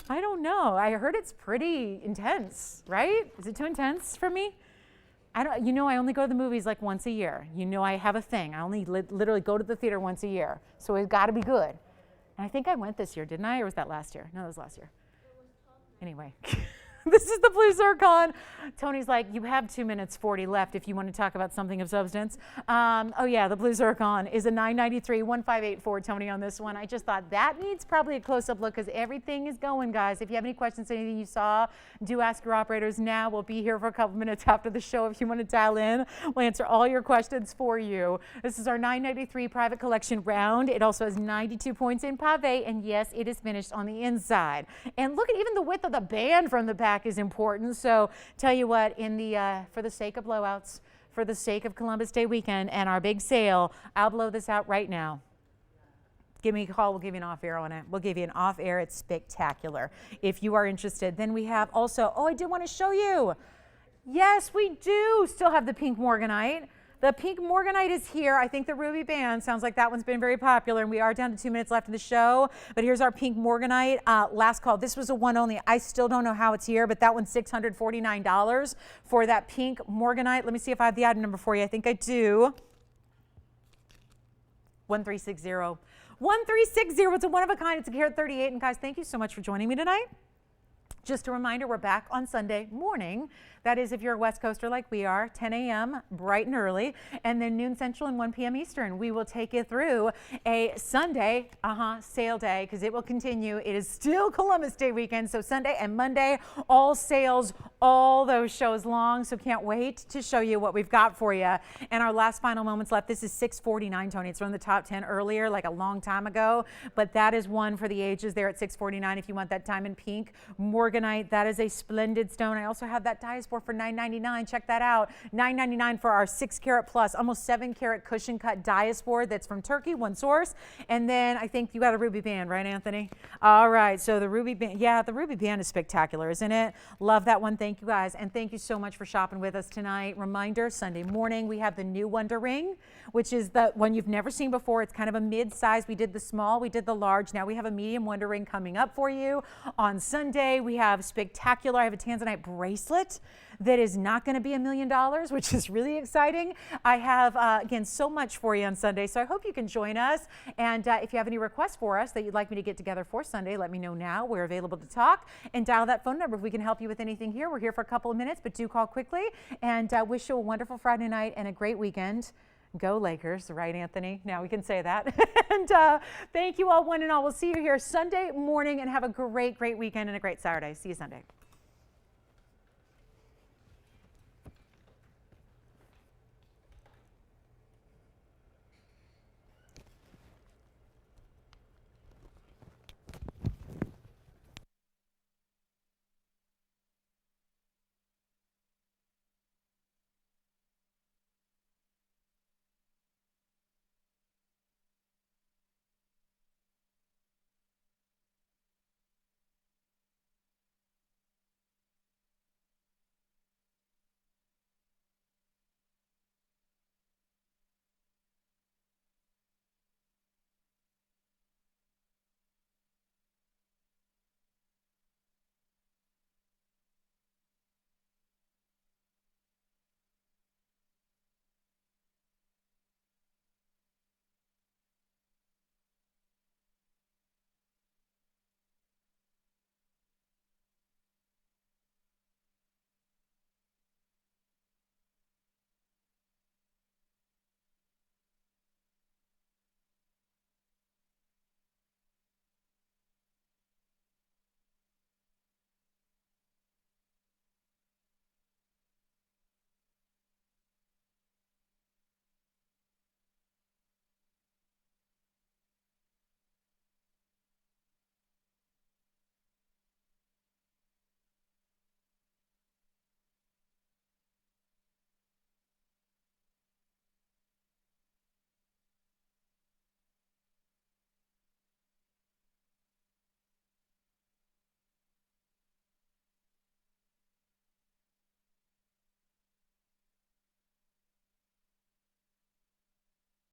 I don't know. I heard it's pretty intense, right? Is it too intense for me? I only go to the movies like once a year. I have a thing. I only literally go to the theater once a year. So it's got to be good. And I think I went this year, didn't I? Or was that last year? No, that was last year. Anyway, this is the blue Zircon. Tony's like, you have 2 minutes 40 left if you want to talk about something of substance. Oh yeah, the blue Zircon is a $993, 1584, Tony, on this one. I just thought that needs probably a close-up look because everything is going, guys. If you have any questions, anything you saw, do ask your operators now. We'll be here for a couple minutes after the show if you want to dial in. We'll answer all your questions for you. This is our 993 private collection round. It also has 92 points in pave, and yes, it is finished on the inside. And look at even the width of the band from the back is important. So tell you what, for the sake of blowouts, for the sake of Columbus Day weekend and our big sale, I'll blow this out right now. Give me a call. We'll give you an off-air on it. We'll give you an off-air. It's spectacular if you are interested. Then we have also, I did want to show you. Yes, we do still have the pink morganite. The pink morganite is here. I think the ruby band sounds like that one's been very popular, and we are down to 2 minutes left in the show. But here's our pink morganite. Last call. This was a one only. I still don't know how it's here, but that one's $649 for that pink morganite. Let me see if I have the item number for you. I think I do. 1360. 1360. It's a one of a kind. It's a carat 38. And guys, thank you so much for joining me tonight. Just a reminder, we're back on Sunday morning. That is if you're a West Coaster like we are, 10 a.m. bright and early, and then noon Central and 1 p.m. Eastern. We will take you through a Sunday sale day because it will continue. It is still Columbus Day weekend, so Sunday and Monday, all sales, all those shows long, so can't wait to show you what we've got for you. And our last final moments left, this is $649, Tony. It's from the top 10 earlier, like a long time ago, but that is one for the ages there at $649 if you want that diamond pink morganite. That is a splendid stone. I also have that Diaspore for $999. Check that out. $999 for our 6 carat plus, almost 7 carat cushion cut Diaspore that's from Turkey, one source. And then I think you got a ruby band, right, Anthony? All right, so the ruby band, yeah, the ruby band is spectacular, isn't it? Love that one. Thank you guys, and thank you so much for shopping with us tonight. Reminder, Sunday morning we have the new Wonder Ring, which is the one you've never seen before. It's kind of a mid-size. We did the small, we did the large. Now we have a medium Wonder Ring coming up for you on Sunday. We have spectacular. I have a Tanzanite bracelet that is not going to be $1 million, which is really exciting. I have, again, so much for you on Sunday, so I hope you can join us. And if you have any requests for us that you'd like me to get together for Sunday, let me know now. We're available to talk, and dial that phone number if we can help you with anything here. We're here for a couple of minutes, but do call quickly. And wish you a wonderful Friday night and a great weekend. Go Lakers, right, Anthony? Now we can say that. And thank you all, one and all. We'll see you here Sunday morning, and have a great, great weekend and a great Saturday. See you Sunday.